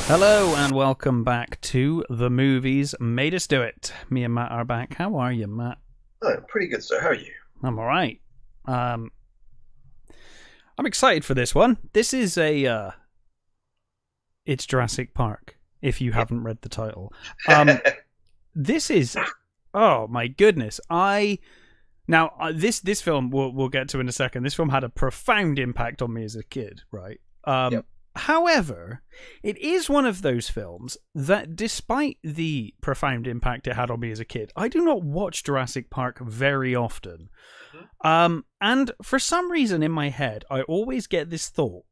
Hello and welcome back to The Movies Made Us Do It. Me and Matt are back. How are you, Matt? Oh, pretty good, sir. How are you? I'm alright. I'm excited for this one. This is it's Jurassic Park, if you haven't read the title. This is, oh my goodness. This film, we'll get to in a second. This film had a profound impact on me as a kid, right? Yep. However, it is one of those films that, despite the profound impact it had on me as a kid, I do not watch Jurassic Park very often. And for some reason in my head, I always get this thought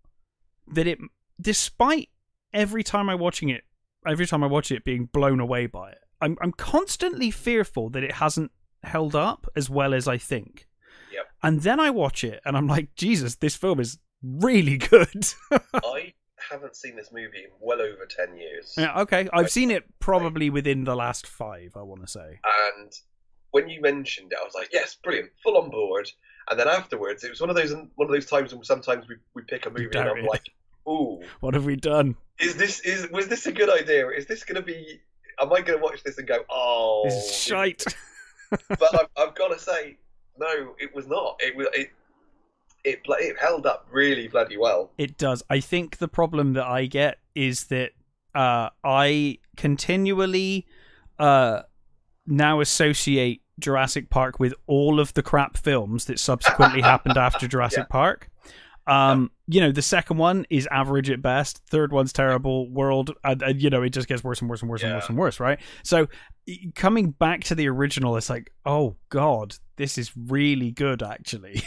that it, despite every time I watch it being blown away by it, I'm constantly fearful that it hasn't held up as well as I think. Yep. And then I watch it and I'm like, Jesus, this film is really good. I haven't seen this movie in well over 10 years. Yeah, okay. I've seen it probably within the last 5, I want to say. And when you mentioned it, I was like, yes, brilliant, full on board. And then afterwards, it was one of those times when sometimes we pick a movie and I'm like, ooh, what have we done? Was this a good idea? Is this going to be? Am I going to watch this and go, oh, this is shite? But I've got to say, no, it was not. It held up really bloody well. It does. I think the problem that I get is that I continually now associate Jurassic Park with all of the crap films that subsequently happened after Jurassic Park. You know, the second one is average at best. Third one's terrible. World, you know, it just gets worse and worse and worse and worse and worse, right? So coming back to the original, it's like, oh God, this is really good, actually.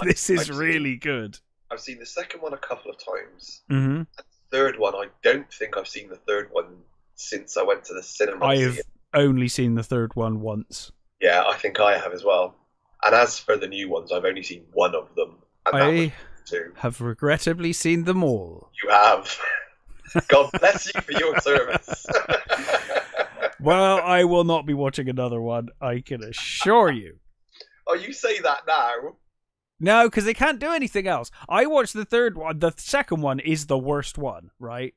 This is really good. I've seen the second one a couple of times. Mm-hmm. The third one, I don't think I've seen the third one since I went to the cinema. I have only seen the third one once. Yeah, I think I have as well. And as for the new ones, I've only seen one of them. And I have regrettably seen them all. You have. God bless you for your service. Well, I will not be watching another one, I can assure you. Oh, you say that now? No, because they can't do anything else. I watched the third one. The second one is the worst one, right?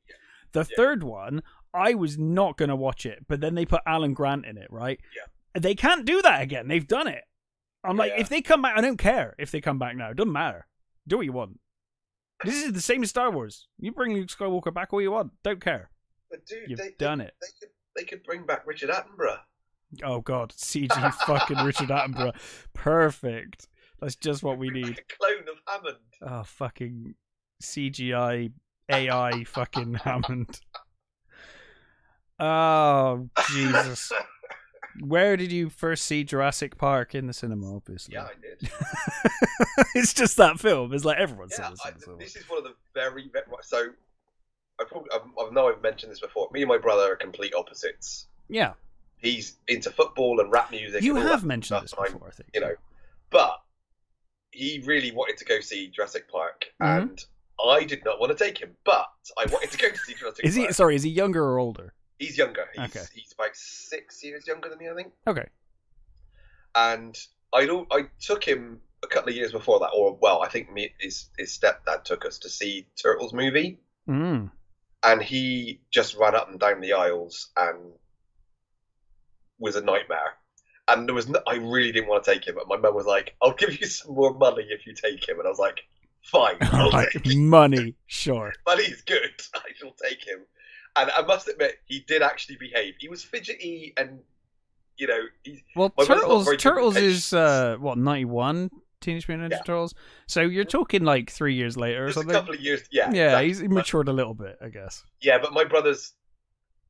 The third one, I was not going to watch it, but then they put Alan Grant in it, right? Yeah. They can't do that again. They've done it. I'm like, if they come back, I don't care if they come back now. It doesn't matter. Do what you want. This is the same as Star Wars. You bring Luke Skywalker back all you want. Don't care. But dude, You've done it. They could bring back Richard Attenborough. Oh God, CG fucking Richard Attenborough. Perfect. That's just what we need. A clone of Hammond. Oh, fucking CGI AI fucking Hammond. Oh, Jesus. Where did you first see Jurassic Park? In the cinema, obviously. Yeah, I did. It's just that film. It's like everyone's seen this film. This is one of the very so. I know I've mentioned this before. Me and my brother are complete opposites. Yeah. He's into football and rap music. You have mentioned this before, I think. You know, but he really wanted to go see Jurassic Park, and I did not want to take him. But I wanted to go to see Jurassic Park. Sorry, is he younger or older? He's younger. He's about 6 years younger than me, I think. Okay. And I took him a couple of years before that, or well, I think his stepdad took us to see Turtles movie. And he just ran up and down the aisles and was a nightmare. And I really didn't want to take him, but my mum was like, "I'll give you some more money if you take him." And I was like, "Fine, I'll take him. Money, sure. Money's good. I shall take him." And I must admit, he did actually behave. He was fidgety, and you know, Turtles is what, 91? Teenage Mutant Ninja Turtles. So you're talking like 3 years later or something. A couple of years, yeah. Yeah, exactly. He's matured a little bit, I guess. Yeah, but my brother's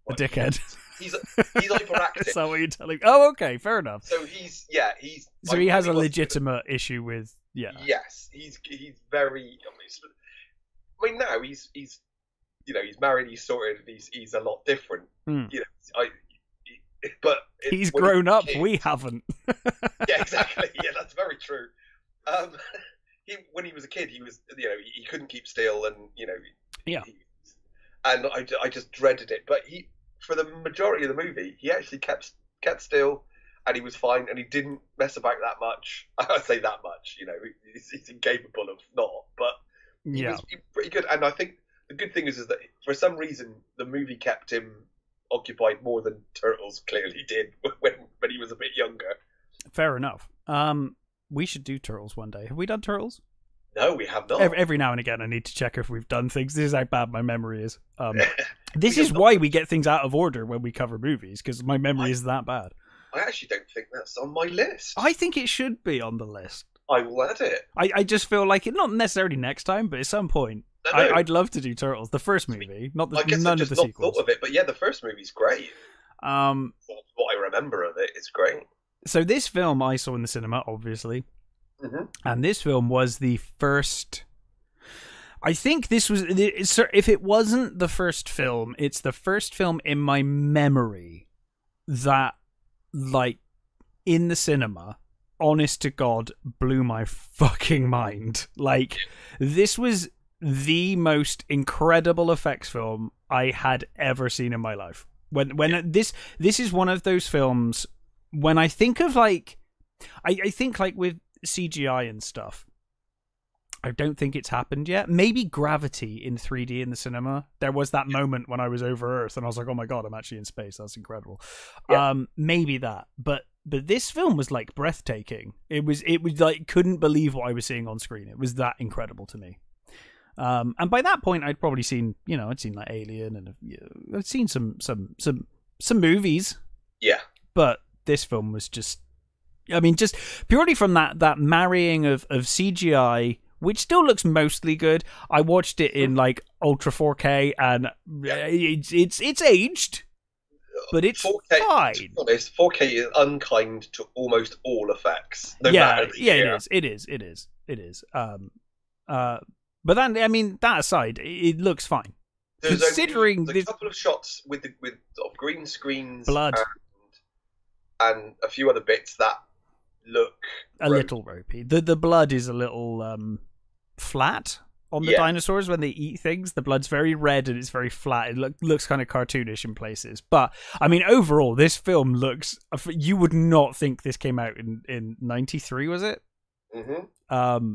a dickhead. He's hyperactive. Is that what you're telling? Oh, okay, fair enough. So So he has a legitimate issue with Yes, he's very. I mean, now he's you know, he's married, he's sorted, he's a lot different. You know, but he's grown up. We haven't. Yeah, exactly. Yeah, that's very true. When he was a kid, he was, you know, he couldn't keep still, and you know, and I just dreaded it. But for the majority of the movie, he actually kept still, and he was fine, and he didn't mess about that much. I say that much, you know, he's incapable of not, but he was pretty good. And I think the good thing is that for some reason the movie kept him occupied more than Turtles clearly did when he was a bit younger. Fair enough. We should do Turtles one day. Have we done Turtles? No, we have not. Every now and again, I need to check if we've done things. This is how bad my memory is. This is why we get things out of order when we cover movies, because my memory is that bad. I actually don't think that's on my list. I think it should be on the list. I will add it. I just feel like it, not necessarily next time, but at some point, no. I'd love to do Turtles, the first movie, not the I guess none I've just of the not sequels. thought of it, but yeah, the first movie's great. What I remember of it is great. So this film I saw in the cinema, obviously, and this film was the first. I think this was, if it wasn't the first film, it's the first film in my memory that, like, in the cinema, honest to God, blew my fucking mind. Like, this was the most incredible effects film I had ever seen in my life. This is one of those films, when I think of, like, I think, like, with CGI and stuff, I don't think it's happened yet. Maybe Gravity in 3D in the cinema. There was that moment when I was over Earth and I was like, oh my God, I'm actually in space. That's incredible. Yeah. Maybe that. But this film was, like, breathtaking. It was like, couldn't believe what I was seeing on screen. It was that incredible to me. And by that point, I'd probably seen, I'd seen, like, Alien, and I'd seen some movies. Yeah. But this film was just, I mean, just purely from that marrying of CGI, which still looks mostly good. I watched it in, like, Ultra 4K, and it's aged, but it's 4K, fine. To be honest, 4K is unkind to almost all effects. No matter the year. It is. But then, I mean, that aside, it looks fine. Considering there's a couple of shots with sort of green screens, blood, and a few other bits that look a little ropey. The blood is a little flat on the dinosaurs when they eat things. The blood's very red and it's very flat. It looks kind of cartoonish in places. But, I mean, overall, this film looks... You would not think this came out in 93, was it? Mm-hmm.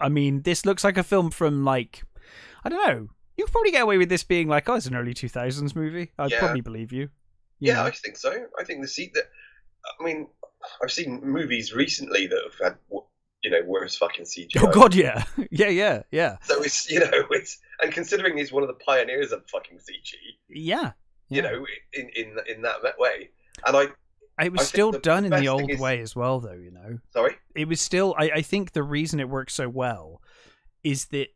I mean, this looks like a film from, like... I don't know. You could probably get away with this being like, oh, it's an early 2000s movie. I'd probably believe you. Yeah, I think so. I think I mean, I've seen movies recently that have had, worse fucking CGI. Oh God, yeah. Yeah. So it's, and considering he's one of the pioneers of fucking CG. Yeah. In that way, and it was still done in the old way as well, though. Sorry. It was still. I think the reason it works so well is that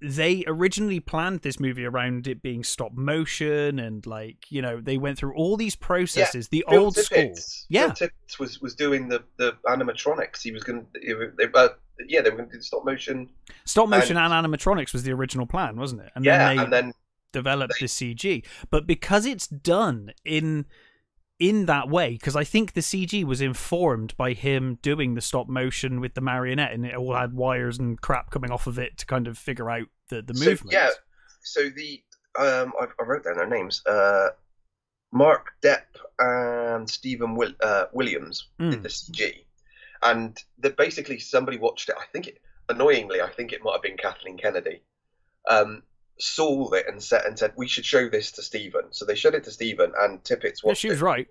they originally planned this movie around it being stop motion, and, like, they went through all these processes. The Phil old Tippett, school. Phil Tippett was doing the animatronics. He was going to, they were going to do stop motion. Stop motion and animatronics was the original plan, wasn't it? And then they developed the CG. But because it's done in that way, because I think the CG was informed by him doing the stop motion with the marionette, and it all had wires and crap coming off of it to kind of figure out the movement. Yeah, so I wrote down their names. Mark Depp and Stephen Williams did the CG, and basically somebody watched it. Annoyingly, I think it might have been Kathleen Kennedy. Saw it and said we should show this to Stephen. So they showed it to Stephen, and Tippett's watched it. She was right.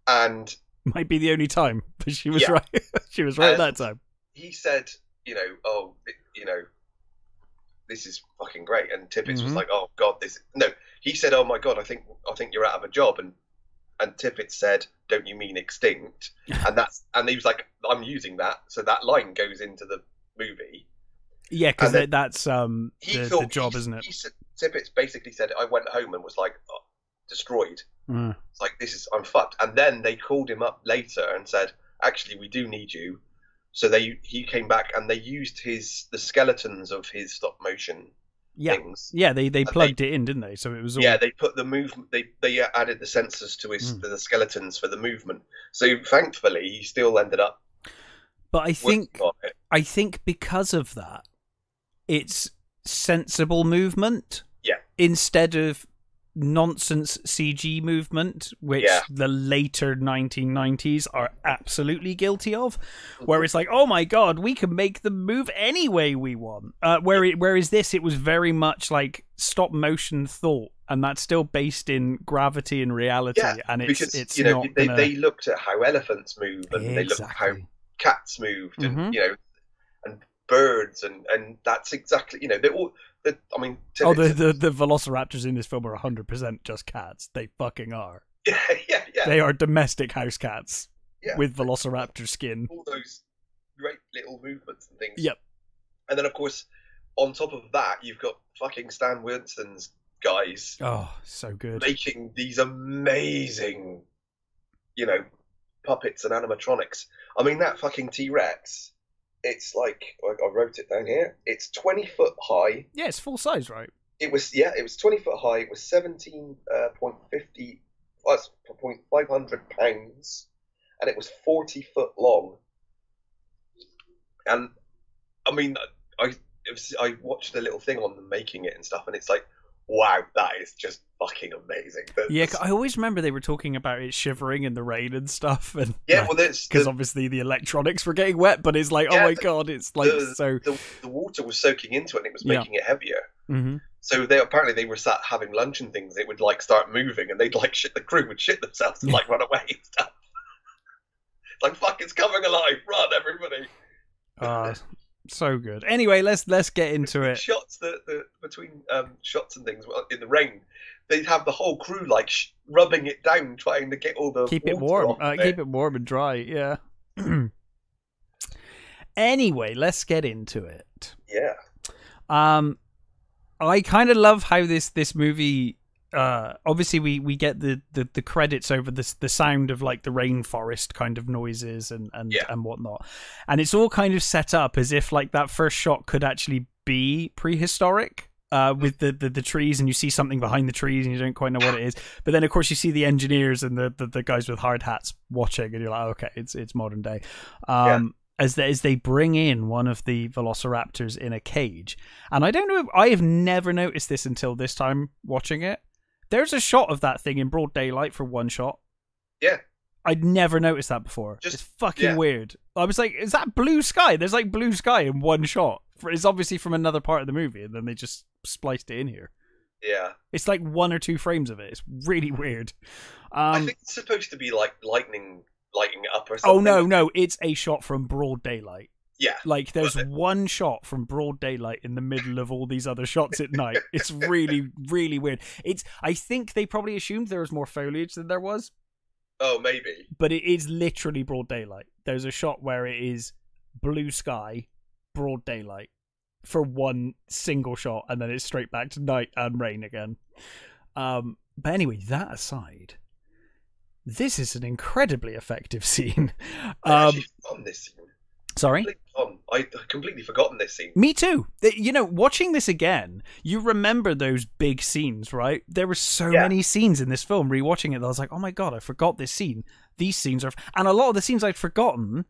And might be the only time, but she was right. She was right that time. He said, this is fucking great. And Tippett's was like, oh God, he said, oh my God, I think you're out of a job. And Tippett said, don't you mean extinct? And he was like, I'm using that. So that line goes into the movie. Yeah, because that's the job, isn't it? Tippett basically said, I went home and was like, destroyed. It's like, I'm fucked. And then they called him up later and said, actually, we do need you. So he came back and they used the skeletons of his stop motion things. Yeah, they plugged it in, didn't they? So it was all... Yeah, they put the movement, they added the sensors to the skeletons for the movement. So thankfully, he still ended up. But I think because of that, it's sensible movement. Yeah. Instead of nonsense CG movement, which the later 1990s are absolutely guilty of, where it's like, oh my god, we can make them move any way we want. Whereas this, it was very much like stop motion thought, and that's still based in gravity and reality. And it's not they looked at how elephants move, and they looked at how cats moved, and and birds, and that's exactly they're all. The velociraptors in this film are 100% just cats. They fucking are. Yeah. They are domestic house cats with velociraptor skin. All those great little movements and things. Yep. And then, of course, on top of that, you've got fucking Stan Winston's guys. Oh, so good. Making these amazing, puppets and animatronics. I mean, that fucking T-Rex... It's like, I wrote it down here. It's 20 foot high. Yeah, it's full size, right? It was 20 foot high. It was 500 pounds, and it was 40 foot long. And I mean, I watched a little thing on them making it and stuff, and it's like, wow, that is just fucking amazing. I always remember they were talking about it shivering in the rain and stuff, and because obviously the electronics were getting wet, but it's like, oh my god, it's like the water was soaking into it, and it was making it heavier. Mm-hmm. So they were sat having lunch and things. It would like start moving, and they'd like the crew would shit themselves and like run away and stuff. It's like, fuck, it's coming alive! Run, everybody! So good. Anyway, let's get into it. Shots between shots and things in the rain, they'd have the whole crew like rubbing it down, trying to get all the keep it warm, keep it warm and dry. Yeah. Anyway, let's get into it. Yeah. I kind of love how this movie. Obviously, we get the credits over the sound of like the rainforest kind of noises and whatnot, and it's all kind of set up as if like that first shot could actually be prehistoric, with the trees, and you see something behind the trees and you don't quite know what it is, but then of course you see the engineers and the guys with hard hats watching, and you're like, okay, it's modern day. As they bring in one of the velociraptors in a cage, and I don't know, I have never noticed this until this time watching it. There's a shot of that thing in broad daylight for one shot. Yeah. I'd never noticed that before. It's fucking weird. I was like, is that blue sky? There's like blue sky in one shot. It's obviously from another part of the movie, and then they just spliced it in here. Yeah. It's like 1 or 2 frames of it. It's really weird. I think it's supposed to be like lighting up or something. Oh, no. It's a shot from broad daylight. Yeah. Like, there's one shot from broad daylight in the middle of all these other shots at night. It's really, really weird. I think they probably assumed there was more foliage than there was. Oh, maybe. But it is literally broad daylight. There's a shot where it is blue sky, broad daylight, for one single shot, and then it's straight back to night and rain again. But anyway, that aside, this is an incredibly effective scene. I actually forgotten this scene. Sorry? I'd completely forgotten this scene. Me too. Watching this again, you remember those big scenes, right? There were so many scenes in this film. Rewatching it, I was like, oh my god, I forgot this scene. These scenes are... And a lot of the scenes I'd forgotten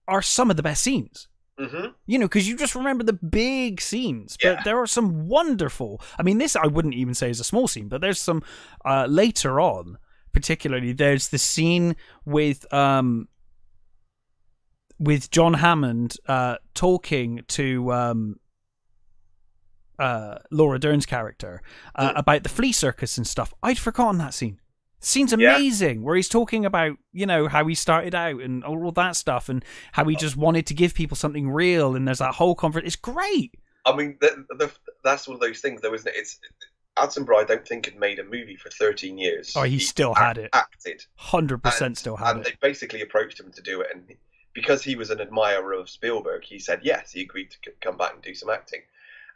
are some of the best scenes. Mm-hmm. Because you just remember the big scenes. But there are some wonderful... I mean, this I wouldn't even say is a small scene, but there's some... later on, particularly, there's the scene with John Hammond talking to Laura Dern's character about the flea circus and stuff. I'd forgotten that scene. The scene's amazing, where he's talking about, how he started out and all that stuff, and how he just wanted to give people something real, and there's that whole conference. It's great. I mean, that's one of those things, though, isn't it? Attenborough, I don't think, had made a movie for 13 years. Oh, he still had it. Acted. 100% still had it. And they basically approached him to do it, and because he was an admirer of Spielberg, he said yes. He agreed to come back and do some acting,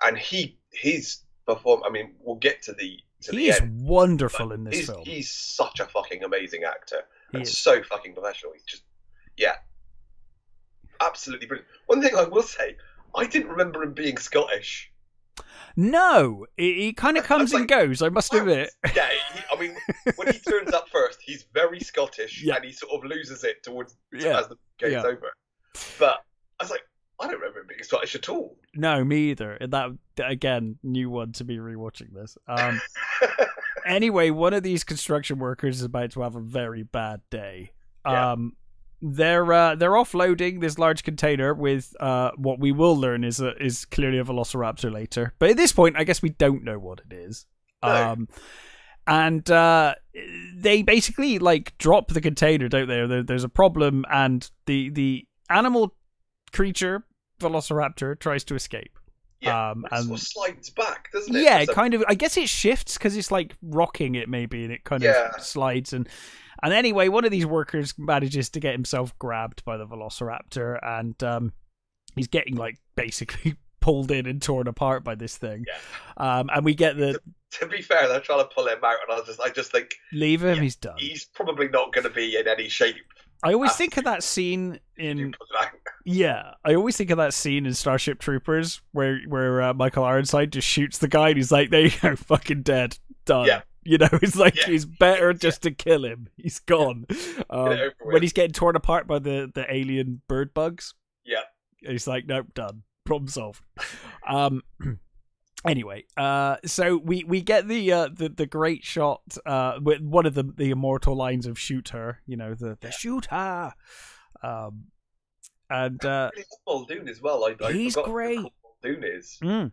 and his perform. I mean, we'll get to the. He is wonderful in this film. He's such a fucking amazing actor, and so fucking professional. He's just, absolutely brilliant. One thing I will say, I didn't remember him being Scottish. No, he kind of comes and goes, I must admit. Yeah, I mean, when he turns up first, he's very Scottish, and he sort of loses it towards as the game's over. But I was like, I don't remember him being Scottish at all. No, me either. That, again, new one to be rewatching this. Anyway, one of these construction workers is about to have a very bad day. Yeah. They're offloading this large container with what we will learn is clearly a velociraptor later. But at this point, I guess we don't know what it is. No. And they basically like drop the container, don't they? There's a problem, and the animal creature velociraptor tries to escape. Yeah, it and sort of slides back, doesn't it? Yeah, it kind of. I guess it shifts because it's like rocking it maybe, and it kind of slides. And anyway, one of these workers manages to get himself grabbed by the velociraptor, and he's getting like basically pulled in and torn apart by this thing. Yeah. And we get the. To be fair, they're trying to pull him out, and I just think leave him. He's done. He's probably not going to be in any shape. I always think of that scene in I always think of that scene in Starship Troopers where Michael Ironside just shoots the guy and he's like, there you go, fucking dead, done. Yeah. You know, it's like it's better just to kill him. He's gone. When he's getting torn apart by the alien bird bugs. Yeah. He's like, nope, done. Problem solved. Anyway, so we get the great shot with one of the immortal lines of "shoot her," you know, the shoot her, and really Muldoon as well. he's great. Muldoon is. Mm.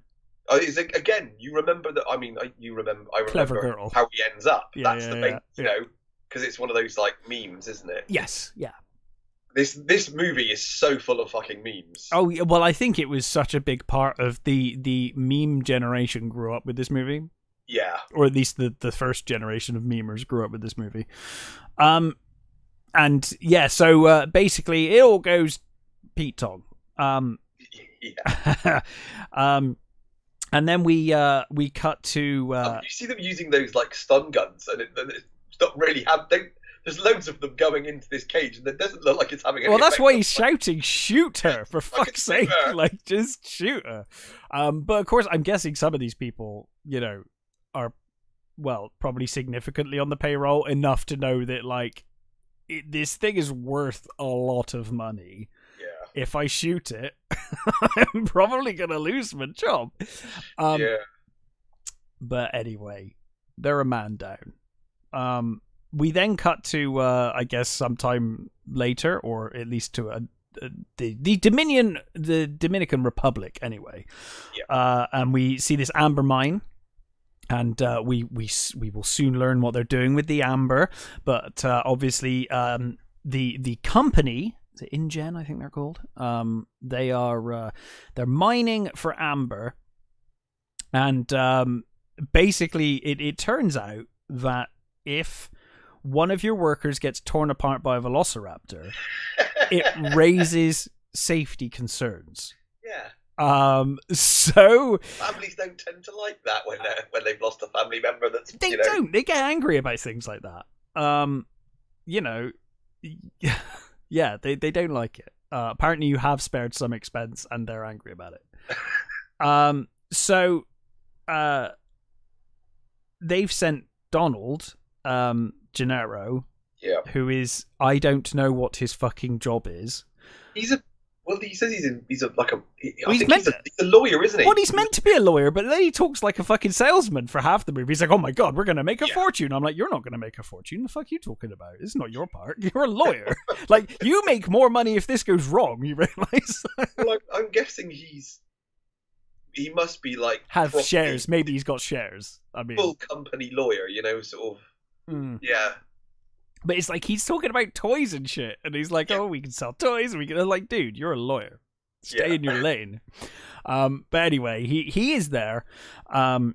Again, you remember that? I mean, I Clever remember girl. how he ends up. That's the thing, you know, because it's one of those like memes, isn't it? Yes, yeah. This movie is so full of fucking memes. Oh well, I think it was such a big part of the meme generation grew up with this movie. Yeah, or at least the first generation of memers grew up with this movie. And yeah, so basically it all goes Pete Tong. Yeah. And then we cut to you see them using those like stun guns, and it's not really there's loads of them going into this cage, and it doesn't look like it's having any. Well, that's effect why he's shouting, "Shoot her!" For fuck's sake! Like, just shoot her. But of course, I'm guessing some of these people, you know, are probably significantly on the payroll enough to know that like this thing is worth a lot of money. Yeah. If I shoot it, I'm probably gonna lose my job. Yeah. But anyway, they're a man down. We then cut to, I guess, sometime later, or at least to the Dominican Republic, anyway. Yeah. And we see this amber mine, and we will soon learn what they're doing with the amber. But obviously, the company, is it InGen, I think they're called. They're mining for amber, and basically, it turns out that if one of your workers gets torn apart by a velociraptor, it raises safety concerns. Yeah. So families don't tend to like that when they've lost a family member. They don't. They get angry about things like that. You know, yeah, they don't like it. Apparently, you have spared some expense, and they're angry about it. So, they've sent Donald, Gennaro, who is, I don't know what his fucking job is. He says he's a lawyer, isn't he? Well, he's meant to be a lawyer, but then he talks like a fucking salesman for half the movie. He's like, "Oh my god, we're gonna make a fortune." I'm like, "You're not gonna make a fortune. The fuck are you talking about? This is not your part. You're a lawyer. Like, you make more money if this goes wrong. You realize?" Well, I'm guessing he must be like have shares. Maybe he's got shares. I mean, full company lawyer, you know, sort of. Yeah. But it's like he's talking about toys and shit, and he's like, "Oh, we can sell toys." And we can. I'm like, dude, you're a lawyer. Stay in your lane. But anyway, he is there, and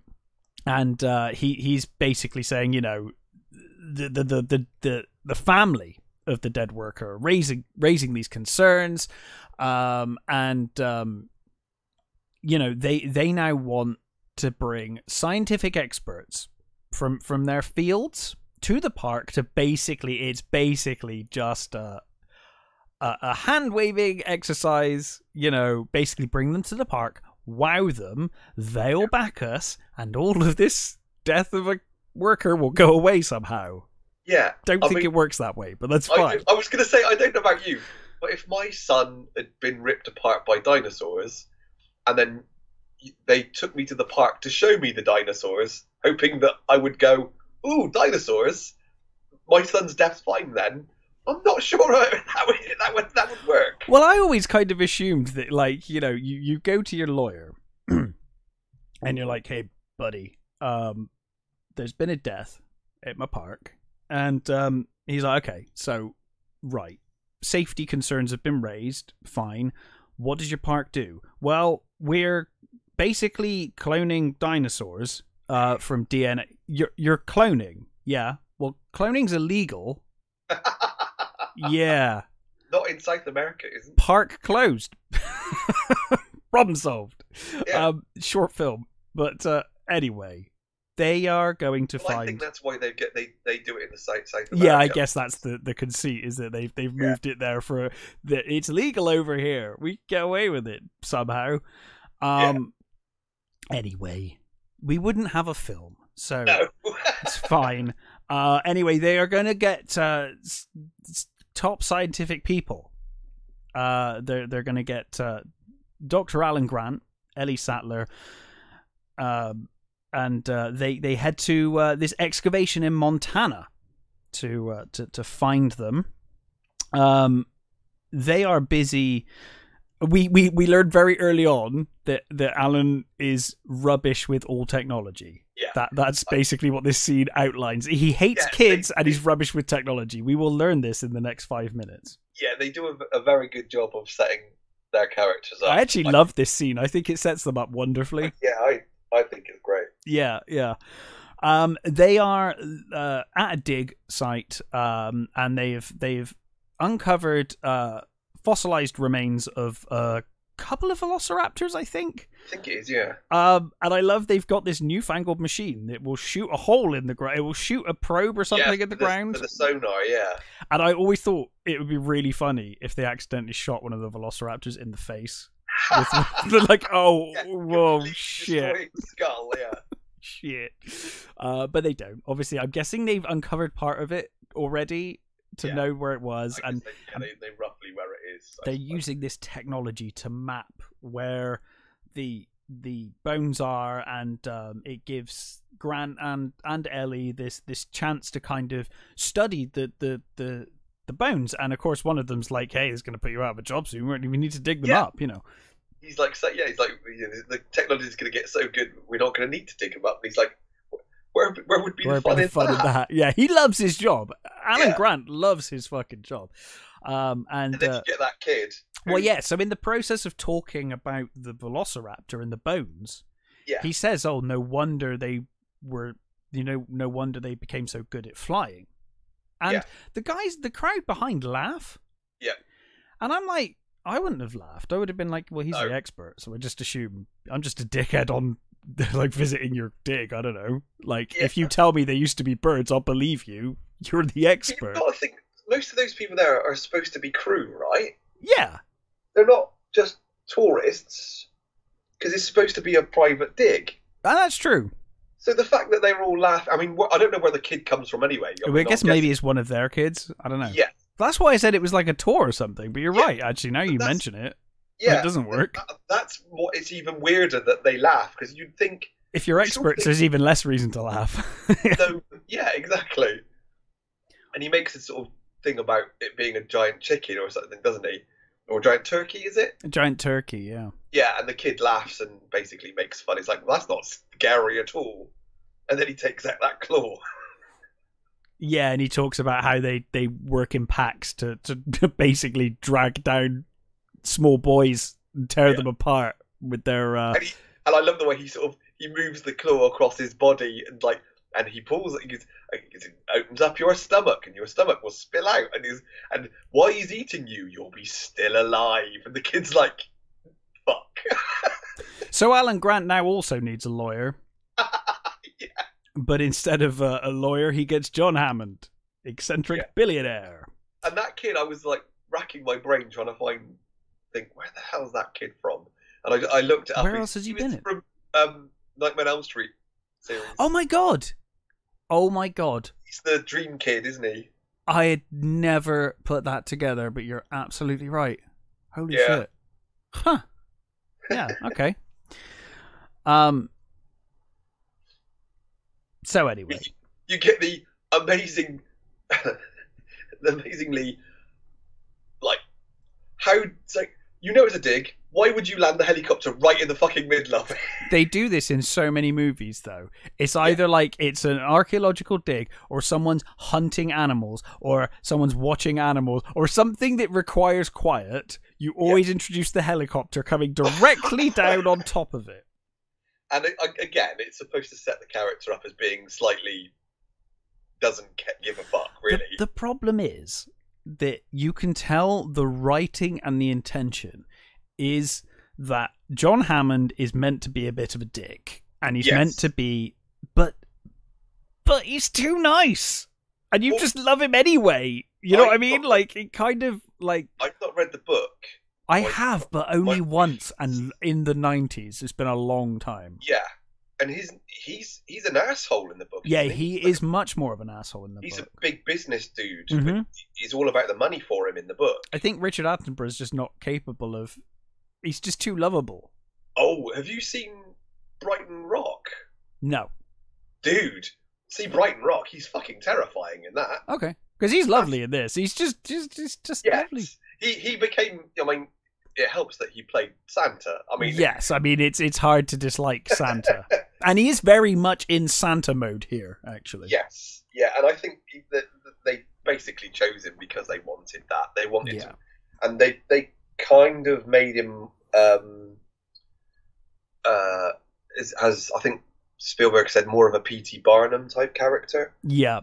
he's basically saying, you know, the family of the dead worker raising these concerns, and you know, they now want to bring scientific experts from their fields to the park to it's basically just a hand-waving exercise, you know, basically bring them to the park, wow them, they'll back us, and all of this death of a worker will go away somehow. Yeah. Don't think it works that way, but that's fine. I was going to say, I don't know about you, but if my son had been ripped apart by dinosaurs, and then they took me to the park to show me the dinosaurs, hoping that I would go, ooh, dinosaurs. My son's death's fine then. I'm not sure that would work. Well, I always kind of assumed that, like, you know, you go to your lawyer and you're like, hey, buddy, there's been a death at my park. And he's like, okay, so, right. Safety concerns have been raised. Fine. What does your park do? Well, we're basically cloning dinosaurs from DNA. You're cloning. Yeah. Well, cloning's illegal. Yeah. Not in South America, isn't it? Park closed. Problem solved. Yeah. Short film. But anyway, they are going to find. I think that's why they do it in the South America. Yeah, I guess that's the conceit, is that they've moved it there for that it's legal over here. We get away with it somehow. Anyway, we wouldn't have a film, so no. it's fine. Anyway, they are going to get top scientific people. They're going to get Dr. Alan Grant, Ellie Sattler, and they head to this excavation in Montana to find them. They are busy. We learned very early on that Alan is rubbish with all technology. Yeah. That's basically what this scene outlines. He hates kids and he's rubbish with technology. We will learn this in the next 5 minutes. Yeah, they do a very good job of setting their characters up. I actually love this scene. I think it sets them up wonderfully. Yeah, I think it's great. Yeah. They are at a dig site, and they've uncovered fossilized remains of a couple of velociraptors, I think. I think it is, yeah. And I love they've got this newfangled machine that will shoot a hole in the ground. It will shoot a probe or something in the ground. For the sonar, yeah. And I always thought it would be really funny if they accidentally shot one of the velociraptors in the face. Like, oh, yeah, whoa, shit. Skull, yeah. Shit. But they don't. Obviously, I'm guessing they've uncovered part of it already to know where it was. And they roughly where it is. They're using this technology to map where the bones are, and it gives Grant and Ellie this chance to kind of study the bones. And of course, one of them's like, "Hey, it's going to put you out of a job soon. We need to dig them up," you know. He's like, the technology is going to get so good, we're not going to need to dig them up. And he's like, where would be the fun in that? Yeah, he loves his job. Alan Grant loves his fucking job. And then you get that kid. Well, yeah. So in the process of talking about the Velociraptor and the bones, he says, "Oh, no wonder they were, no wonder they became so good at flying." And the crowd behind laugh. Yeah. And I'm like, I wouldn't have laughed. I would have been like, well, he's the expert, so I just assume I'm just a dickhead on like visiting your dig. I don't know. Like, if you tell me they used to be birds, I'll believe you. You're the expert. You've got to think most of those people there are supposed to be crew, right? Yeah. They're not just tourists, because it's supposed to be a private dig. And that's true. So the fact that they were all laughing, I mean, I don't know where the kid comes from anyway. I guess maybe it's one of their kids. I don't know. Yeah. That's why I said it was like a tour or something. But you're right, actually. Now you mention it. Yeah. It doesn't work. That's what. It's even weirder that they laugh, because you'd think... If you're experts, there's even less reason to laugh. So, yeah, exactly. And he makes this sort of thing about it being a giant chicken or something, doesn't he? Or a giant turkey, is it? A giant turkey, yeah. Yeah, and the kid laughs and basically makes fun. He's like, well, that's not scary at all. And then he takes out that claw. Yeah, and he talks about how they work in packs to basically drag down small boys and tear them apart with their... And I love the way he moves the claw across his body and he pulls it. It opens up your stomach, and your stomach will spill out. And while he's eating you, you'll be still alive. And the kid's like, fuck. So Alan Grant now also needs a lawyer. Yeah. But instead of a lawyer, he gets John Hammond, eccentric billionaire. And that kid, I was like racking my brain trying to think, where the hell's that kid from? And I looked it up. Where else has he been? From Nightmare on Elm Street series. Oh my god! He's the dream kid, isn't he? I had never put that together, but you're absolutely right. Holy shit. Huh. Yeah, okay. So anyway. you get the amazing, the amazingly, like, how, it's like, you know it's a dig. Why would you land the helicopter right in the fucking middle of it? They do this in so many movies, though. It's either like it's an archaeological dig, or someone's hunting animals, or someone's watching animals, or something that requires quiet. You always introduce the helicopter coming directly down on top of it. And again, it's supposed to set the character up as being slightly doesn't give a fuck, really. The problem is that you can tell the writing and the intention is that John Hammond is meant to be a bit of a dick, and he's meant to be, but he's too nice, and you just love him anyway. You know what I mean? Like, it kind of like, I've not read the book. I have, but only once, and in the 90s. It's been a long time. Yeah, and he's an asshole in the book. Yeah, he is much more of an asshole in the book. He's a big business dude. He's all about the money for him in the book. I think Richard Attenborough is just not capable of. He's just too lovable. Oh, have you seen Brighton Rock? No. Dude, see Brighton Rock. He's fucking terrifying in that. Okay, because he's lovely in this. He's just lovely. He became. I mean, it helps that he played Santa. I mean, yes. I mean, it's hard to dislike Santa, and he is very much in Santa mode here, actually. Yes, yeah, and I think that they basically chose him because they wanted that. They wanted to, and they kind of made him as I think Spielberg said, more of a P.T. Barnum type character. Yeah.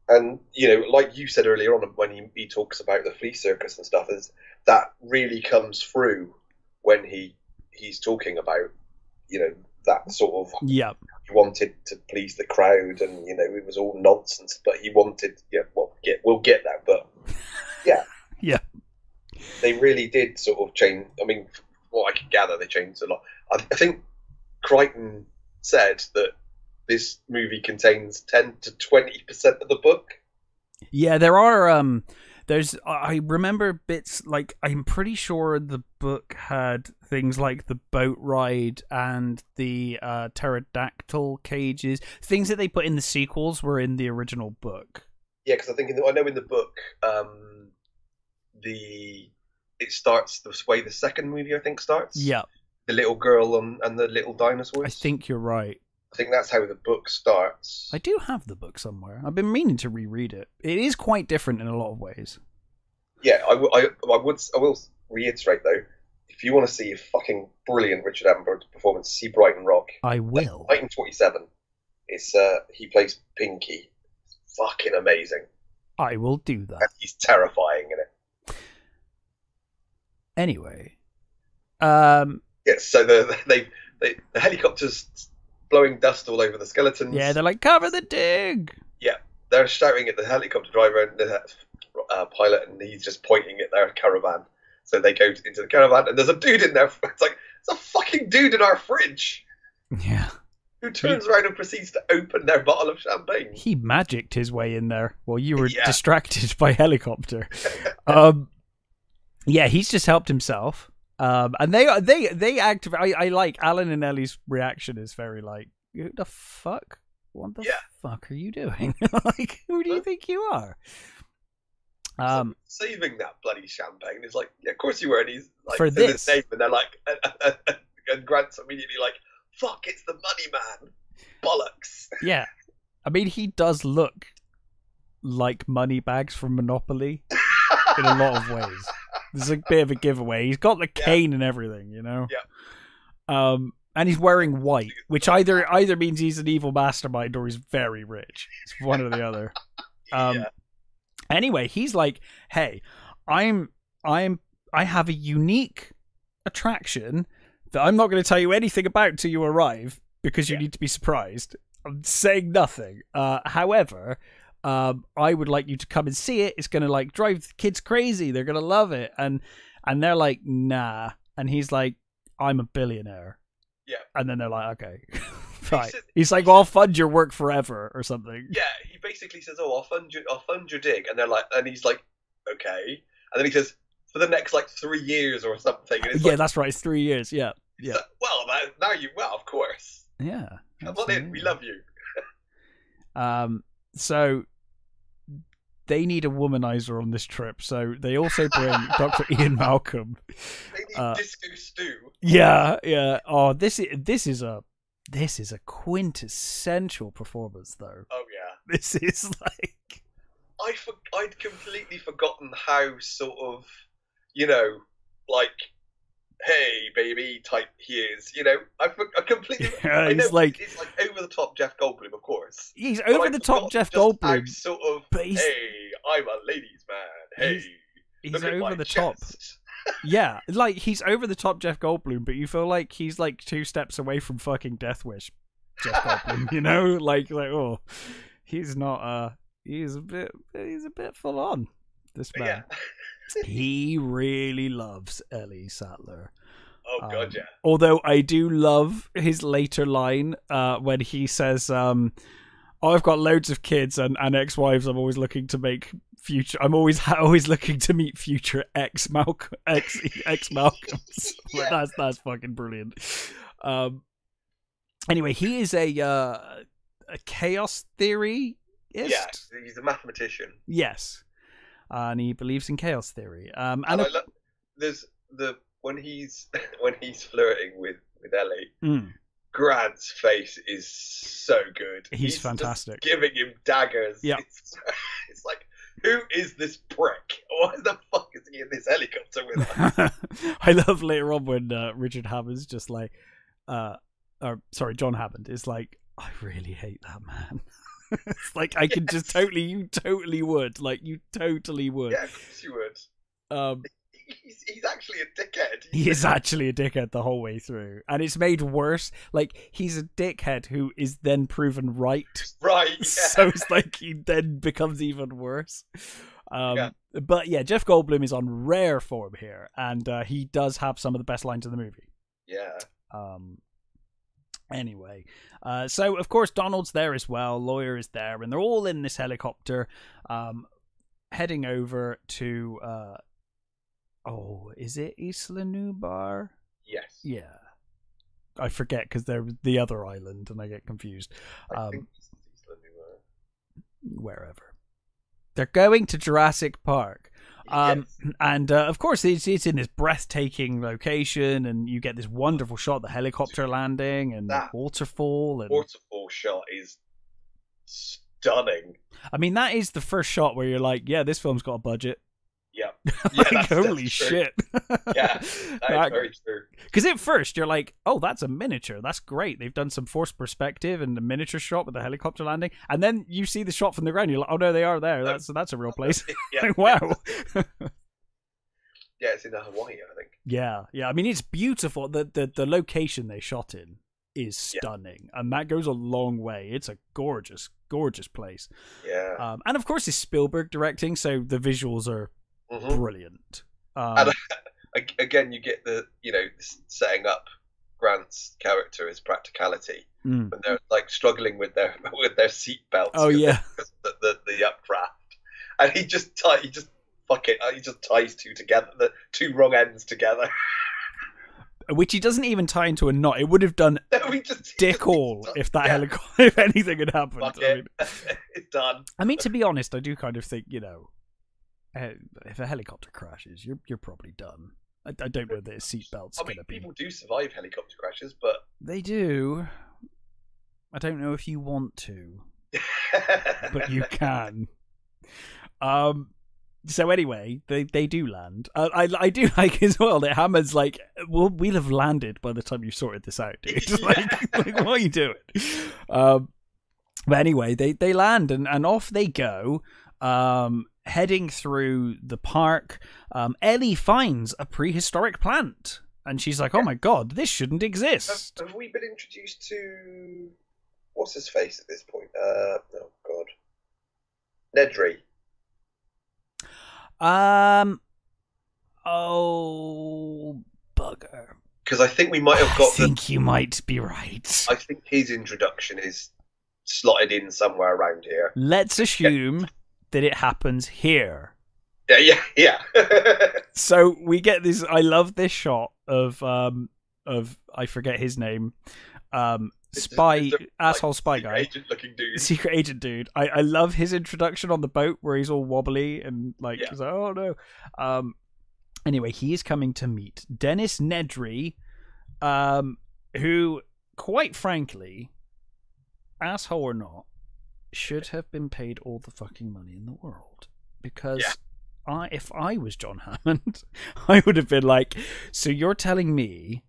And, you know, like you said earlier on when he talks about the flea circus and stuff, is that really comes through when he's talking about, you know, that sort of... Yeah. He wanted to please the crowd, and, you know, it was all nonsense, but he wanted... Yeah, well, we'll get there, but... Yeah. Yeah. They really did sort of change... I mean, from what I can gather, they changed a lot. I think Crichton said that this movie contains 10 to 20% of the book. Yeah, there are I remember bits, like, I'm pretty sure the book had things like the boat ride and the pterodactyl cages. Things that they put in the sequels were in the original book. Yeah, because I know in the book it starts the way the second movie I think starts. Yeah. The little girl and the little dinosaurs. I think you're right. I think that's how the book starts. I do have the book somewhere. I've been meaning to reread it. It is quite different in a lot of ways. Yeah, I will reiterate though, if you want to see a fucking brilliant Richard Attenborough performance, see Brighton Rock. I will. 1947. It's he plays Pinky. Fucking amazing. I will do that. And he's terrifying in it. Anyway, yeah. So the helicopters blowing dust all over the skeletons. Yeah, they're like, cover the dig. Yeah, they're shouting at the helicopter driver and the pilot, and he's just pointing at their caravan. So they go into the caravan, and there's a dude in there. It's like, there's a fucking dude in our fridge. Yeah. Who turns around and proceeds to open their bottle of champagne. He magicked his way in there while you were distracted by helicopter. Yeah, he's just helped himself. And they activate. I like Alan and Ellie's reaction is very like, who the fuck? What the fuck are you doing? Like, who do you think you are? Saving that bloody champagne is like, yeah, of course you were. And he's like, for this, name, and they're like, and Grant's immediately like, fuck, it's the money man. Bollocks. Yeah, I mean, he does look like Moneybags from Monopoly in a lot of ways. There's a bit of a giveaway. He's got the cane and everything, you know? Yeah. And he's wearing white, which either means he's an evil mastermind or he's very rich. It's one or the other. Anyway, he's like, hey, I have a unique attraction that I'm not going to tell you anything about until you arrive because you need to be surprised. I'm saying nothing. However, I would like you to come and see it. It's going to like drive the kids crazy. They're going to love it. And they're like, nah. And he's like, I'm a billionaire. Yeah. And then they're like, okay, fine. He's like, well, I'll fund your work forever or something. Yeah. He basically says, oh, I'll fund your dig. And they're like, and he's like, okay. And then he says, for the next like 3 years or something. And it's yeah, that's right. It's 3 years. Yeah. Yeah. Like, well, now of course. Yeah. Come on in. We love you. So they need a womanizer on this trip, so they also bring Dr. Ian Malcolm. They need Disco Stew. Yeah. Oh, this is a quintessential performance, though. Oh yeah. This is like I'd completely forgotten how sort of, you know, like, hey baby type he is. You know, I completely. Yeah, I know he's like over the top Jeff Goldblum, of course. He's over the top Jeff Goldblum. Sort of, but hey, I'm a ladies' man. Hey, he's over the top. Yeah, like he's over the top Jeff Goldblum, but you feel like he's like 2 steps away from fucking Death Wish Jeff Goldblum. You know, like oh, he's not. He's a bit full on. This man. Yeah. He really loves Ellie Sattler. Oh god, yeah. Although I do love his later line when he says, "Oh, I've got loads of kids and ex-wives. I'm always looking to make future. I'm always looking to meet future ex Malcolms." Yeah. That's fucking brilliant. Anyway, he is a chaos theoryist. Yeah, he's a mathematician. Yes. And he believes in chaos theory. And I love there's when he's flirting with Ellie, Grant's face is so good. He's fantastic. Just giving him daggers. Yeah. It's like, who is this prick? Why the fuck is he in this helicopter with us? I love later on when Richard Hammond's just like, John Hammond is like, I really hate that man. It's like I can just you totally would. Yeah, of course you would. He's actually a dickhead. He is actually a dickhead the whole way through, and it's made worse. Like he's a dickhead who is then proven right. Right. Yeah. So it's like he then becomes even worse. But yeah, Jeff Goldblum is on rare form here, and he does have some of the best lines in the movie. Yeah. Anyway, so of course Donald's there as well. Lawyer is there, and they're all in this helicopter, heading over to is it Isla Nublar? Yes. Yeah, I forget because they're the other island, and I get confused. I think it's Isla Nublar. Wherever they're going to Jurassic Park. Yes. And of course it's in this breathtaking location, and you get this wonderful shot, the helicopter landing and that waterfall shot is stunning. I mean, that is the first shot where you're like, yeah, this film's got a budget. Yeah. Like, holy shit. Yeah, that is very true. Because at first you're like, oh, that's a miniature. That's great. They've done some forced perspective and a miniature shot with the helicopter landing. And then you see the shot from the ground. You're like, oh, no, they are there. That's a real place. Yeah. Like, wow. Yeah, it's in Hawaii, I think. Yeah. I mean, it's beautiful. The location they shot in is stunning. And that goes a long way. It's a gorgeous, gorgeous place. Yeah. And of course, it's Spielberg directing, so the visuals are brilliant. And again, you get the setting up Grant's character as practicality when they're like struggling with their seat belts. Oh yeah, the updraft, and he just ties the two wrong ends together. Which he doesn't even tie into a knot. It would have done dick all if that helicopter, if anything had happened. I mean, it's done. I mean, to be honest, I do kind of think, if a helicopter crashes, you're probably done. I don't know that his seatbelt's going to be. People do survive helicopter crashes, but they do. I don't know if you want to, but you can. So anyway, they do land. I do like as well that Hammond's like, well, we'll have landed by the time you sorted this out, dude. like what are you doing? But anyway, they land and off they go. Heading through the park, Ellie finds a prehistoric plant, and she's like, "Oh my god, this shouldn't exist." Have we been introduced to what's his face at this point? Oh god, Nedry. Oh bugger. Because I think we might have got. I think you might be right. I think his introduction is slotted in somewhere around here. Let's assume that it happens here. Yeah. So we get this. I love this shot of I forget his name, asshole spy guy, secret agent dude. I love his introduction on the boat where he's all wobbly and he's like, oh no. Anyway, he is coming to meet Dennis Nedry, who, quite frankly, asshole or not, should have been paid all the fucking money in the world. Because if I was John Hammond, I would have been like, so you're telling me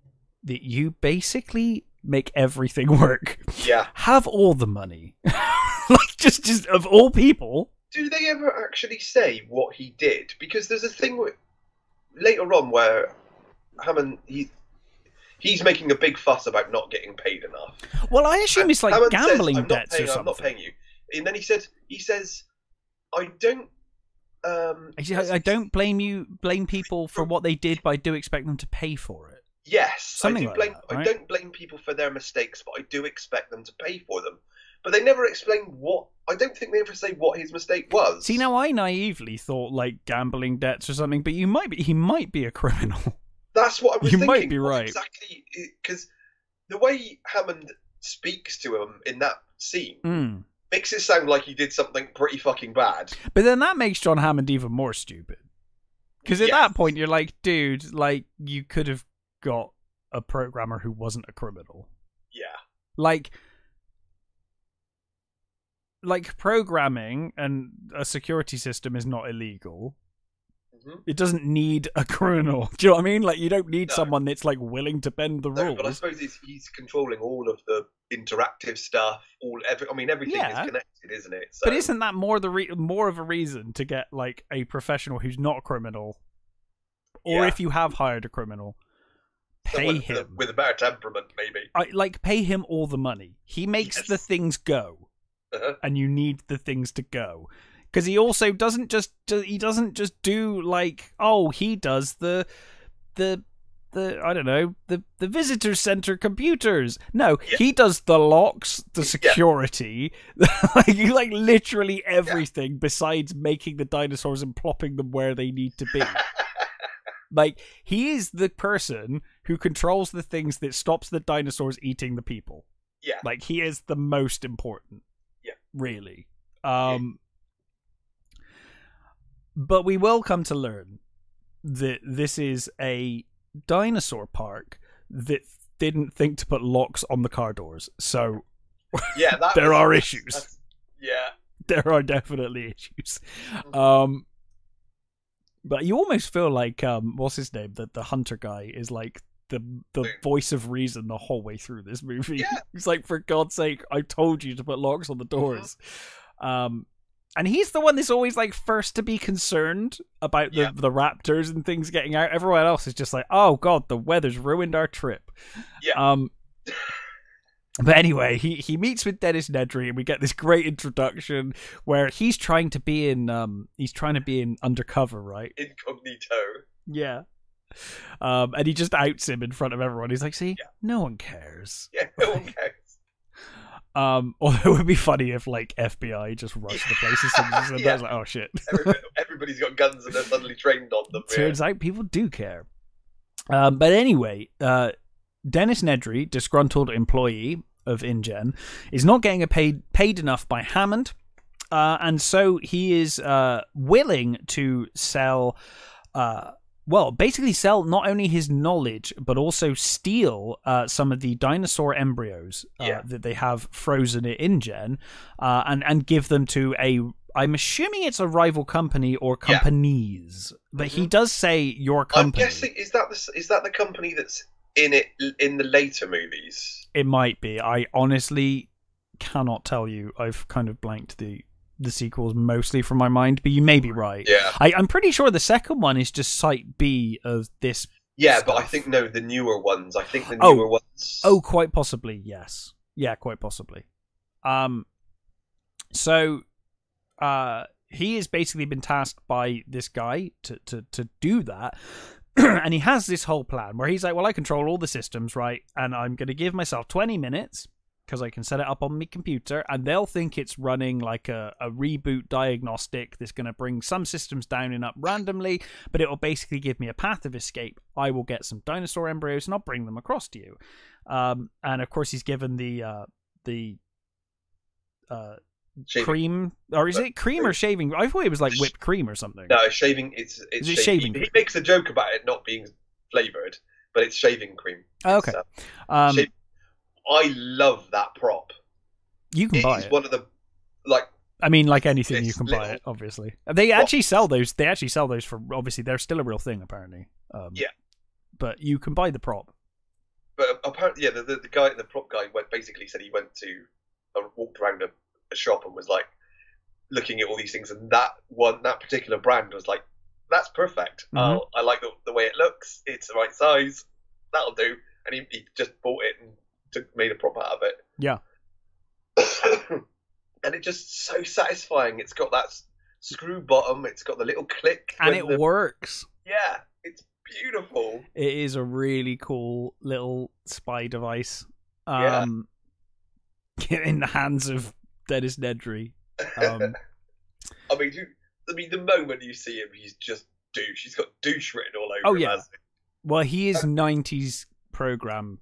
that you basically make everything work? Yeah. Have all the money. just of all people. Do they ever actually say what he did? Because there's a thing later on where Hammond, he's making a big fuss about not getting paid enough. Well, I assume it's like Hammond gambling says, debts or something. I'm not paying you. And then he says, I don't. I don't blame people for what they did, but I do expect them to pay for it. Yes, something I do right? I don't blame people for their mistakes, but I do expect them to pay for them. But they never explain what. I don't think they ever say what his mistake was. See, now I naively thought like gambling debts or something, but he might be a criminal. That's what I was thinking. You might be right. Exactly, because the way Hammond speaks to him in that scene makes it sound like he did something pretty fucking bad. But then that makes John Hammond even more stupid. Because at that point, you're like, dude, like, you could have got a programmer who wasn't a criminal. Yeah. Like programming and a security system is not illegal. It doesn't need a criminal. Do you know what I mean? Like, you don't need someone that's like willing to bend the rules. But I suppose he's controlling all of the interactive stuff. Everything is connected, isn't it? So. But isn't that more of a reason to get like a professional who's not a criminal, or if you have hired a criminal, pay him with a better temperament, maybe. Pay him all the money. He makes the things go, and you need the things to go. Because he also doesn't just do like, oh, he does the I don't know, the visitor center computers. No, he does the locks, the security, like literally everything besides making the dinosaurs and plopping them where they need to be. Like, he is the person who controls the things that stops the dinosaurs eating the people. Yeah. Like, he is the most important. Yeah. Really. But we will come to learn that this is a dinosaur park that didn't think to put locks on the car doors. So there are issues. There are definitely issues. But you almost feel like what's his name? The hunter guy is like the voice of reason the whole way through this movie. Yeah. He's like, for God's sake, I told you to put locks on the doors. And he's the one that's always like first to be concerned about the raptors and things getting out. Everyone else is just like, oh God, the weather's ruined our trip. Yeah. But anyway, he meets with Dennis Nedry, and we get this great introduction where he's trying to be in undercover, right? Incognito. Yeah. And he just outs him in front of everyone. He's like, see, no one cares. Yeah, no one cares. Although it would be funny if like FBI just rushed the places and that's like, oh shit. Everybody's got guns and they're suddenly trained on them. Turns out people do care. But anyway, Dennis Nedry, disgruntled employee of InGen, is not getting paid enough by Hammond, and so he is willing to sell. Basically sell not only his knowledge, but also steal some of the dinosaur embryos that they have frozen at InGen, and give them to I'm assuming it's a rival company or companies. But he does say your company. I'm guessing, is that the company that's in it in the later movies? It might be. I honestly cannot tell you. I've kind of blanked the sequels mostly from my mind, but you may be right. Yeah. I'm pretty sure the second one is just Site B of this stuff. But I think the newer ones. I think the newer ones. Oh, quite possibly, yes. Yeah, quite possibly. So he has basically been tasked by this guy to do that. And he has this whole plan where he's like, well, I control all the systems, right? And I'm going to give myself 20 minutes because I can set it up on my computer, and they'll think it's running like a reboot diagnostic that's going to bring some systems down and up randomly, but it will basically give me a path of escape. I will get some dinosaur embryos and I'll bring them across to you. And of course, he's given the cream, or is it cream or shaving? I thought it was like whipped cream or something. No, it's shaving. It's shaving. He makes a joke about it not being flavored, but it's shaving cream. Oh, okay. I love that prop. You can buy it. One of the I mean, like anything, you can buy it. Obviously, they actually sell those. They actually sell those for. Obviously, they're still a real thing. Apparently. Yeah. But you can buy the prop. But apparently, yeah, the guy, the prop guy, basically said he went to walked around a shop and was like looking at all these things, and that particular brand was like, that's perfect. I like the way it looks. It's the right size. That'll do. And he just bought it and made a prop out of it. Yeah. And it's just so satisfying. It's got that screw bottom. It's got the little click. And it works. Yeah. It's beautiful. It is a really cool little spy device. In the hands of Dennis Nedry. I mean, the moment you see him, he's just douche. He's got douche written all over him. Yeah. Well, he is 90s program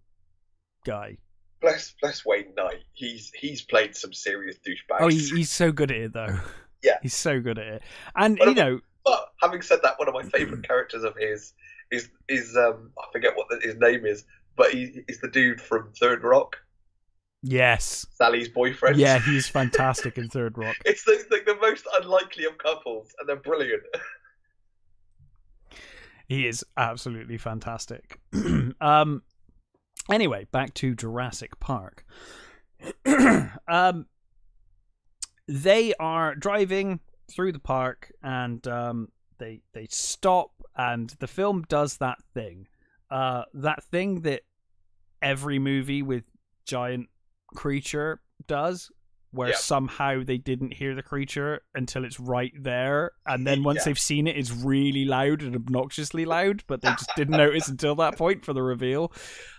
guy. Bless Wayne Knight. He's played some serious douchebags. Oh, he's so good at it, though. Yeah. He's so good at it. And, But having said that, one of my favourite characters of his is I forget what his name is, but he's the dude from Third Rock. Yes. Sally's boyfriend. Yeah, he's fantastic in Third Rock. It's the most unlikely of couples, and they're brilliant. He is absolutely fantastic. Anyway, back to Jurassic Park. They are driving through the park, and they stop, and the film does that thing. That thing that every movie with giant creature does, where somehow they didn't hear the creature until it's right there, and then once they've seen it, it's really loud and obnoxiously loud, but they just didn't notice until that point for the reveal.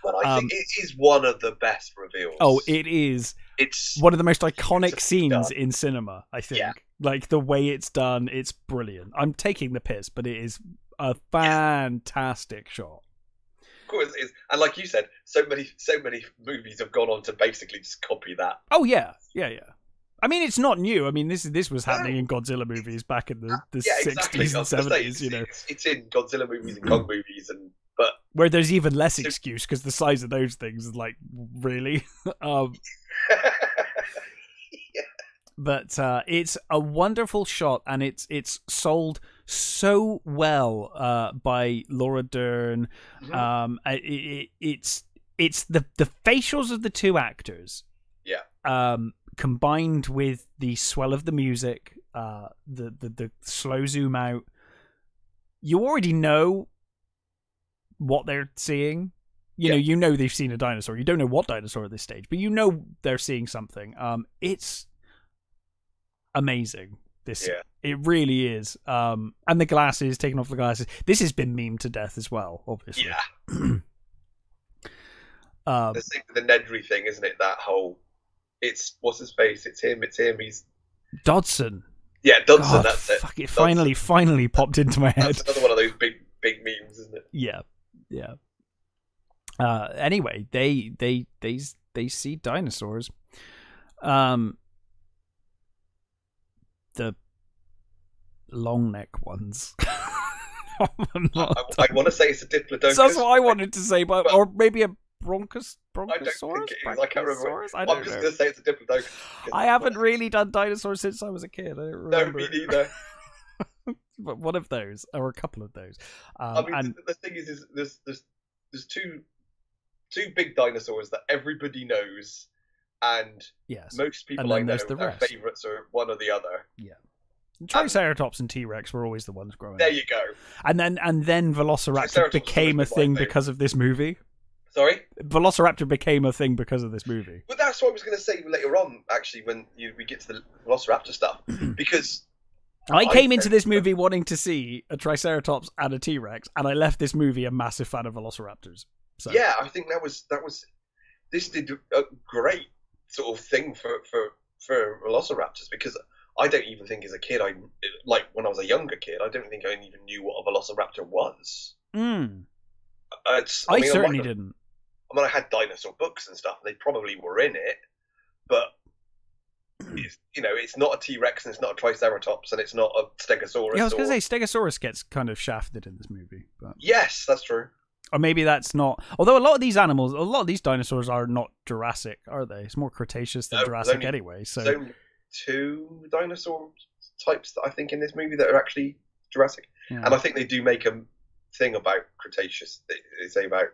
But I think it is one of the best reveals. Oh, it is. It's one of the most iconic scenes in cinema, I think. Yeah. Like, the way it's done, it's brilliant. I'm taking the piss, but it is a fantastic shot. Of course it is. And like you said, so many movies have gone on to basically just copy that. Oh yeah. I mean, it's not new. I mean, this was happening in Godzilla movies back in the 60s and 70s. It's in Godzilla movies and Kong movies, but where there's even less excuse because the size of those things is like really. But it's a wonderful shot, and it's sold so well by Laura Dern. It's the facials of the two actors. Yeah. Combined with the swell of the music, the slow zoom out. You already know what they're seeing. You know they've seen a dinosaur. You don't know what dinosaur at this stage, but you know they're seeing something. It's amazing. It really is. And the glasses, taking off the glasses. This has been memed to death as well, obviously. Yeah. The Nedry thing, isn't it? That whole, it's what's his face? It's him. He's Dodson. Yeah, Dodson. God, that's it. Fuck, it finally popped into my head. That's another one of those big memes, isn't it? Yeah. Anyway, they see dinosaurs. The long neck ones. I want to say it's a Diplodocus. That's what I wanted to say, but or maybe a Bronchosaurus. I don't think it is. I can't remember. I'm just going to say it's a Diplodocus. I haven't really done dinosaurs since I was a kid. I don't remember. No, me neither. But one of those, or a couple of those. I mean, the thing is there's two big dinosaurs that everybody knows, and most people I know, their favourites are one or the other. Yeah. Triceratops and T-Rex were always the ones growing up. There you go. And then Velociraptor became a thing because of this movie. Sorry? Velociraptor became a thing because of this movie. But that's what I was going to say later on, actually, when we get to the Velociraptor stuff. Because I came into this movie wanting to see a Triceratops and a T-Rex, and I left this movie a massive fan of Velociraptors. So. Yeah, I think that was this did great sort of thing for velociraptors, because I don't even think as a kid, like when I was a younger kid, I don't think I even knew what a velociraptor was. I certainly didn't. I mean, I had dinosaur books and stuff, and they probably were in it, but it's not a T-Rex, and it's not a Triceratops, and it's not a Stegosaurus. Yeah, I was going to say Stegosaurus gets kind of shafted in this movie. But... Yes, that's true. Or maybe that's not. Although a lot of these dinosaurs are not Jurassic, are they? It's more Cretaceous than Jurassic anyway. So there's only 2 dinosaur types that I think in this movie that are actually Jurassic, and I think they do make a thing about Cretaceous. They say about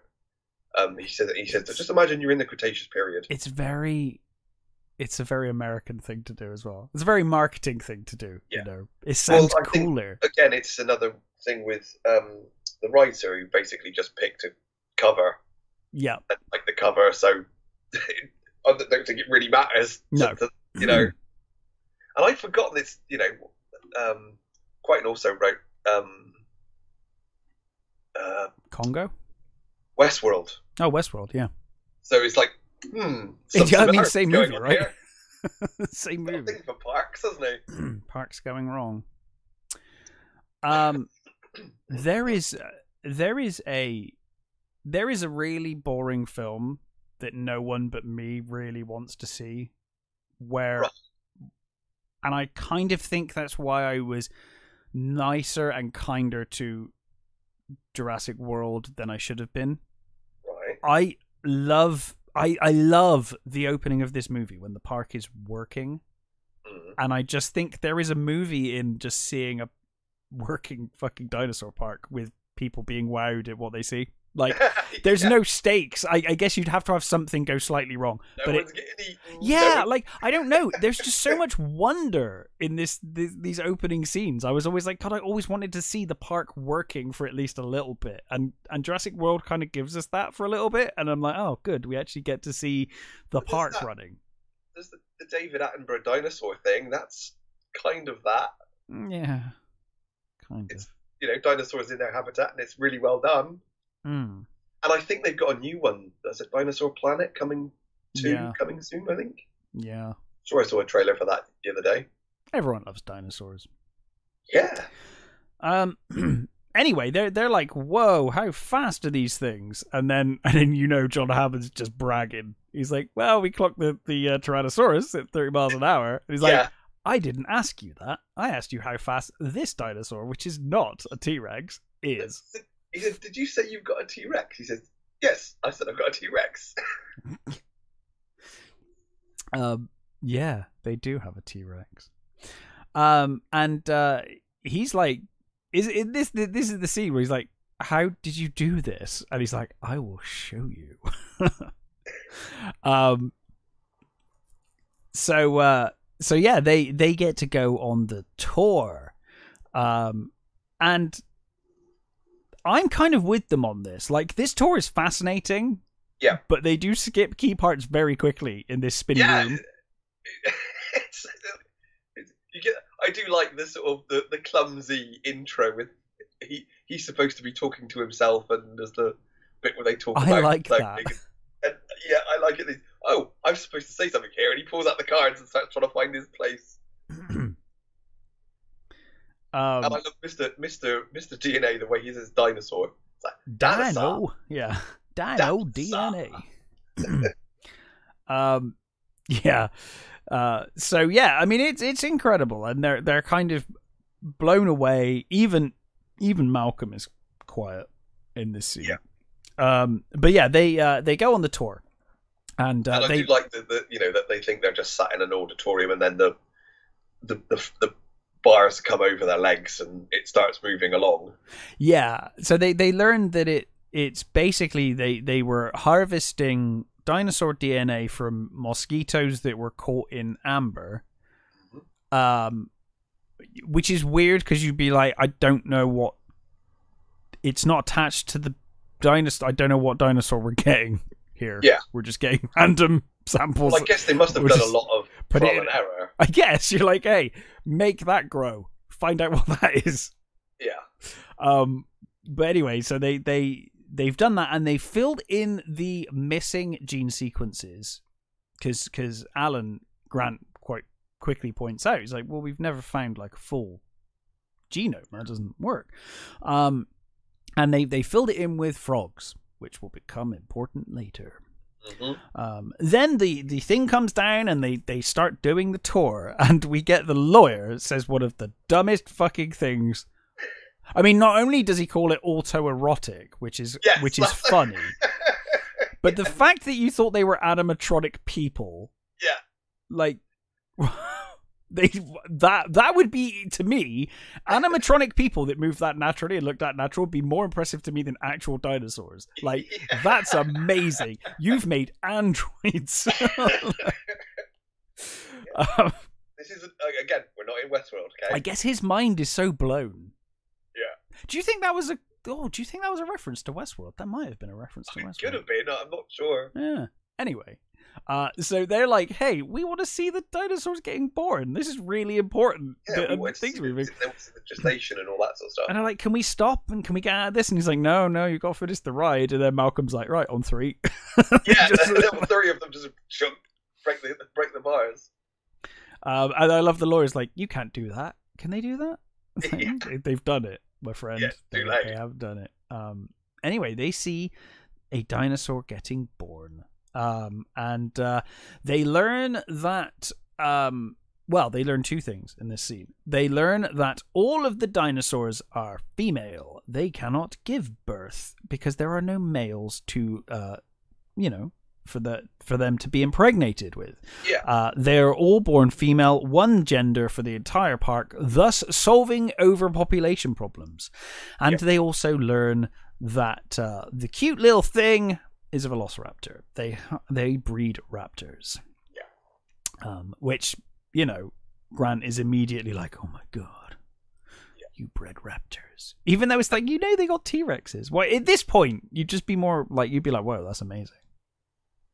he says just imagine you're in the Cretaceous period. It's a very American thing to do as well. It's a very marketing thing to do. Yeah. You know, it sounds cooler. Again, it's another thing with the writer who basically just picked a cover. Yeah, and like the cover, so I don't think it really matters. No, and I'd forgotten this. Crichton also wrote Congo, Westworld. Oh, Westworld, yeah. So it's like, same movie, right? Same movie. Something for Parks, doesn't it? Parks going wrong. There is a really boring film that no one but me really wants to see, and I kind of think that's why I was nicer and kinder to Jurassic World than I should have been. Right. I love the opening of this movie when the park is working, and I just think there is a movie in just seeing a working fucking dinosaur park with people being wowed at what they see. Like, there's no stakes. I guess you'd have to have something go slightly wrong. One's getting eaten. Yeah, like, I don't know. There's just so much wonder in these opening scenes. I was always like, God, I always wanted to see the park working for at least a little bit. And Jurassic World kind of gives us that for a little bit. And I'm like, oh, good. We actually get to see the park running. There's the David Attenborough dinosaur thing. That's kind of that. Yeah, kind of. It's, dinosaurs in their habitat, and it's really well done. And I think they've got a new one. There's a Dinosaur Planet coming soon, I think. Yeah. Sure, I saw a trailer for that the other day. Everyone loves dinosaurs. Yeah. Anyway, they're like, whoa, how fast are these things? And then John Hammond's just bragging. He's like, well, we clocked the Tyrannosaurus at 30 miles an hour. And he's like, I didn't ask you that. I asked you how fast this dinosaur, which is not a T-Rex, is. He says, did you say you've got a T-Rex? He says, yes, I said I've got a T-Rex. Yeah, they do have a T-Rex. And he's like, this is the scene where he's like, how did you do this? And he's like, I will show you. So yeah, they get to go on the tour. And I'm kind of with them on this. Like, this tour is fascinating. Yeah. But they do skip key parts very quickly in this spinning room. I do like the sort of the clumsy intro with he's supposed to be talking to himself, and there's the bit where they talk about. I like that. And, yeah, I like it. Oh, I'm supposed to say something here, and he pulls out the cards and starts trying to find his place. And I love Mr. DNA, the way he says dinosaur. It's like, Dino, yeah, Dino DNA. Yeah. So yeah, I mean it's incredible, and they're kind of blown away. Even Malcolm is quiet in this scene. Yeah. But yeah, they go on the tour, and I they do like that they think they're just sat in an auditorium, and then the bars come over their legs and it starts moving along. Yeah. So they learned that it's basically they were harvesting dinosaur DNA from mosquitoes that were caught in amber. Which is weird because you'd be like, I don't know what, it's not attached to the dinosaur. I don't know what dinosaur we're getting here. Yeah. We're just getting random samples. Well, I guess they must have done a lot of trial and error. I guess you're like, hey, make that grow. Find out what that is. Yeah. But anyway, so they've done that, and they filled in the missing gene sequences because Alan Grant quite quickly points out, he's like, well, we've never found like a full genome. That doesn't work. And they filled it in with frogs, which will become important later. Then the thing comes down and they start doing the tour, and we get the lawyer says one of the dumbest fucking things. I mean, not only does he call it autoerotic, which is funny, but the fact that you thought they were animatronic people, like that would be, to me, animatronic people that move that naturally and look that natural would be more impressive to me than actual dinosaurs. Like, that's amazing. You've made androids. This is again, we're not in Westworld, okay? I guess his mind is so blown. Yeah. Do you think that was a reference to Westworld? That might have been a reference to Westworld. It could have been. I'm not sure. Yeah. Anyway, so they're like, "Hey, we want to see the dinosaurs getting born. This is really important." Yeah, we want to see the gestation and all that sort of stuff. And I'm like, "Can we stop and can we get out of this?" And he's like, "No, you got to finish the ride." And then Malcolm's like, "Right, on 3." Yeah, three of them just break the bars. And I love the lawyer's like, "You can't do that. Can they do that?" Yeah. They've done it, my friend. Yeah, they have done it. Anyway, they see a dinosaur getting born. And they learn that, they learn two things in this scene. They learn that all of the dinosaurs are female. They cannot give birth because there are no males to, for them to be impregnated with. Yeah. They're all born female, one gender for the entire park, thus solving overpopulation problems. And they also learn that the cute little thing is a velociraptor. They breed raptors. Yeah. Which, Grant is immediately like, oh my god, you bred raptors. Even though it's like, they got T-Rexes. Well, at this point, you'd be like, whoa, that's amazing.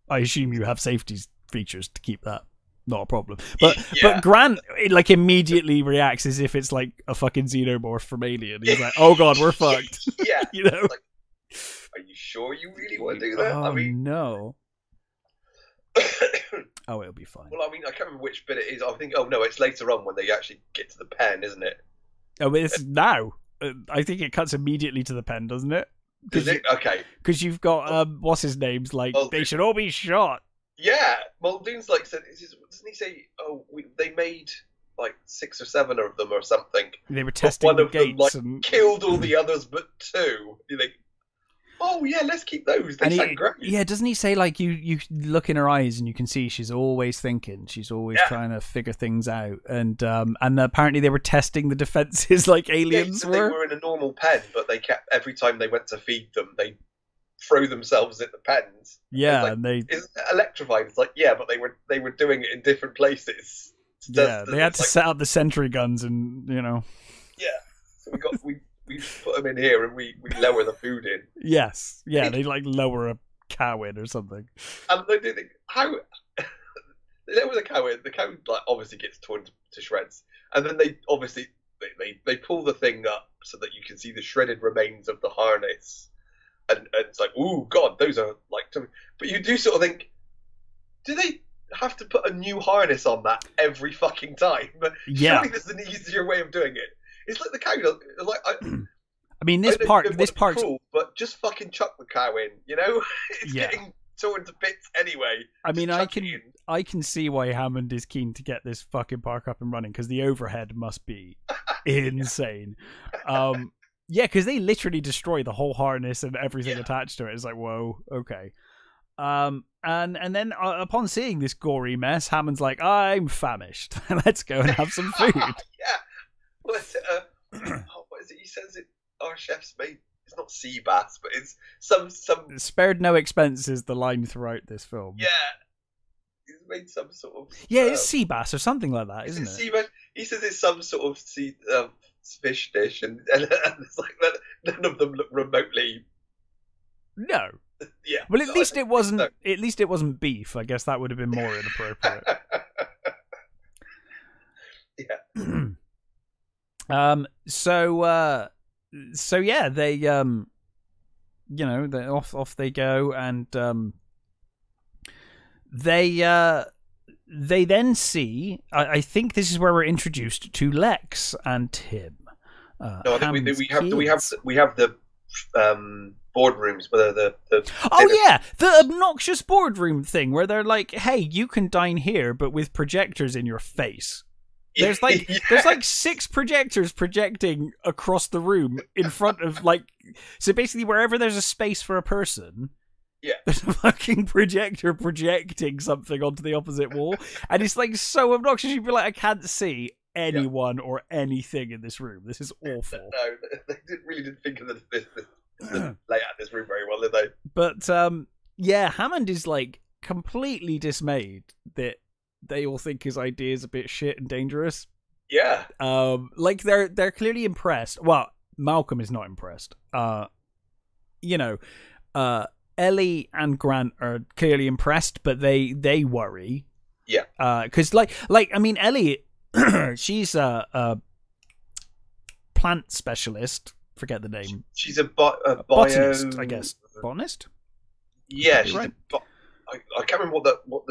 I assume you have safety features to keep that. Not a problem. But Grant immediately reacts as if it's like a fucking xenomorph from Alien. He's like, oh god, we're fucked. Yeah. Like, are you sure you really want to do that? Oh, no. Oh, it'll be fine. Well, I mean, I can't remember which bit it is. I think, it's later on when they actually get to the pen, isn't it? Oh, it's now. I think it cuts immediately to the pen, doesn't it? Is it? Okay. Because you've got, what's his name's like, they should all be shot. Yeah. Muldoon's like, said, doesn't he say, they made like 6 or 7 of them or something? They were testing the gates and killed all the others but 2. You think, oh yeah, let's keep those. They sound great. Yeah, doesn't he say like you look in her eyes and you can see she's always thinking, she's always trying to figure things out, and apparently they were testing the defenses like aliens were. They were in a normal pen, but they kept every time they went to feed them, they throw themselves at the pens. Yeah, like, and they is electrified. It's like but they were doing it in different places. Yeah, they had to set up the sentry guns and Yeah, so we put them in here and we lower the food in. Yes, yeah, they like lower a cow in or something. And they do think how they lower the cow in. The cow like obviously gets torn to shreds, and then they obviously they pull the thing up so that you can see the shredded remains of the harness, and it's like, ooh, god, those are like. But you do sort of think, do they have to put a new harness on that every fucking time? Yeah, surely there's an easier way of doing it. It's like the cow. Like I mean, this part's cool, but just fucking chuck the cow in. It's getting torn to bits anyway. I mean, I can see why Hammond is keen to get this fucking park up and running because the overhead must be insane. Yeah, because they literally destroy the whole harness and everything attached to it. It's like, whoa, okay. And then upon seeing this gory mess, Hammond's like, I'm famished. Let's go and have some food. What is it? He says it. Our chef's made. It's not sea bass, but it's some. Spared no expense is the line throughout this film. Yeah, he's made some sort of. Yeah, it's sea bass or something like that, isn't it? Sea bass. He says it's some sort of sea fish dish, and it's like none of them look remotely. No. Yeah. Well, at least it wasn't. No. At least it wasn't beef. I guess that would have been more inappropriate. Yeah. So yeah, they they off they go, and they then see. I think this is where we're introduced to Lex and Tim. No, I think we have the boardrooms where the the obnoxious boardroom thing where they're like, hey, you can dine here, but with projectors in your face. There's like there's like 6 projectors projecting across the room in front of so basically wherever there's a space for a person, there's a fucking projector projecting something onto the opposite wall, and it's like so obnoxious. You'd be like, I can't see anyone or anything in this room. This is awful. No, they really didn't think of this layout of this room very well, did they? But Hammond is like completely dismayed that they all think his idea is a bit shit and dangerous. Yeah. Like they're clearly impressed. Well, Malcolm is not impressed. Ellie and Grant are clearly impressed, but they worry. Yeah. Because I mean, Ellie, she's a plant specialist. Forget the name. She's a botanist, I guess. Botanist? Yeah, she's right. I can't remember what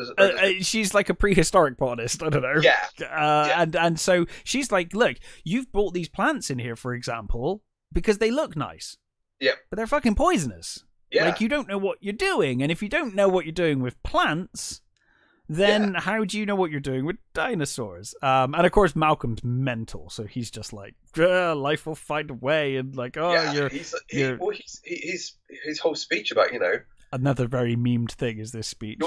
she's like a prehistoric botanist. I don't know. Yeah. And so she's like, look, you've brought these plants in here, for example, because they look nice. Yeah. But they're fucking poisonous. Yeah. Like, you don't know what you're doing, and if you don't know what you're doing with plants, then how do you know what you're doing with dinosaurs? And of course, Malcolm's mental, so he's just like, life will find a way, and like, his whole speech about another very memed thing is this speech.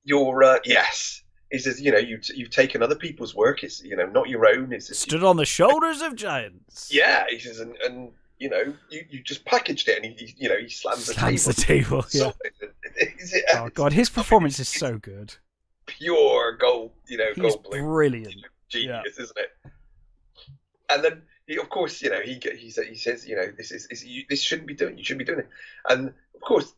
Yes. He says, you've taken other people's work. It's not your own. It's stood on the shoulders of giants. Yeah, he says, and you just packaged it, and he slams the table. Yeah. Oh god, his performance is so good. Pure gold, he's gold blue. Brilliant. Genius, isn't it? And then of course, he says, this shouldn't be doing. You shouldn't be doing it. And of course,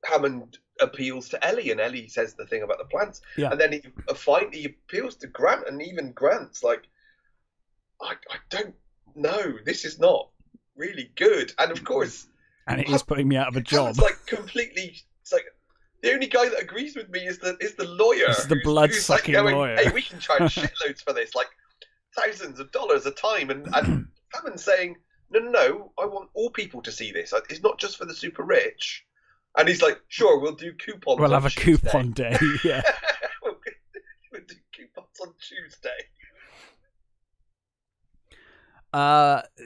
Hammond appeals to Ellie, and Ellie says the thing about the plants. Yeah. And then he finally appeals to Grant, and even Grant's like, I don't know. This is not really good. And of course, and it is putting me out of a job. It's like completely. It's like the only guy that agrees with me is the lawyer. It's the blood-sucking lawyer. Hey, we can charge shitloads for this, like thousands of dollars a time. And Hammond saying, no, I want all people to see this. It's not just for the super rich. And he's like, sure, we'll do coupons. We'll have a coupon day. Yeah. we'll do coupons on Tuesday.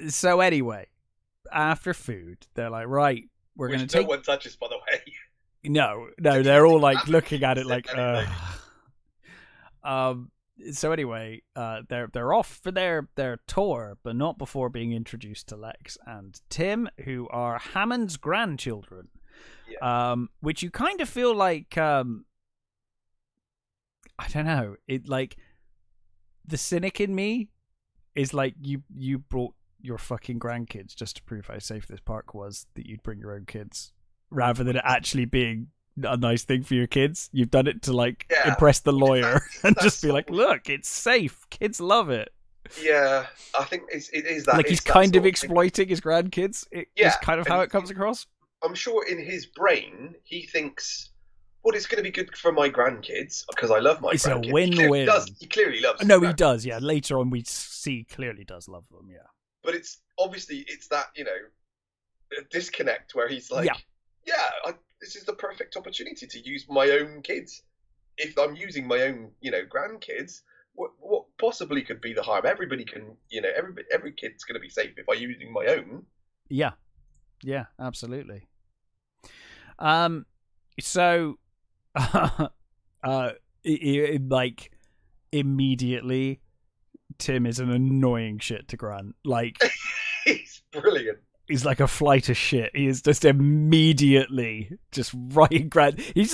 So anyway, after food, they're like, right, we're going to take. No one touches, by the way. No, they're all like looking at it like, So anyway, they're off for their tour, but not before being introduced to Lex and Tim, who are Hammond's grandchildren. Yeah. Which you kind of feel like, I don't know, it like the cynic in me is like you brought your fucking grandkids just to prove how safe this park was, that you'd bring your own kids rather than it actually being a nice thing for your kids. You've done it to like impress the lawyer and just be like, look, it's safe. Kids love it. Yeah, I think it is that. Like he's kind of exploiting his grandkids. It's kind of how it comes across. I'm sure in his brain he thinks, well, it's going to be good for my grandkids because I love my grandkids. It's a win-win. He clearly loves them. No, he does, yeah. Later on we see clearly does love them, yeah. But it's obviously that, disconnect where he's like, this is the perfect opportunity to use my own kids. If I'm using my own, grandkids, what possibly could be the harm? Everybody can, every kid's going to be safe if I'm using my own. Yeah. Yeah, absolutely. So, like, immediately, Tim is an annoying shit to Grant. Like, he's brilliant. He's like a flight of shit. He is just immediately just right Grant. He's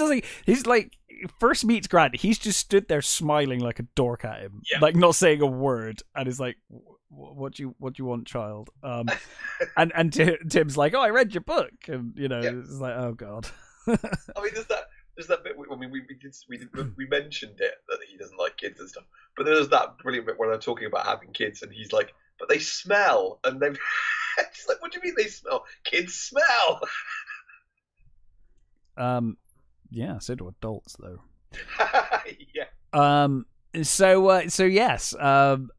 like first meets Grant. He's just stood there smiling like a dork at him, like not saying a word, and is like, "What do you want, child?" And Tim's like, "Oh, I read your book," and it's like, "Oh God." I mean, there's that bit. I mean, we mentioned it that he doesn't like kids and stuff, but there's that brilliant bit where they're talking about having kids, and he's like, "But they smell," and they've. It's like, what do you mean they smell? Kids smell. Yeah, so do adults though. Yeah. So yes, and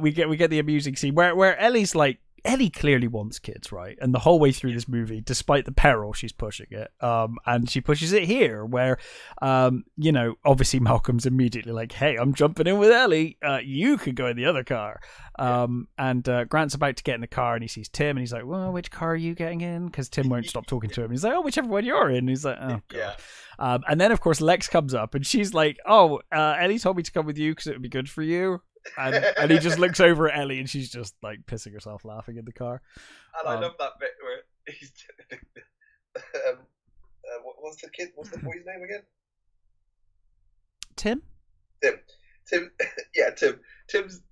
we get the amusing scene where Ellie's like, Ellie clearly wants kids, right? And the whole way through this movie, despite the peril, she's pushing it. And she pushes it here, where, obviously Malcolm's immediately like, "Hey, I'm jumping in with Ellie. You could go in the other car." And Grant's about to get in the car, and he sees Tim, and he's like, "Well, which car are you getting in?" Because Tim won't stop talking to him. He's like, "Oh, whichever one you're in." And he's like, "Oh, God." Yeah. And then, of course, Lex comes up, and she's like, "Oh, Ellie told me to come with you because it would be good for you." And he just looks over at Ellie, and she's just like pissing herself laughing in the car. And I love that bit where he's what's the boy's name again? Tim. Yeah, Tim's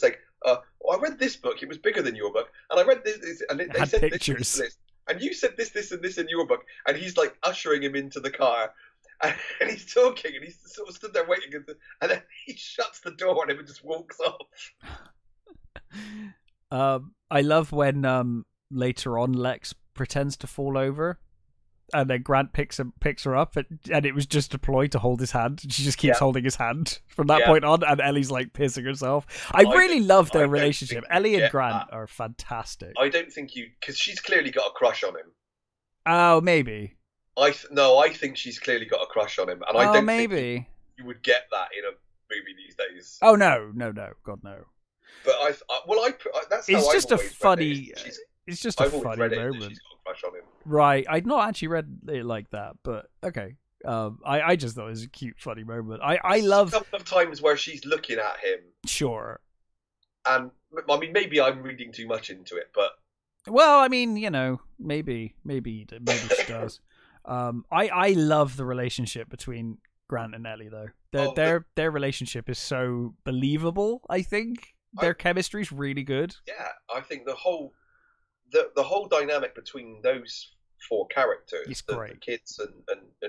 like, I read this book. It was bigger than your book, and I read this, and they said pictures. This, and you said this, and this in your book, and he's like ushering him into the car. And he's talking, and he's sort of stood there waiting, and then he shuts the door on him and just walks off. I love when later on Lex pretends to fall over, and then Grant picks her up, and it was just a ploy to hold his hand. She just keeps holding his hand from that point on, and Ellie's like pissing herself. I really love their relationship. Ellie and Grant are fantastic. I don't think because she's clearly got a crush on him. Oh, maybe. I think she's clearly got a crush on him, and I don't think you would get that in a movie these days. Oh no, God no. But that's how it's just a funny. It's just a I've funny read moment. She's got a crush on him. Right, I'd not actually read it like that, but okay. I just thought it was a cute, funny moment. I love a couple of times where she's looking at him. Sure. And I mean, maybe I'm reading too much into it, but well, I mean, maybe she does. I love the relationship between Grant and Ellie, though. Their relationship is so believable. I think their chemistry's really good. Yeah, I think the whole dynamic between those four characters, the kids and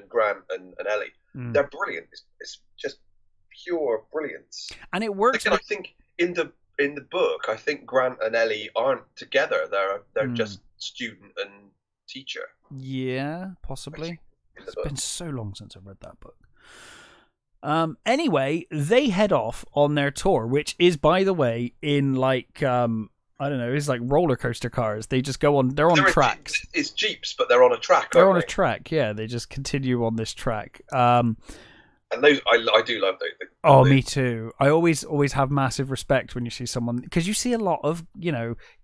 Grant and Ellie, they're brilliant. It's just pure brilliance, and it works. I think in the book, I think Grant and Ellie aren't together. They're just student and teacher. Yeah, possibly. It's been so long since I've read that book. Anyway, they head off on their tour, which is, by the way, in like I don't know, it's like roller coaster cars. They just go on. They're on tracks. It's jeeps, but they're on a track. They're on a track. Yeah, they just continue on this track. And those, I do love those. Me too. I always have massive respect when you see someone, because you see a lot of,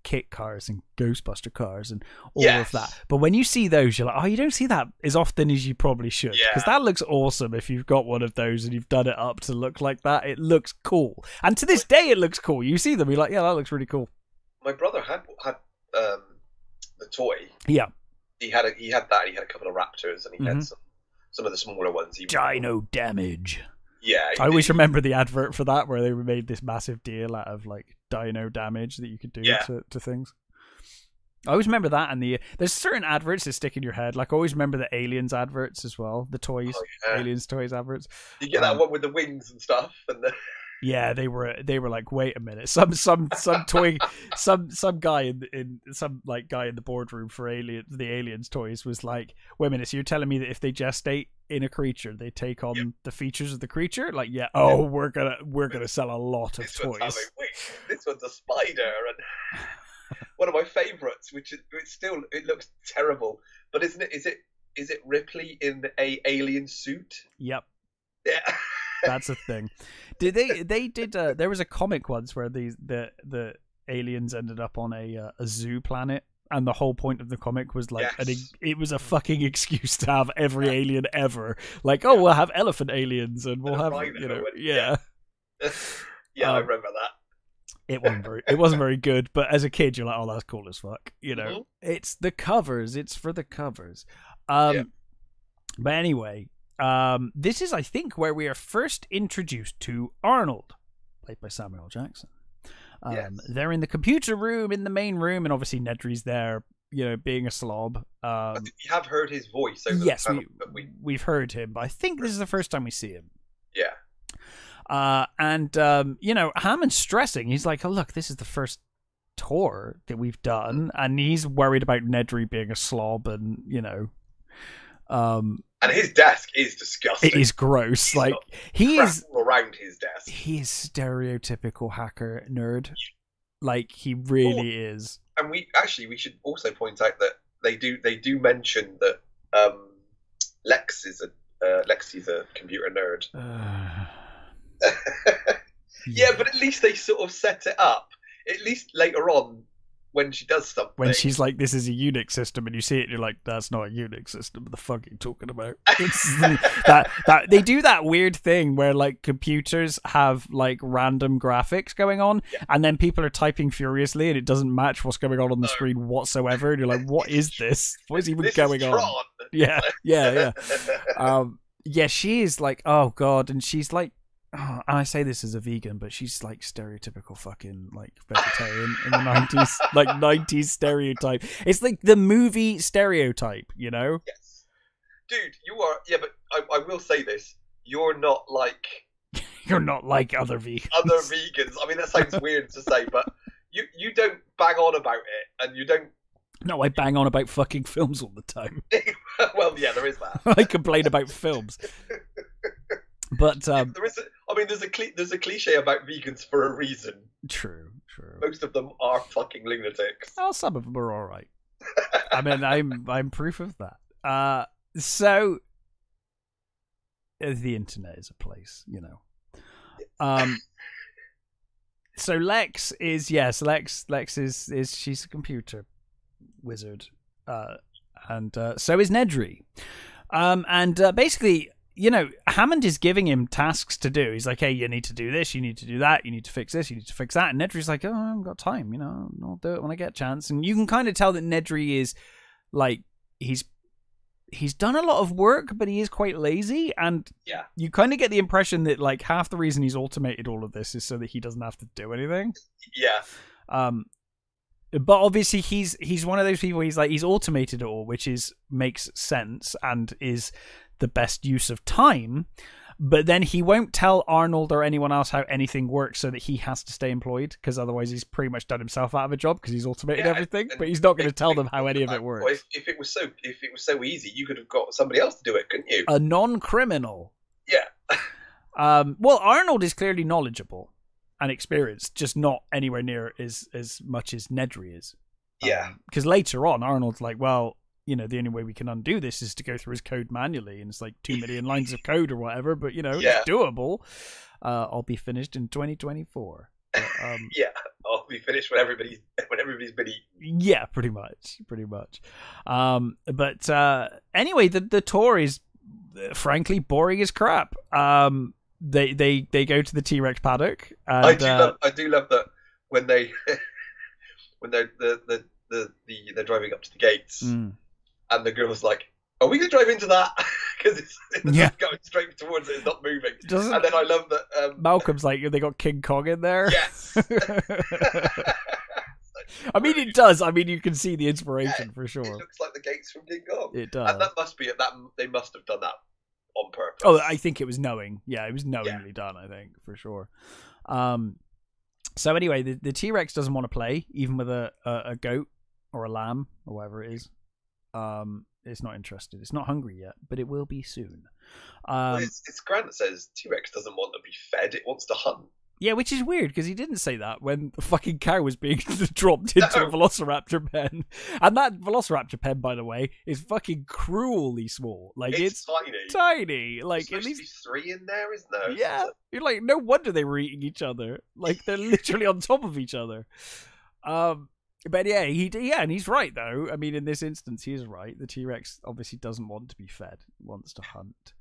kit cars and Ghostbuster cars and all of that. But when you see those, you're like, oh, you don't see that as often as you probably should. Because that looks awesome if you've got one of those and you've done it up to look like that. It looks cool. And to this day, it looks cool. You see them, you're like, yeah, that looks really cool. My brother had the toy. Yeah. He had that. He had a couple of Raptors, and he had some of the smaller ones. Dino Damage. Yeah. I always remember the advert for that where they made this massive deal out of like Dino Damage that you could do to things. I always remember that, and there's certain adverts that stick in your head. Like I always remember the Aliens adverts as well, the toys, Aliens toys adverts. You get that one with the wings and stuff, and the... Yeah, they were like, wait a minute, some toy, some guy in the boardroom for the Aliens toys was like, wait a minute, so you're telling me that if they gestate in a creature, they take on the features of the creature? Like, we're gonna sell a lot of toys. This one's a spider, and one of my favourites, which it looks terrible, but isn't it? Is it Ripley in a alien suit? Yep. Yeah. That's a thing. They did there was a comic once where the aliens ended up on a zoo planet, and the whole point of the comic was like it was a fucking excuse to have every alien ever. Like, we'll have elephant aliens and we'll have Yeah, I remember that. It wasn't very good, but as a kid you're like, oh, that's cool as fuck. It's the covers, it's for the covers. But anyway, this is, I think, where we are first introduced to Arnold, played by Samuel Jackson. They're in the computer room, in the main room, and obviously Nedry's there, being a slob. I think we have heard his voice over yes, the panel, we've heard him, but I think this is the first time we see him. Yeah. Hammond's stressing. He's like, oh, look, this is the first tour that we've done, and he's worried about Nedry being a slob and, And his desk is disgusting. It is gross. Like he is around his desk. He is stereotypical hacker nerd. Like he really is. And we should also point out that they do mention that Lexi's a computer nerd. Yeah, but at least they sort of set it up. At least later on, when she does something, when she's like, "This is a Unix system," and you see it, and you're like, "That's not a Unix system. What the fuck are you talking about?" It's that they do that weird thing where like computers have like random graphics going on, and then people are typing furiously, and it doesn't match what's going on the screen whatsoever. And you're like, "What is this? What is even going on?" Yeah. Yeah. She is like, oh god, and she's like. Oh, and I say this as a vegan, but she's like stereotypical fucking like vegetarian in the 90s, like 90s stereotype. It's like the movie stereotype, you know? Yes. Dude, you are, yeah, but I will say this. You're not like... You're not like other vegans. Other vegans. I mean, that sounds weird to say, but you don't bang on about it, and you don't... No, I bang on about fucking films all the time. Well, yeah, there is that. I complain about films. But there's a cliche about vegans for a reason. True. Most of them are fucking lunatics. Oh, some of them are all right. I mean, I'm proof of that. So the internet is a place, you know. So Lex is she's a computer wizard, and so is Nedry, and basically. You know, Hammond is giving him tasks to do. He's like, hey, you need to do this, you need to do that, you need to fix this, you need to fix that. And Nedry's like, oh, I haven't got time, you know, I'll do it when I get a chance. And you can kind of tell that Nedry is like, he's done a lot of work, but he is quite lazy. And you kind of get the impression that like half the reason he's automated all of this is so that he doesn't have to do anything. Yeah. But obviously he's one of those people, he's automated it all, which makes sense and is the best use of time, but then he won't tell Arnold or anyone else how anything works so that he has to stay employed, because otherwise he's pretty much done himself out of a job because he's automated everything, but he's not going to tell them how any of it works. Well, if it was so easy, you could have got somebody else to do it, couldn't you? A non-criminal. Yeah. Well, Arnold is clearly knowledgeable and experienced, just not anywhere near as much as Nedry is. Yeah. Because later on, Arnold's like, well, you know, the only way we can undo this is to go through his code manually, and it's like 2 million lines of code or whatever, but you know, it's doable. I'll be finished in 2024. But, yeah, I'll be finished when everybody's been eaten. Yeah, pretty much. But anyway, the tour is frankly boring as crap. They go to the T-Rex paddock. And, I do love that when they're driving up to the gates. And the girl's like, are we going to drive into that? Because it's going straight towards it, it's not moving. And then I love that... Malcolm's like, they got King Kong in there? Yes! I mean, it does. I mean, you can see the inspiration for sure. It looks like the gates from King Kong. It does. And that must be... They must have done that on purpose. Oh, I think it was knowing. Yeah, it was knowingly done, I think, for sure. So anyway, the T-Rex doesn't want to play, even with a goat or a lamb or whatever it is. It's not interested. It's not hungry yet, but it will be soon. It's Grant that says T-Rex doesn't want to be fed; it wants to hunt. Yeah, which is weird because he didn't say that when the fucking cow was being dropped into a Velociraptor pen. And that Velociraptor pen, by the way, is fucking cruelly small. Like it's tiny. Like there's at least 3 in there, isn't there? Yeah, you're like, no wonder they were eating each other. Like they're literally on top of each other. But yeah, and he's right though. I mean, in this instance, he is right. The T-Rex obviously doesn't want to be fed; it wants to hunt.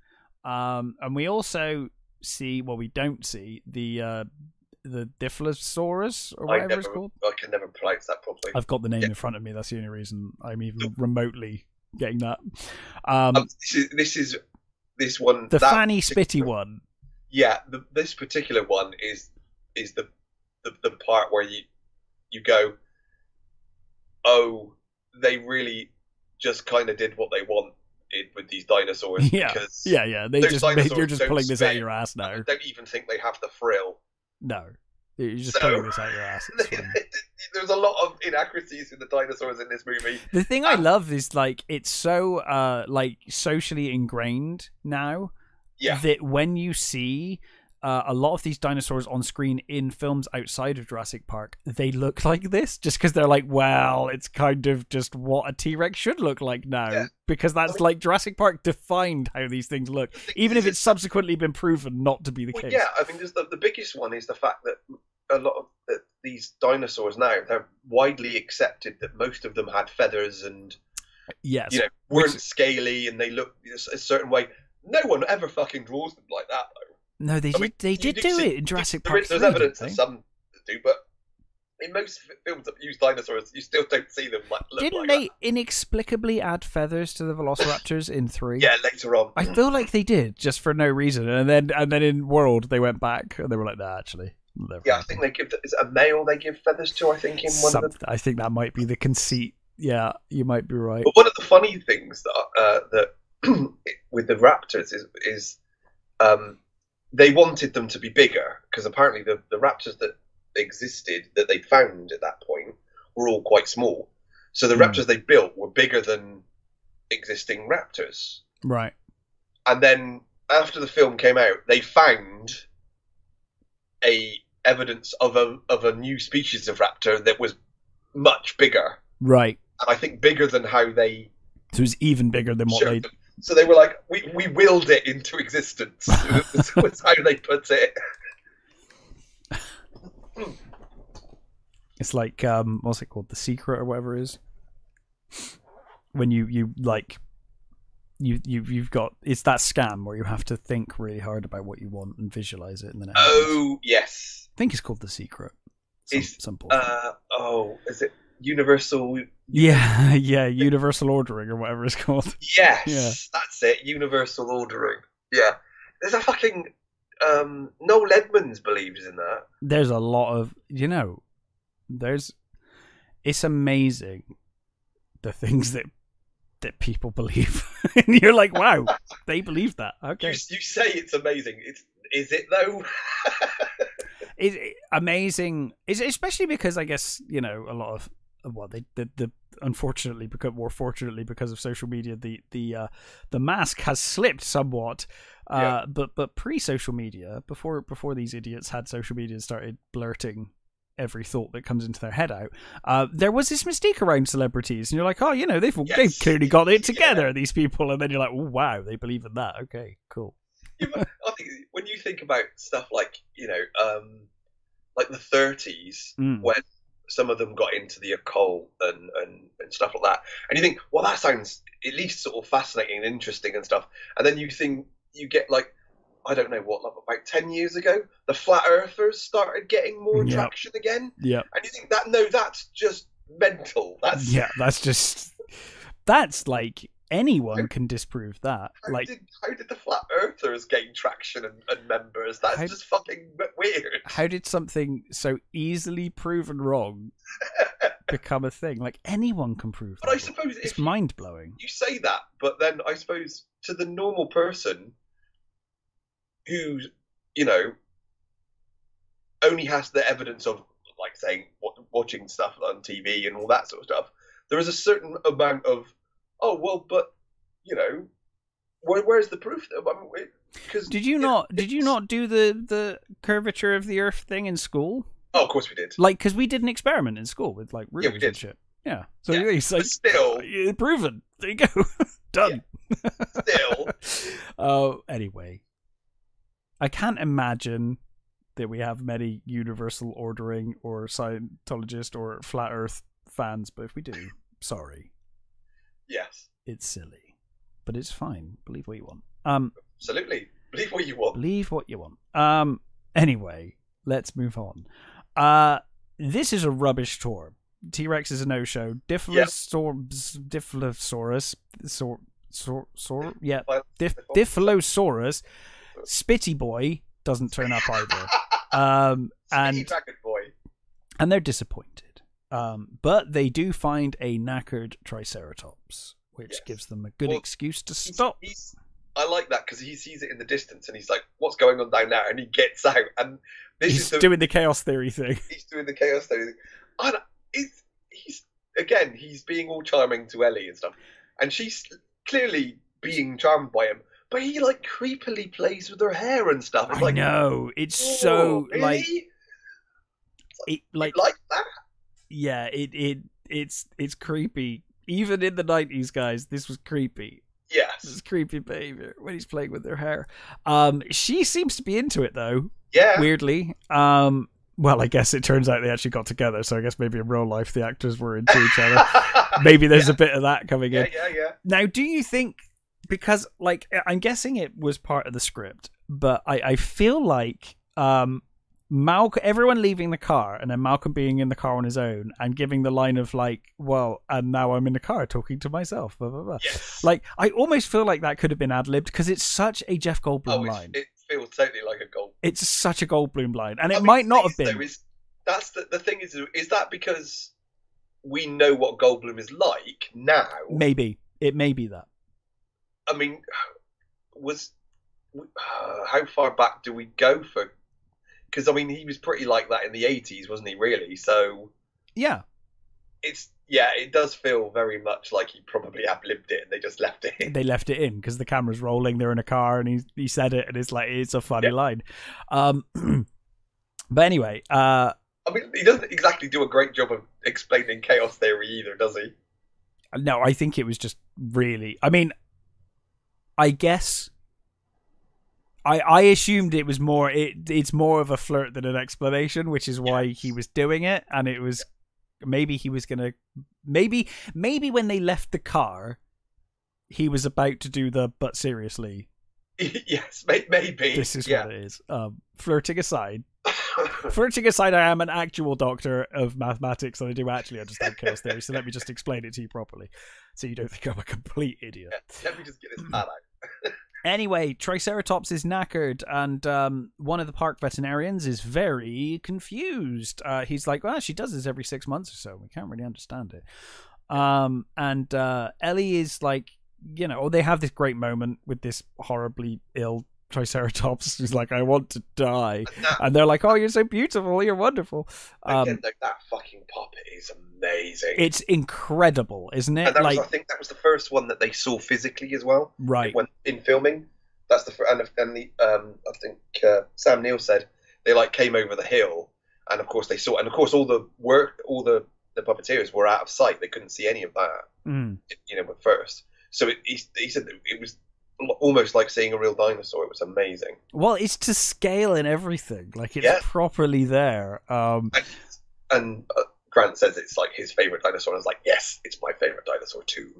And we also see, well, we don't see the Dilophosaurus or whatever it's called. I can never pronounce that properly. I've got the name in front of me. That's the only reason I'm even remotely getting that. This one, the Fanny Spitty one. Yeah, this particular one is the part where you go, oh, they really just kind of did what they wanted with these dinosaurs. Yeah, because yeah. You're just pulling this out of your ass now. I don't even think they have the frill. No, You're just pulling this out your ass. There's a lot of inaccuracies in the dinosaurs in this movie. The thing I love is like it's so like socially ingrained now that when you see a lot of these dinosaurs on screen in films outside of Jurassic Park, they look like this just because they're like, well, it's kind of just what a T-Rex should look like now, because that's like Jurassic Park defined how these things look, even if it's subsequently been proven not to be the case. Yeah, I mean, the biggest one is the fact that a lot of these dinosaurs now, they're widely accepted that most of them had feathers and weren't scaly and they look a certain way. No one ever fucking draws them like that, though. No, they did do it in Jurassic Park 3. There's evidence that some do, but in most films that use dinosaurs, you still don't see them look Didn't like they that. inexplicably add feathers to the Velociraptors in 3? Yeah, later on. I feel like they did, just for no reason. And then in World, they went back and they were like, nah, actually. Yeah, I think they give... Is it a male they give feathers to, I think, in one of them? I think that might be the conceit. Yeah, you might be right. But one of the funny things that with the raptors is they wanted them to be bigger, because apparently the raptors that existed, that they found at that point, were all quite small. So the raptors they built were bigger than existing raptors. Right. And then after the film came out, they found evidence of a new species of raptor that was much bigger. Right. And I think bigger than how they... So it was even bigger than what they... So they were like, we willed it into existence. That's how they put it. It's like, what's it called? The Secret or whatever it is? When you've got... It's that scam where you have to think really hard about what you want and visualize it. And then it happens. Yes. I think it's called The Secret. Is it Universal... Yeah, universal ordering or whatever it's called. Yes, that's it, universal ordering. Yeah. There's a fucking... Noel Edmonds believes in that. There's a lot of... It's amazing the things that people believe. And you're like, wow, they believe that. Okay. You say it's amazing. Is it, though? It's amazing, especially because I guess, a lot of... Well, unfortunately, because of social media, the mask has slipped somewhat. But pre-social media, before these idiots had social media and started blurting every thought that comes into their head out, there was this mystique around celebrities, and you're like, oh, they've clearly got it together, these people, and then you're like, oh wow, they believe in that. Okay, cool. I think when you think about stuff like like the 30s when some of them got into the occult and stuff like that. And you think, well, that sounds at least sort of fascinating and interesting and stuff. And then you think, you get like, I don't know what, like about 10 years ago, the flat earthers started getting more traction again. Yeah. And you think that's just mental. That's like, anyone can disprove that. How did the flat earthers gain traction and members? That's just fucking weird. How did something so easily proven wrong become a thing? Like, anyone can prove that. But I suppose it's mind-blowing. You say that, but then I suppose to the normal person who, only has the evidence of, like, saying, watching stuff on TV and all that sort of stuff, there is a certain amount of, oh, well, but, where's the proof? Did you not do the curvature of the Earth thing in school? Oh, of course we did. Like, because we did an experiment in school with, like, rulers and shit. Yeah. So it's like, still... proven. There you go. Done. Yeah. Still. Anyway. I can't imagine that we have many universal ordering or Scientologist or flat Earth fans, but if we do, sorry. Yes. It's silly. But it's fine. Believe what you want. Absolutely. Believe what you want. Believe what you want. Anyway, let's move on. This is a rubbish tour. T-Rex is a no-show. Dilophosaurus. Dilophosaurus. Spitty Boy doesn't turn up either. And they're disappointed. But they do find a knackered Triceratops, which gives them a good excuse to stop. I like that because he sees it in the distance and he's like, "What's going on down there?" And he gets out, and he's doing the chaos theory thing. He's doing the chaos theory thing, and he's being all charming to Ellie and stuff, and she's clearly being charmed by him. But he like creepily plays with her hair and stuff. It's I know it's so really? like that. Yeah, it's creepy. Even in the 90s, guys, this was creepy. Yes. This is creepy behavior when he's playing with their hair. She seems to be into it, though. Yeah. Weirdly. Well, I guess it turns out they actually got together, so I guess maybe in real life the actors were into each other. Maybe there's a bit of that coming in. Yeah. Now, do you think, because, like, I'm guessing it was part of the script, but I feel like Malcolm, everyone leaving the car, and then Malcolm being in the car on his own and giving the line of like, well, and now I'm in the car talking to myself, blah blah blah. Yes. Like, I almost feel like that could have been ad-libbed because it's such a Jeff Goldblum line. It feels totally like a Goldblum. It's such a Goldblum line, and it might not have been. That's the thing is that because we know what Goldblum is like now? Maybe it may be that. I mean, how far back do we go for? Because, I mean, he was pretty like that in the 80s, wasn't he, really? So... Yeah. It does feel very much like he probably ad-libbed it and they just left it in. They left it in because the camera's rolling, they're in a car, and he said it, and it's like, it's a funny line. But anyway... I mean, he doesn't exactly do a great job of explaining chaos theory either, does he? No, I think it was just really... I mean, I guess... I assumed it was more. It's more of a flirt than an explanation, which is why he was doing it. And it was maybe he was gonna maybe when they left the car, he was about to do the but seriously. Yes, maybe this is what it is. Flirting aside, I am an actual doctor of mathematics, and I do actually understand chaos theory. So let me just explain it to you properly, so you don't think I'm a complete idiot. Let me just get this pad out. Anyway, Triceratops is knackered, and one of the park veterinarians is very confused. He's like, well, she does this every 6 months or so. We can't really understand it. And Ellie is like, they have this great moment with this horribly ill Triceratops who's like, I want to die. And they're like, oh, you're so beautiful, you're wonderful. Again, that fucking puppet is amazing. It's incredible, isn't it? And I think that was the first one that they saw physically as well. Right. When in filming. That's the I think Sam Neill said they like came over the hill, and of course they saw, and of course all the puppeteers were out of sight. They couldn't see any of that. At first. So he said that it was almost like seeing a real dinosaur. It was amazing. Well, it's to scale and everything. Like, it's properly there. And Grant says it's like his favorite dinosaur. And I was like, yes, it's my favorite dinosaur too.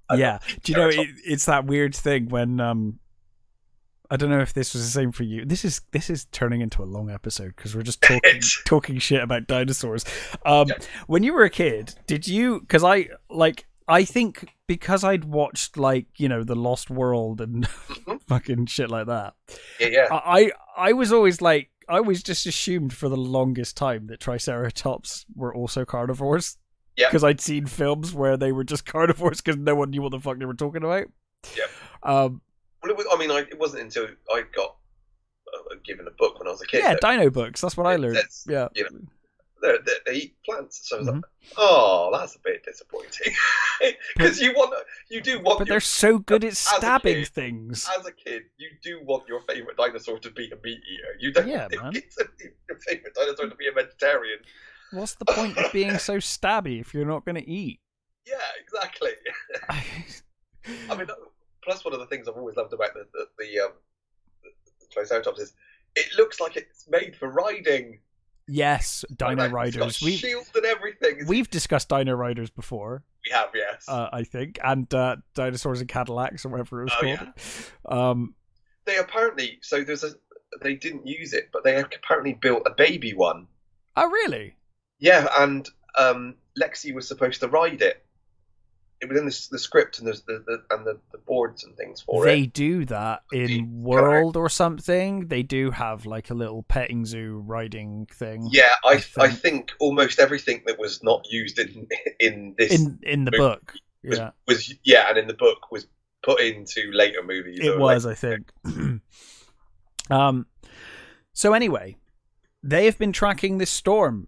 Do you know it's that weird thing when I don't know if this was the same for you. This is turning into a long episode because we're just talking shit about dinosaurs. When you were a kid, did you? Because I think because I'd watched The Lost World and fucking shit like that. Yeah. I was always like, I was just assumed for the longest time that Triceratops were also carnivores. Yeah. Because I'd seen films where they were just carnivores because no one knew what the fuck they were talking about. Yeah. Well, it wasn't until I got given a book when I was a kid. Yeah, dino books. That's what I learned. Yeah. They eat plants, so I was like, "Oh, that's a bit disappointing." Because you do want. But they're so good at stabbing things. As a kid, you do want your favorite dinosaur to be a meat eater. You don't want your favorite dinosaur to be a vegetarian. What's the point of being so stabby if you're not going to eat? Yeah, exactly. I mean, plus one of the things I've always loved about the Triceratops is it looks like it's made for riding. Yes, Dino Riders. Shields and everything. We've discussed Dino Riders before. We have, yes. I think, and Dinosaurs and Cadillacs or whatever it was called. Yeah. They apparently they didn't use it, but they apparently built a baby one. Oh, really? Yeah, and Lexi was supposed to ride it. It was in the script and the boards and things for it. They do that in World or something. They do have like a little petting zoo riding thing. Yeah, I think almost everything that was not used in this in the book. Yeah. And in the book was put into later movies. It was, I think. So anyway, they have been tracking this storm,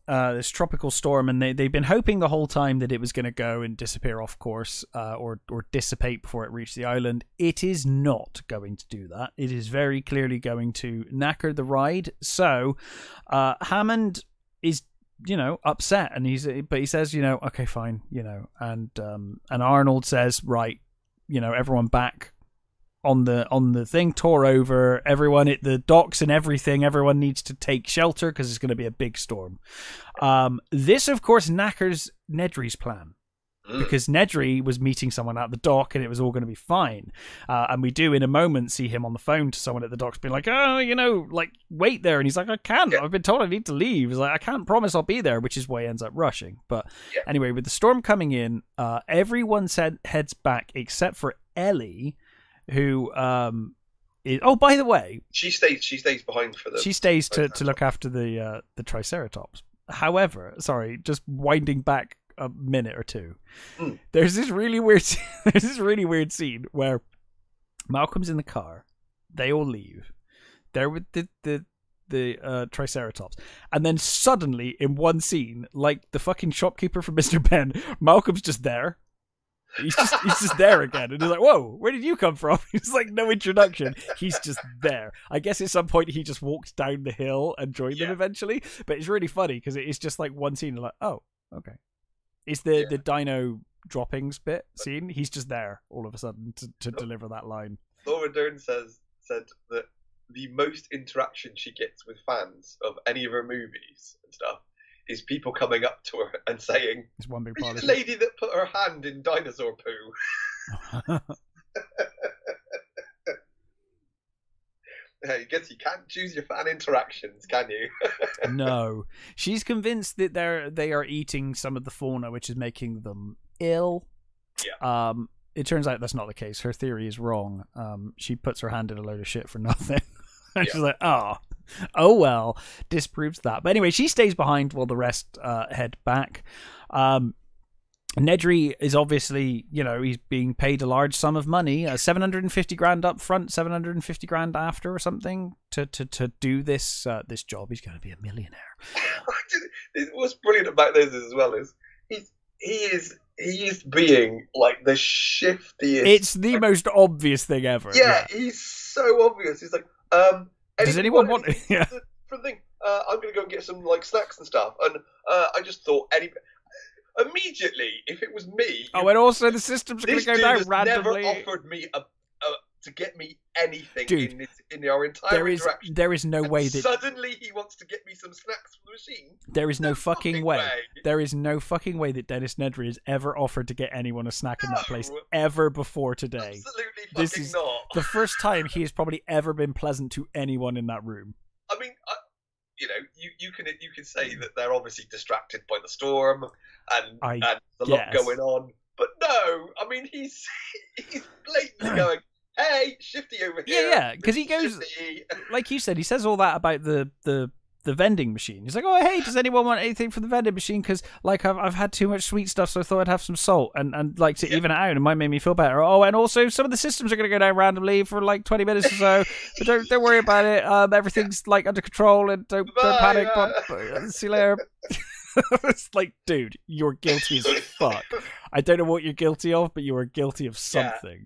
this tropical storm, and they've been hoping the whole time that it was going to go and disappear off course, or dissipate before it reached the island. It is not going to do that. It is very clearly going to knacker the ride. So Hammond is, upset, and he says, okay, fine, and Arnold says, right, everyone back on the thing, tore over, everyone at the docks and everything, everyone needs to take shelter because it's going to be a big storm. This, of course, knackers Nedry's plan, because Nedry was meeting someone at the dock and it was all going to be fine. And we do in a moment see him on the phone to someone at the docks being like, oh, wait there. And he's like, I can't. I've been told I need to leave. He's like, I can't promise I'll be there, which is why he ends up rushing. But anyway, with the storm coming in, everyone heads back except for Ellie, who by the way, she stays behind for she stays to look after the Triceratops. However, sorry, just winding back a minute or two, there's this really weird scene where Malcolm's in the car, they all leave, they're with the Triceratops, and then suddenly in one scene, like the fucking shopkeeper from Mr. Ben, Malcolm's just there. He's just there again, and he's like, "Whoa, where did you come from?" He's like, no introduction. He's just there. I guess at some point he just walked down the hill and joined them eventually. But it's really funny because it is just like one scene. Like, oh, okay. It's the dino droppings bit scene. He's just there all of a sudden to deliver that line. Laura Dern said that the most interaction she gets with fans of any of her movies and stuff is people coming up to her and saying, "It's one big part part of the lady that put her hand in dinosaur poo." I guess you can't choose your fan interactions, can you? No. She's convinced that they are eating some of the fauna, which is making them ill. Yeah. It turns out that's not the case. Her theory is wrong. She puts her hand in a load of shit for nothing. And she's like, oh well, disproves that. But anyway, she stays behind while the rest head back. Nedry is obviously, he's being paid a large sum of money, 750 grand up front, 750 grand after or something to do this job. He's going to be a millionaire. What's brilliant about this as well is he is being like the shiftiest. It's the most obvious thing ever. Yeah, he's so obvious. He's like, does anyone want it? Yeah. For the thing, I'm going to go and get some snacks and stuff, and I just thought immediately, if it was me. Oh, and also the systems are going to go down randomly. Never offered me to get me anything in our entire interaction. There is no way that suddenly he wants to get me some snacks from the machine. There is no fucking way. There is no fucking way that Dennis Nedry has ever offered to get anyone a snack in that place ever before today. Absolutely fucking this is not. The first time he has probably ever been pleasant to anyone in that room. I mean, you can say that they're obviously distracted by the storm and there's a lot going on, but no, I mean he's blatantly going, "Hey, Shifty over here." Yeah, because he goes, like you said, he says all that about the vending machine. He's like, "Oh, hey, does anyone want anything from the vending machine? Because like I've had too much sweet stuff, so I thought I'd have some salt and like to even it out. It might make me feel better. Oh, and also some of the systems are going to go down randomly for like 20 minutes or so, but don't worry about it. Everything's like under control and don't panic. But see you later." It's like, dude, you're guilty as fuck. I don't know what you're guilty of, but you are guilty of something.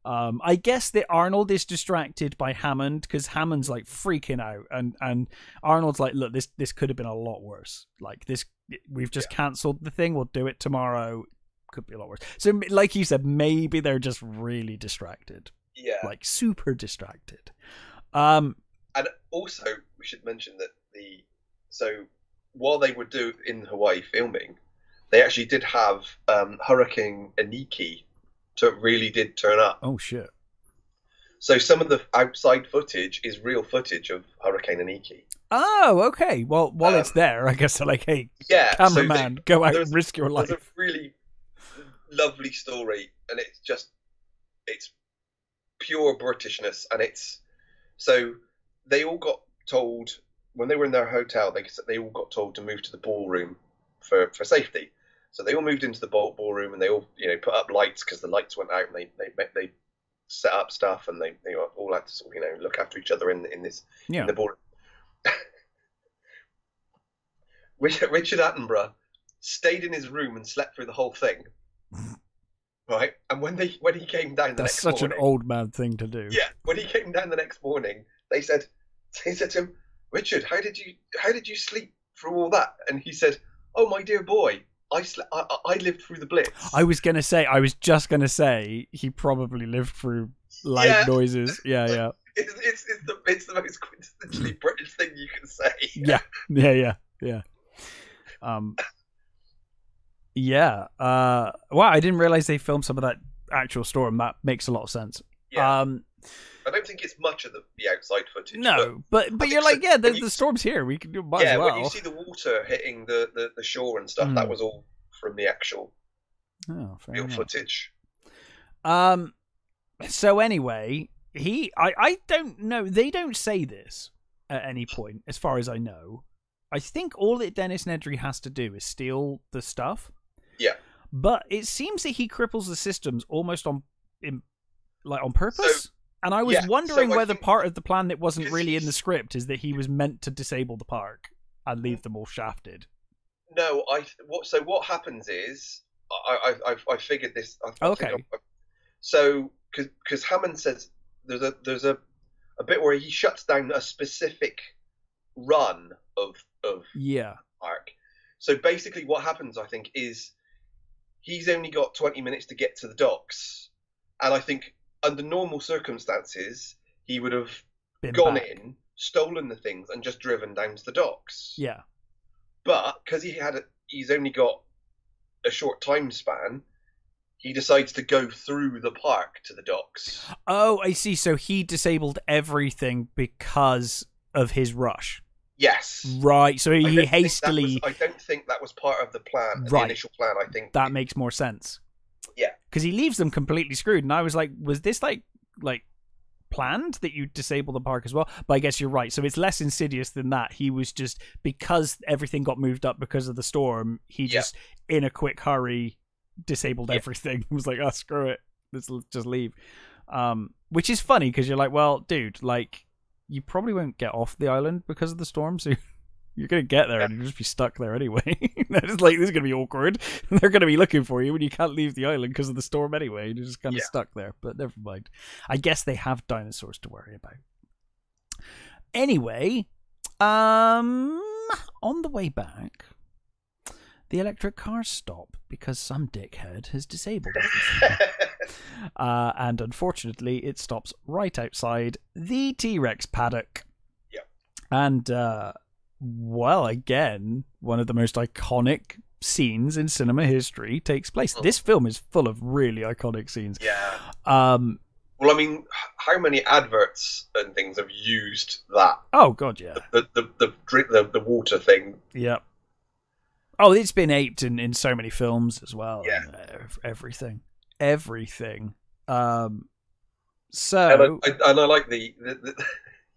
I guess that Arnold is distracted by Hammond because Hammond's like freaking out, and Arnold's like, "Look, this could have been a lot worse. Like this, we've just cancelled the thing. We'll do it tomorrow. Could be a lot worse." So, like you said, maybe they're just really distracted. Yeah, like super distracted. And also, we should mention that while they were in Hawaii filming, they actually did have Hurricane Iniki. Really did turn up. Oh shit! So some of the outside footage is real footage of Hurricane Iniki. Oh, okay. Well, while it's there, I guess they're like, "Hey, cameraman, go out and risk your life." It's a really lovely story, and it's pure Britishness, and so they all got told when they were in their hotel. They all got told to move to the ballroom for safety. So they all moved into the ballroom, and they all, put up lights because the lights went out, and they set up stuff, and they all had to sort of, look after each other in the ballroom. Richard Attenborough stayed in his room and slept through the whole thing. Right, and when he came down the next morning, that's such an old man thing to do. Yeah, when he came down the next morning, they said to him, "Richard, how did you sleep through all that?" And he said, "Oh, my dear boy, I lived through the Blitz." I was just gonna say he probably lived through loud noises. Yeah. It's the most quintessentially British thing you can say. Yeah. Wow, I didn't realize they filmed some of that actual storm. That makes a lot of sense. Yeah. I don't think it's much of the outside footage. No, but you're like, the storm's here. We can do it as well. When you see the water hitting the shore and stuff, that was all from the actual real footage. So anyway, I don't know. They don't say this at any point, as far as I know. I think all that Dennis Nedry has to do is steal the stuff. Yeah. But it seems that he cripples the systems almost on purpose. And I was wondering whether part of the plan that wasn't really in the script is that he was meant to disable the park and leave them all shafted. No, what happens is I figured this. Okay. So because Hammond says there's a bit where he shuts down a specific run of park. So basically, what happens, I think, is he's only got 20 minutes to get to the docks, and I think under normal circumstances he would have gone in, stolen the things, and just driven down to the docks. Yeah. But because he's only got a short time span, he decides to go through the park to the docks. Oh, I see. So he disabled everything because of his rush. Yes. Right. So he hastily. I don't think that was part of the plan. Right. The initial plan. I think that makes more sense. Yeah. Because he leaves them completely screwed, and I was like, was this like planned that you disable the park as well? But I guess you're right. So it's less insidious than that. He was just, because everything got moved up because of the storm, he just in a quick hurry disabled everything. He was like, oh, screw it, let's just leave. Which is funny because you're like, well, dude, like, you probably won't get off the island because of the storm, so you're gonna get there and you'll just be stuck there anyway. It's like, this is gonna be awkward. They're gonna be looking for you when you can't leave the island because of the storm anyway. You're just kind of stuck there. But never mind. I guess they have dinosaurs to worry about. Anyway, on the way back, the electric cars stop because some dickhead has disabled everything. And unfortunately, it stops right outside the T-Rex paddock. Yep. And, well, again, one of the most iconic scenes in cinema history takes place. This film is full of really iconic scenes. Yeah. Well, I mean, how many adverts and things have used that? Oh God, yeah. The water thing. Yep. Oh, it's been aped in so many films as well. Yeah. Everything. So. And I like the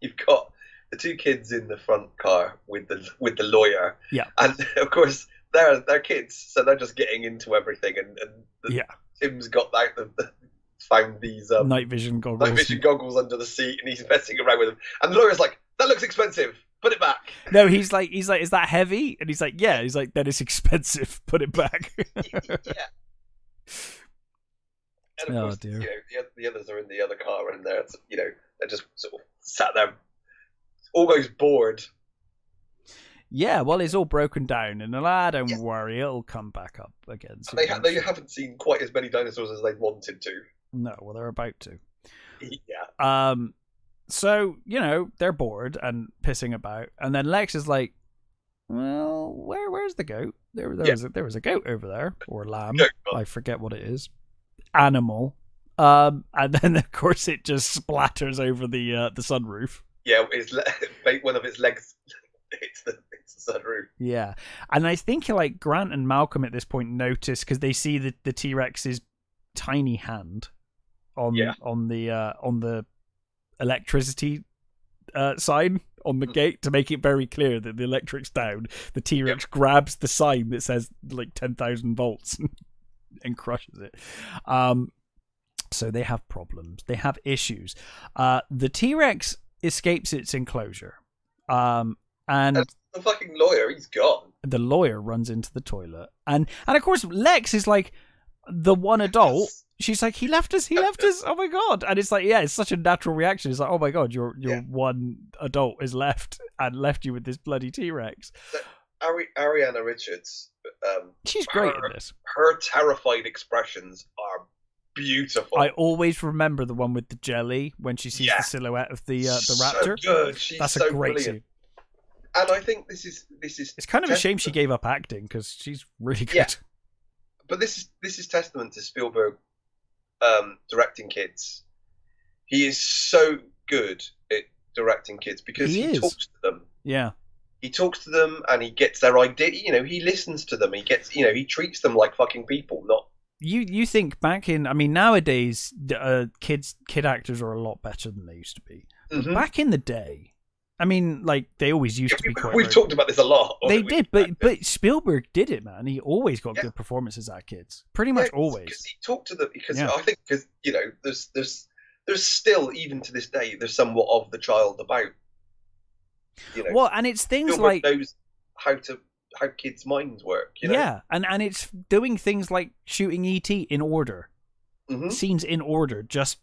you've got the two kids in the front car with the lawyer. Yeah. And of course they're kids, so they're just getting into everything. And Tim's got found these night vision goggles under the seat, and he's messing around with them. And the lawyer's like, "That looks expensive. Put it back." No, he's like, is that heavy? And he's like, yeah. He's like, then it's expensive. Put it back. Yeah. And of course, dear. The others are in the other car, and they're just sort of sat there, almost bored. Yeah, well, it's all broken down, and don't worry, it'll come back up again. So they haven't seen quite as many dinosaurs as they wanted to. No, well, they're about to. Yeah. So, they're bored and pissing about, and then Lex is like, well, where's the goat? There was a goat over there, or lamb. I forget what it is. Animal. And then, of course, it just splatters over the sunroof. Yeah, one of its legs hits the sunroof. Yeah. And I think, like, Grant and Malcolm at this point notice, because they see the T-Rex's tiny hand on the electricity sign on the gate to make it very clear that the electric's down. The T-Rex grabs the sign that says like 10,000 volts and crushes it. So they have problems. They have issues. The T-Rex escapes its enclosure. And the fucking lawyer, he's gone. The lawyer runs into the toilet. And of course, Lex is like the one adult. She's like, he left us. Oh my God. And it's like, yeah, it's such a natural reaction. It's like, oh my God, your one adult is left and left you with this bloody T-Rex. So, Ariana Richards. She's great in this. Her terrified expressions are beautiful. I always remember the one with the jelly when she sees the silhouette of the raptor. So good. That's so a great brilliant. scene. And I think this is. It's kind of a shame she gave up acting because she's really good. Yeah. But this is testament to Spielberg directing kids. He is so good at directing kids because he talks to them. Yeah. He talks to them and he gets their idea. You know, he listens to them. He gets. He treats them like fucking people, not. You think back in, I mean, nowadays kid actors are a lot better than they used to be. Mm-hmm. Back in the day, I mean, like they always used to be quite. We've talked about this a lot. They did, but Spielberg did it, man. He always got good performances out of kids, pretty much always. Because he talked to them. Because I think there's still, even to this day, there's somewhat of the child about. Well, and it's things Spielberg like knows how kids' minds work. Yeah, and it's doing things like shooting E.T. in order, scenes in order, just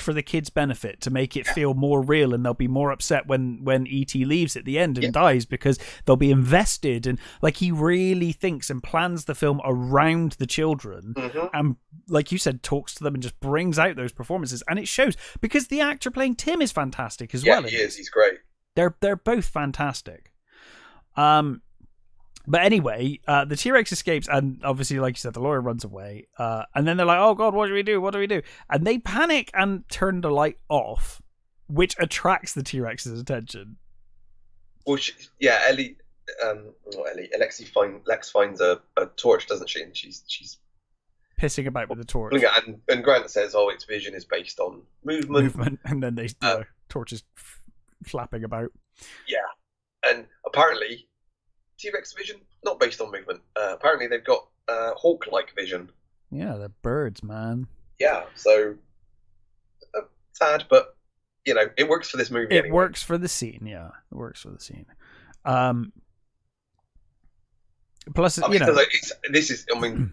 for the kids' benefit, to make it feel more real, and they'll be more upset when E.T. leaves at the end and dies because they'll be invested, and like he really thinks and plans the film around the children, and like you said, talks to them and just brings out those performances, and it shows because the actor playing Tim is fantastic as well. Yeah, he is. He's great. They're both fantastic. But anyway, the T-Rex escapes, and obviously, like you said, the lawyer runs away. And then they're like, oh God, what do we do? What do we do? And they panic and turn the light off, which attracts the T-Rex's attention. Well, Lex finds a torch, doesn't she? And she's pissing about with the torch. And Grant says, oh, its vision is based on movement. And then torch is flapping about. Yeah. And apparently T-Rex vision not based on movement. Apparently they've got hawk-like vision. Yeah, they're birds, man. Yeah, so sad, but it works for this movie. It works for the scene. Yeah, it works for the scene. Plus, this is. I mean,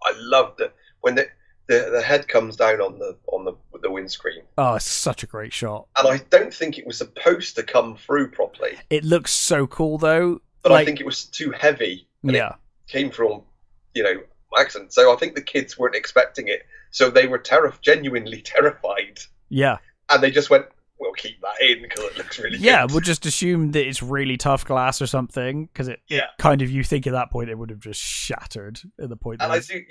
I love that when the head comes down on the windscreen. Oh, it's such a great shot. And I don't think it was supposed to come through properly. It looks so cool though. But I think it was too heavy. And it came from, accident. So I think the kids weren't expecting it. So they were genuinely terrified. Yeah. And they just went, we'll keep that in because it looks really good. Yeah, we'll just assume that it's really tough glass or something. Because it kind of, you think at that point, it would have just shattered at the point. And I do,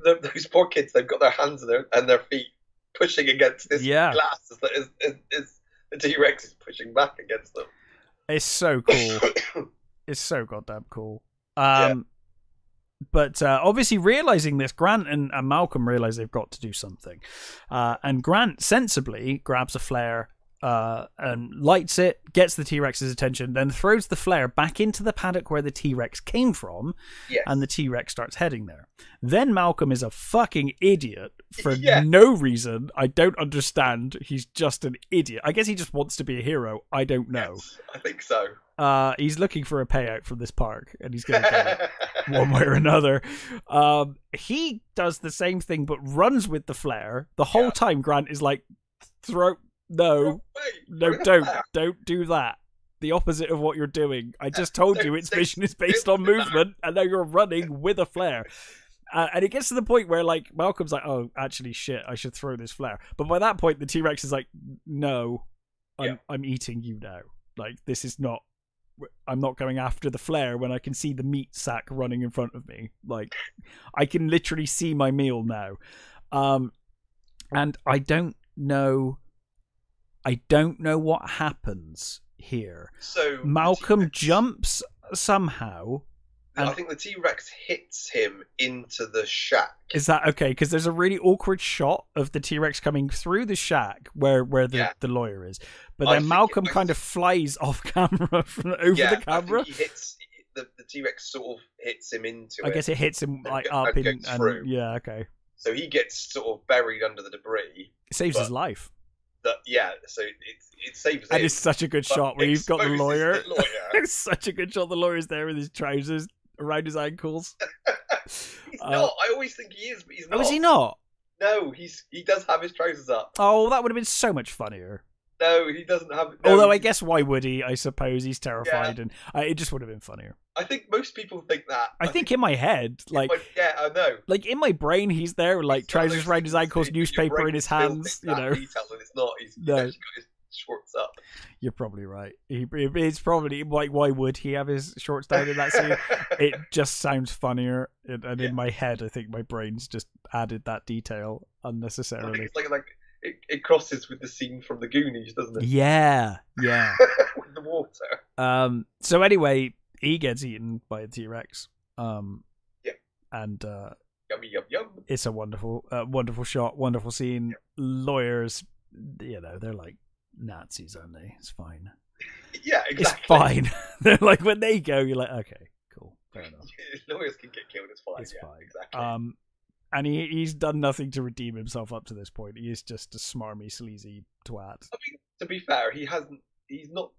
those poor kids, they've got their hands and their feet pushing against this glass as the T-Rex is pushing back against them. It's so cool. It's so goddamn cool. But obviously realizing this, Grant and Malcolm realize they've got to do something. And Grant sensibly grabs a flare and lights it, gets the T-Rex's attention, then throws the flare back into the paddock where the T-Rex came from, and the T-Rex starts heading there. Then Malcolm is a fucking idiot for no reason. I don't understand. He's just an idiot. I guess he just wants to be a hero. I don't know. Yes, I think so. He's looking for a payout from this park, and he's going to get it one way or another. He does the same thing, but runs with the flare. The whole time, Grant is like, don't do that. The opposite of what you're doing. I just told you its vision is based on movement, and now you're running with a flare. And it gets to the point where, like, Malcolm's like, oh, actually, shit, I should throw this flare. But by that point, the T-Rex is like, no, I'm eating you now. Like, this is not... I'm not going after the flare when I can see the meat sack running in front of me. Like, I can literally see my meal now. And I don't know what happens here. So Malcolm jumps somehow I think the T-Rex hits him into the shack. Is that okay? Because there's a really awkward shot of the T-Rex coming through the shack where the lawyer is, but then Malcolm kind of flies off camera from over the camera. I think he hits the T-Rex sort of hits him into it. I guess it hits him like up and through. Yeah, okay. So he gets sort of buried under the debris. It saves his life. So it saves him. And it's such a good shot where you've got the lawyer. It's such a good shot. The lawyer's there with his trousers around his ankles. He's not. I always think he is, but he's not. Oh, is he not? No, he does have his trousers up. Oh, that would have been so much funnier. No, he doesn't have. No, although I guess why would he? I suppose he's terrified, and it just would have been funnier. I think most people think that. I think in my head, like I know. Like in my brain, he's there, like trousers around his ankles, newspaper in his hands. You know, detail, and it's not. He's actually got his shorts up. You're probably right. It's probably like, why would he have his shorts down in that scene? It just sounds funnier, and in my head, I think my brain's just added that detail unnecessarily. It's like it crosses with the scene from the Goonies, doesn't it? Yeah. With the water. So anyway, he gets eaten by a T-Rex. And yummy yum yum. It's a wonderful shot, wonderful scene. Yeah. Lawyers, they're like Nazis, aren't they? It's fine. Yeah, exactly. It's fine. They're like, when they go, you're like, okay, cool, fair enough. Lawyers can get killed. It's fine. It's fine. Exactly. And he's done nothing to redeem himself up to this point. He is just a smarmy, sleazy twat. I mean, to be fair, he hasn't. He's not.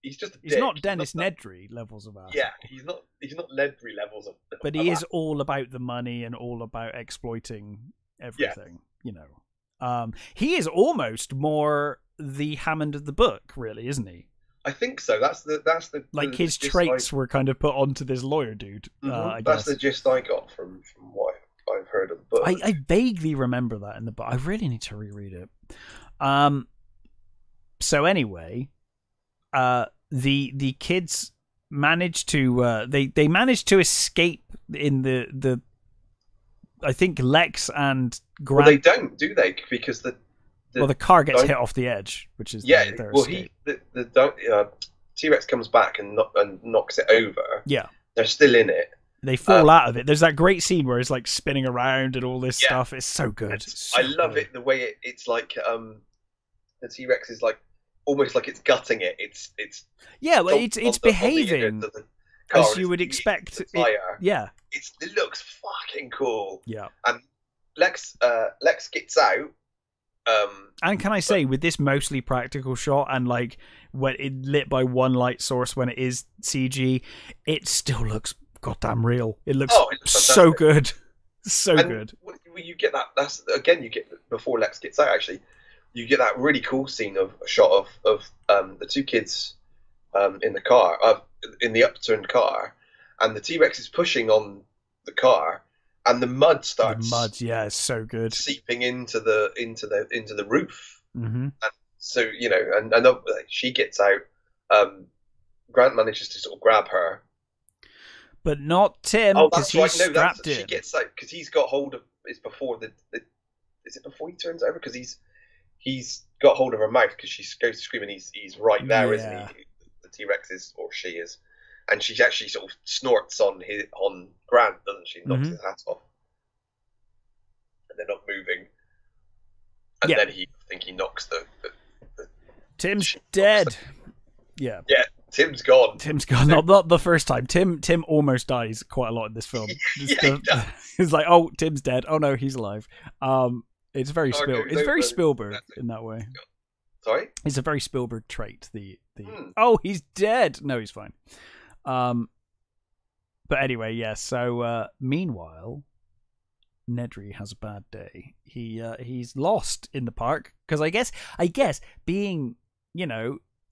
He's just. He's not Dennis Nedry levels of ass. Yeah, he's not Nedry levels of. But he is all about the money and all about exploiting everything. Yeah. You know, he is almost more the Hammond of the book, really, isn't he? I think so. That's the like his traits were kind of put onto this lawyer dude. I guess that's the gist I got from what I've heard of the book. I vaguely remember that in the book. I really need to reread it. So anyway, the kids managed to they managed to escape in the I think Lex and Grant. Well, they don't, do they? Because the car gets hit off the edge, which is their escape. The T-Rex comes back and knocks it over. Yeah, they're still in it. They fall out of it. There's that great scene where it's like spinning around and all this stuff. It's so good. I love it the way it's like the T-Rex is like almost like it's gutting it. It's it's behaving as you would expect. It looks fucking cool. Yeah, and Lex gets out. And can I say, with this mostly practical shot and like when it lit by one light source when it is CG, it still looks goddamn real. It looks so good, good. You get that. That's again. You get before Lex gets out. Actually, you get that really cool scene of a shot of the two kids in the car, in the upturned car, and the T-Rex is pushing on the car. And the mud starts. It's so good. Seeping into the roof. Mm-hmm. And so and she gets out. Grant manages to sort of grab her, but not Tim. Oh, that's right. No, strapped in. She gets out because he's got hold of. It's before Is it before he turns over? Because he's got hold of her mouth because she goes to scream and he's right there, isn't he? The T-Rex is, or she is. And she actually sort of snorts on Grant, doesn't she? Knocks his hat off, and they're not moving. And then he knocks the Tim's dead. Yeah, Tim's gone. Tim's gone. Not the first time. Tim almost dies quite a lot in this film. It's like, oh, Tim's dead. Oh no, he's alive. It's very Spielberg in that way. Sorry, it's a very Spielberg trait. Oh, he's dead. No, he's fine. But anyway, so meanwhile, Nedry has a bad day. He's lost in the park because I guess being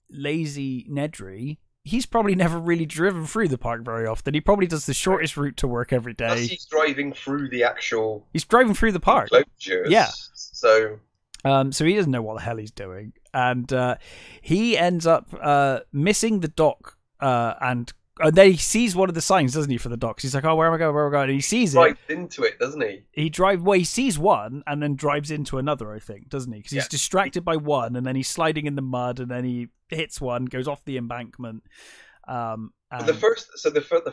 lazy Nedry, he's probably never really driven through the park very often. He probably does the shortest route to work every day. He's driving through the actual. He's driving through the park. Enclosures. Yeah. So he doesn't know what the hell he's doing, and he ends up missing the dock and. And then he sees one of the signs, doesn't he, for the docks? He's like, "Oh, where am I going? Where am I going?" And he sees it. Drives into it, doesn't he? He sees one and then drives into another, I think, doesn't he? Because he's distracted by one, and then he's sliding in the mud, and then he hits one, goes off the embankment. The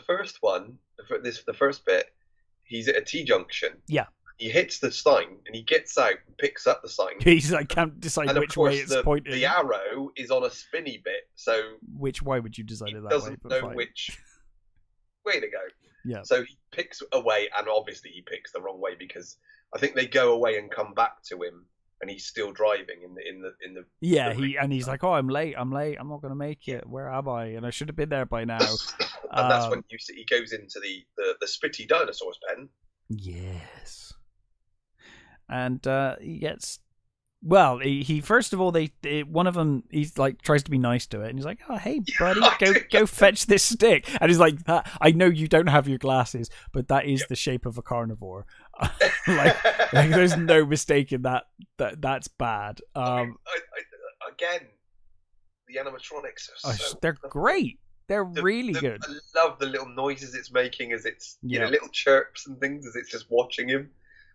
first one, the first bit, he's at a T-junction. Yeah. He hits the sign and he gets out and picks up the sign. He's like, can't decide and which way it's pointing. The arrow is on a spinny bit, so why would you design it that way? Doesn't know which way to go. Yeah. So he picks away, and obviously he picks the wrong way because I think they go away and come back to him, and he's still driving in the. Yeah, he's like, oh, I'm late, I'm not gonna make it. Where am I? And I should have been there by now. And that's when he goes into the spitty dinosaur's pen. Yes. And he gets. Well, he first of all, one of them, he's like tries to be nice to it, and he's like, "Oh, hey, buddy, go fetch this stick." And he's like, "I know you don't have your glasses, but that is the shape of a carnivore. like, there's no mistaking that. That's bad." Again, the animatronics are they're great. They're really good. I love the little noises it's making as it's little chirps and things as it's just watching him.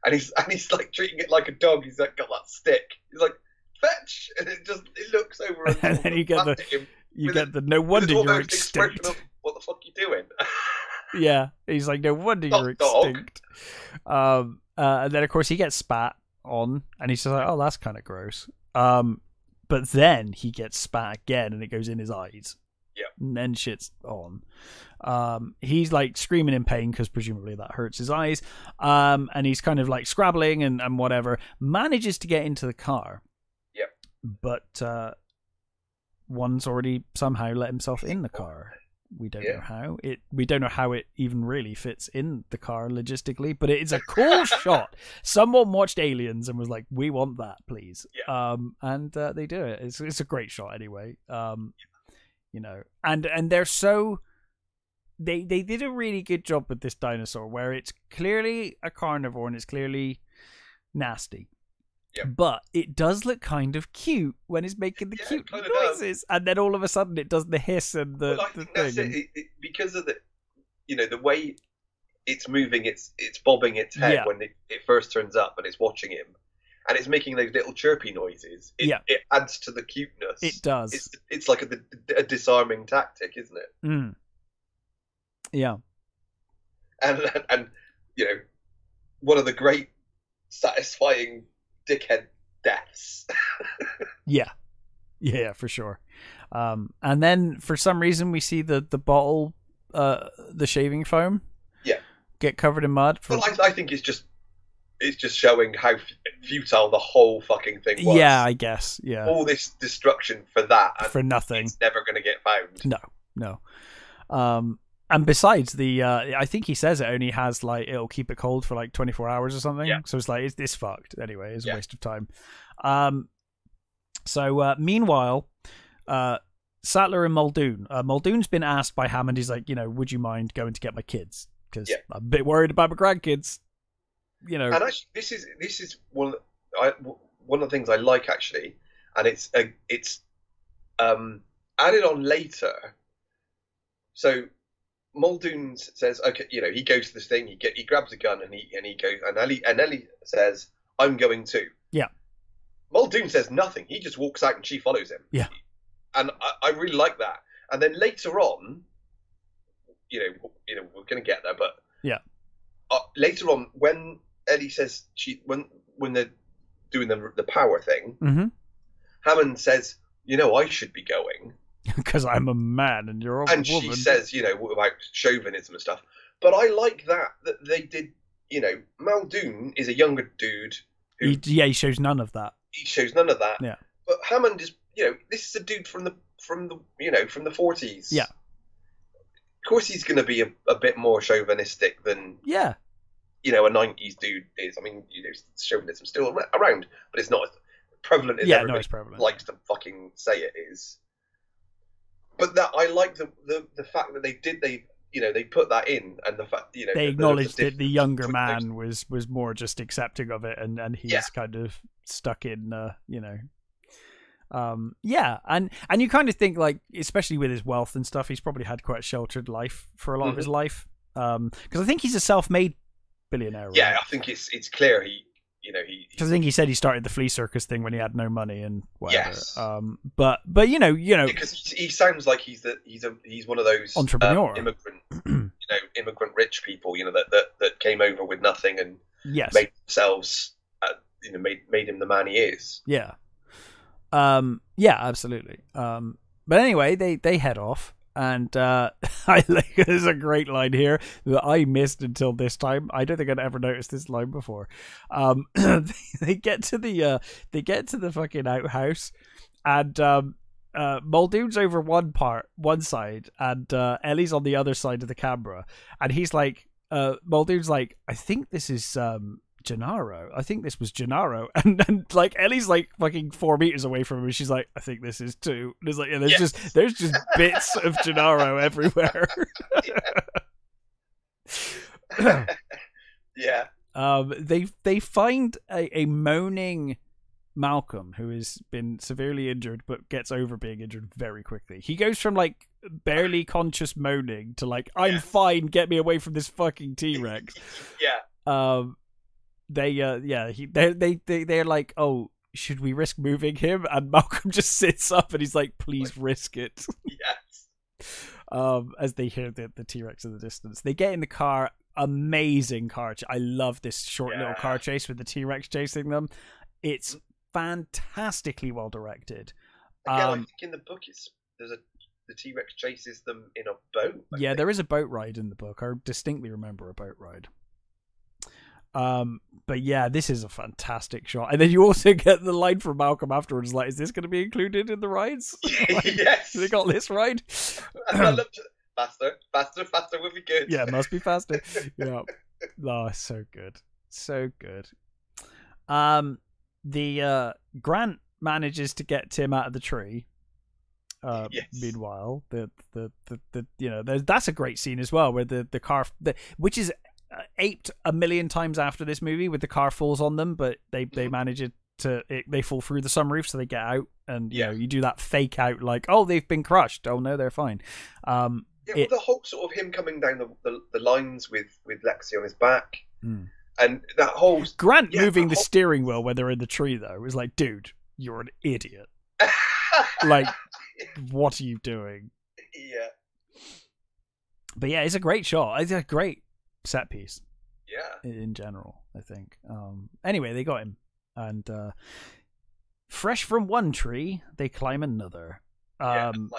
And he's like treating it like a dog. He's like got that stick. He's like, fetch, and it looks over and then you get the no wonder you're extinct. Of, what the fuck are you doing? Yeah, he's like, no wonder you're extinct. And then of course he gets spat on, and he's just like, oh, that's kind of gross. But then he gets spat again, and it goes in his eyes. Yeah, and then shit's on. He's like screaming in pain because presumably that hurts his eyes. And he's kind of like scrabbling and whatever. Manages to get into the car. Yep. But one's already somehow let himself in the car. We don't know how. We don't know how it even really fits in the car logistically, but it is a cool shot. Someone watched Aliens and was like, "We want that, please." Yeah. And they do it. It's a great shot anyway. You know, and they're so. They did a really good job with this dinosaur where it's clearly a carnivore and it's clearly nasty. Yep. But it does look kind of cute when it's making the cute noises. And then all of a sudden it does the hiss and the thing. That's it. Because of the way it's moving, it's bobbing its head when it first turns up and it's watching him. And it's making those little chirpy noises. It adds to the cuteness. It does. It's like a disarming tactic, isn't it? Mm. Yeah, and one of the great satisfying dickhead deaths. yeah, for sure. And then for some reason we see the bottle, the shaving foam, get covered in mud. Well, I think it's just showing how futile the whole fucking thing was. Yeah, I guess. Yeah, all this destruction for that, and for nothing. It's never going to get found. No. And besides I think he says it only has like it'll keep it cold for like 24 hours or something. Yeah. So it's like it's fucked anyway. It's a waste of time. So meanwhile, Sattler and Muldoon. Muldoon's been asked by Hammond. He's like, would you mind going to get my kids? Because I'm a bit worried about my grandkids. And actually, this is one of the things I like actually, and it's added on later. So Muldoon says, okay, he goes to this thing, he grabs a gun and he goes, and Ellie says, I'm going too. Yeah. Muldoon says nothing. He just walks out and she follows him. Yeah. And I really like that. And then later on, we're going to get there, but later on when Ellie says when they're doing the power thing, mm-hmm. Hammond says, I should be going. Because I'm a man and you're a woman. And she says, about chauvinism and stuff. But I like that they did, Muldoon is a younger dude. He shows none of that. He shows none of that. Yeah. But Hammond is, this is a dude from the 40s. Yeah. Of course he's going to be a bit more chauvinistic than, a 90s dude is. I mean, chauvinism's still around, but it's not as prevalent as everybody likes to fucking say it is. But that I like the fact that they put that in, and the fact they acknowledged that the younger man was more just accepting of it, and he's kind of stuck in and you kind of think like, especially with his wealth and stuff, he's probably had quite a sheltered life for a lot of his life, because I think he's a self-made billionaire, right? I think it's clear because I think he said he started the flea circus thing when he had no money and whatever. Yes. But because he sounds like he's one of those entrepreneur immigrant immigrant rich people, that came over with nothing and yes, made themselves, made him the man he is. Yeah. Yeah, absolutely. But anyway, they head off. And there's a great line here that I missed until this time. I don't think I'd ever noticed this line before. They get to the fucking outhouse, and Muldoon's over one side, and Ellie's on the other side of the camera, and he's like, Muldoon's like, I think this is Gennaro. I think this was Gennaro, and like Ellie's like fucking 4 meters away from him, and she's like, I think this is too. And it's like, yeah, there's just bits of Gennaro everywhere. Yeah. They find a moaning Malcolm who has been severely injured but gets over being injured very quickly. He goes from like barely conscious moaning to like, I'm fine, get me away from this fucking T-Rex. Yeah. They're like, oh, should we risk moving him? And Malcolm just sits up and he's like, please risk it. Yes. As they hear the T-Rex in the distance, they get in the car. Amazing car. I love this short little car chase with the T-Rex chasing them. It's fantastically well directed. Again, I think in the book the T-Rex chases them in a boat. I think. There is a boat ride in the book. I distinctly remember a boat ride. But yeah, this is a fantastic shot. And then you also get the line from Malcolm afterwards, like, is this going to be included in the rides? Like, yes. They got this ride. I loved it. Faster would be good. Yeah, it must be faster. Yeah. Oh, so good. So good. The Grant manages to get Tim out of the tree. Yes. Meanwhile, that's a great scene as well, where the car, which is aped a million times after this movie, with the car falls on them, but they manage they fall through the sunroof, so they get out, and you do that fake out, like, oh, they've been crushed. Oh no, they're fine. The whole sort of him coming down the lines with Lexi on his back, and that whole Grant moving the steering wheel when they're in the tree, though, was like, dude, you're an idiot. Like, what are you doing? Yeah. But yeah, it's a great shot. It's a great set piece. Yeah. In general, I think. Anyway, they got him, and fresh from one tree, they climb another. Tim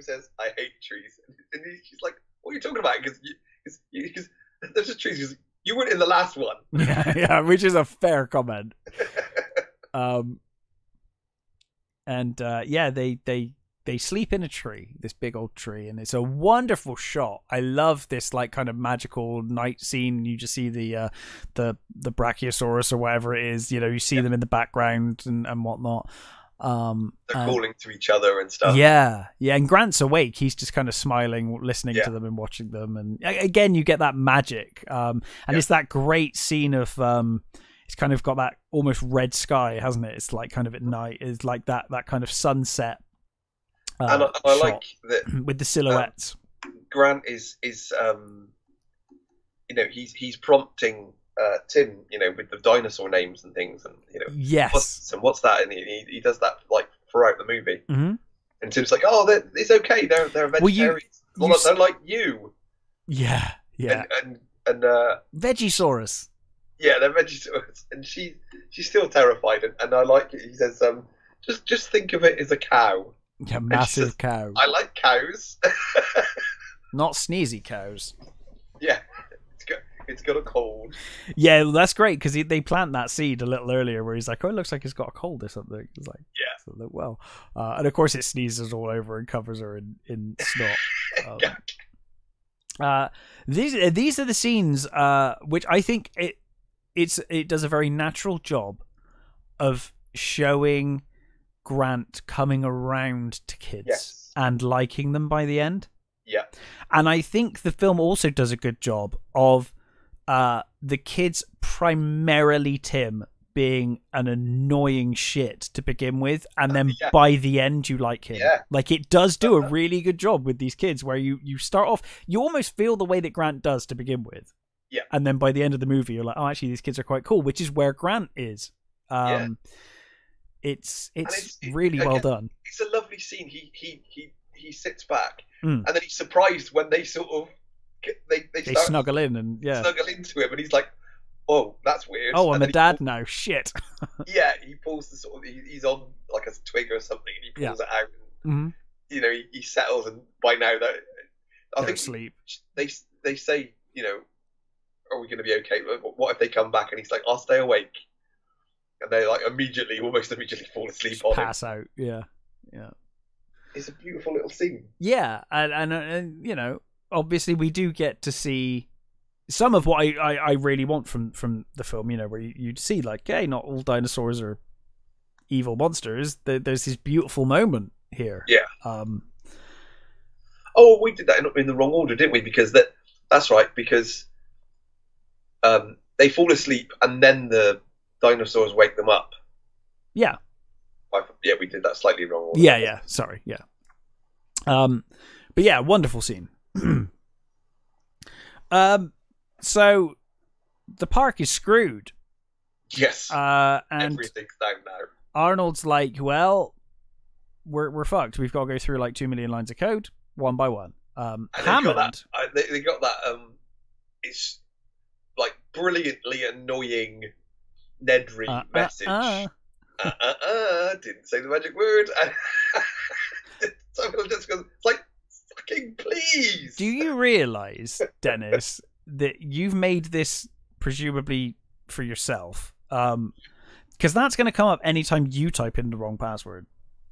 says, "I hate trees," and she's like, "What are you talking about?" Because there's just trees. You weren't in the last one. yeah, which is a fair comment. They sleep in a tree, this big old tree, and it's a wonderful shot. I love this like kind of magical night scene. You just see the Brachiosaurus or whatever it is. You see them in the background and whatnot. They're calling to each other and stuff. Yeah. And Grant's awake. He's just kind of smiling, listening to them and watching them. And again, you get that magic. And it's that great scene of it's kind of got that almost red sky, hasn't it? It's like kind of at night. It's like that kind of sunset. And I like that with the silhouettes. Grant is he's prompting Tim, with the dinosaur names and things, and yes, what's that? And he does that like throughout the movie. Mm-hmm. And Tim's like, oh, it's okay. They're vegetarians. They're like you. Yeah. And Vegisaurus. Yeah, they're Vegisaurus, and she's still terrified. And I like it. He says, just think of it as a cow. Yeah, massive cow. I like cows. Not sneezy cows. Yeah, it's got a cold. Yeah, well, that's great, because they plant that seed a little earlier where he's like, oh, it looks like it's got a cold or something. It's like, so look well. And of course it sneezes all over and covers her in snot. These are the scenes which I think it does a very natural job of showing Grant coming around to kids and liking them by the end. Yeah. And I think the film also does a good job of the kids, primarily Tim, being an annoying shit to begin with, and then by the end you like him. Yeah. Like, it does do a really good job with these kids, where you start off, you almost feel the way that Grant does to begin with. Yeah. And then by the end of the movie you're like, oh, actually these kids are quite cool, which is where Grant is. It's really well done. It's a lovely scene. He sits back and then he's surprised when they sort of they They start snuggle in and snuggle into him, and he's like, "Oh, that's weird." Oh, I'm and a dad now. Shit. Yeah, he pulls the sort of he's on like a twig or something, and he pulls it out. And, you know, he settles, and by now that I think asleep. They say, you know, are we going to be okay? What if they come back and he's like, I'll stay awake, and they like almost immediately fall asleep Just on pass him. out. Yeah. It's a beautiful little scene. Yeah, and you know, obviously we do get to see some of what I really want from the film. You know, where you see like, hey, not all dinosaurs are evil monsters. There's this beautiful moment here. Yeah. Oh, we did that in the wrong order, didn't we? Because that's right. Because they fall asleep and then the dinosaurs wake them up. Yeah. Yeah, we did that slightly wrong order. Yeah. Sorry. Yeah. But yeah, wonderful scene. So the park is screwed. Yes. And everything's down now. Arnold's like, well, we're fucked. We've got to go through like 2 million lines of code one by one. Hammond. They got that. It's like brilliantly annoying Nedry message. Didn't say the magic word. So just goes, it's like, fucking please. Do you realise, Dennis, that you've made this presumably for yourself? Because that's going to come up anytime you type in the wrong password.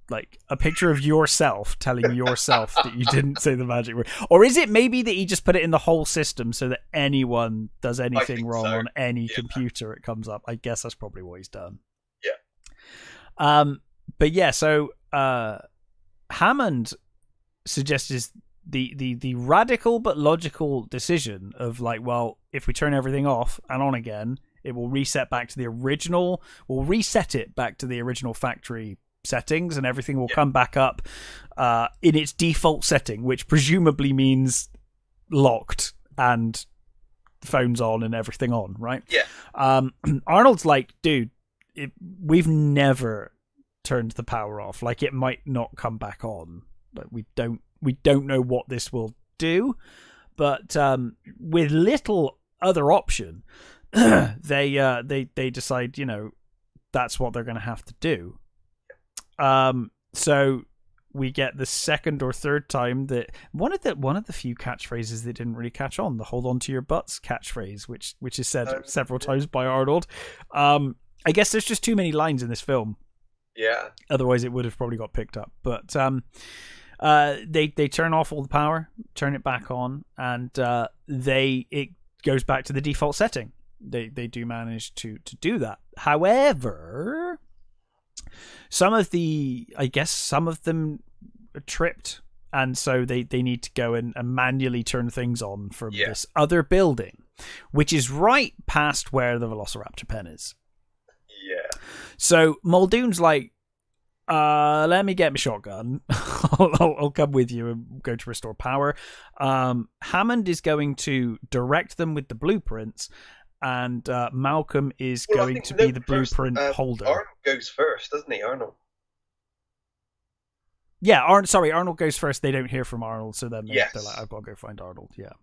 Like a picture of yourself telling yourself that you didn't say the magic word. Or is it maybe that he just put it in the whole system so that anyone does anything wrong on any computer, it comes up? I guess that's probably what he's done. Yeah. But yeah, so Hammond suggests the radical but logical decision of like, well, if we turn everything off and on again, it will reset back to the original. We'll reset it back to the original factory settings, and everything will come back up in its default setting, which presumably means locked and phones on and everything on, right? Yeah. Arnold's like, dude, we've never turned the power off. Like, it might not come back on. But we don't know what this will do. But with little other option, they decide, you know, that's what they're going to have to do. So we get the second or third time that one of the few catchphrases that didn't really catch on, the "hold on to your butts" catchphrase, which is said several times by Arnold. I guess there's just too many lines in this film. Yeah. Otherwise, it would have probably got picked up. But they turn off all the power, turn it back on, and it goes back to the default setting. They do manage to do that. However, some of them are tripped, and so they need to go and manually turn things on from this other building, which is right past where the Velociraptor pen is. Yeah. So Muldoon's like, let me get my shotgun. I'll come with you and go to restore power. Hammond is going to direct them with the blueprints, and Malcolm is going to be the blueprint holder. Arnold goes first, doesn't he, Arnold? Yeah, Arnold goes first. They don't hear from Arnold, so then they're like, I've got to go find Arnold. Yeah.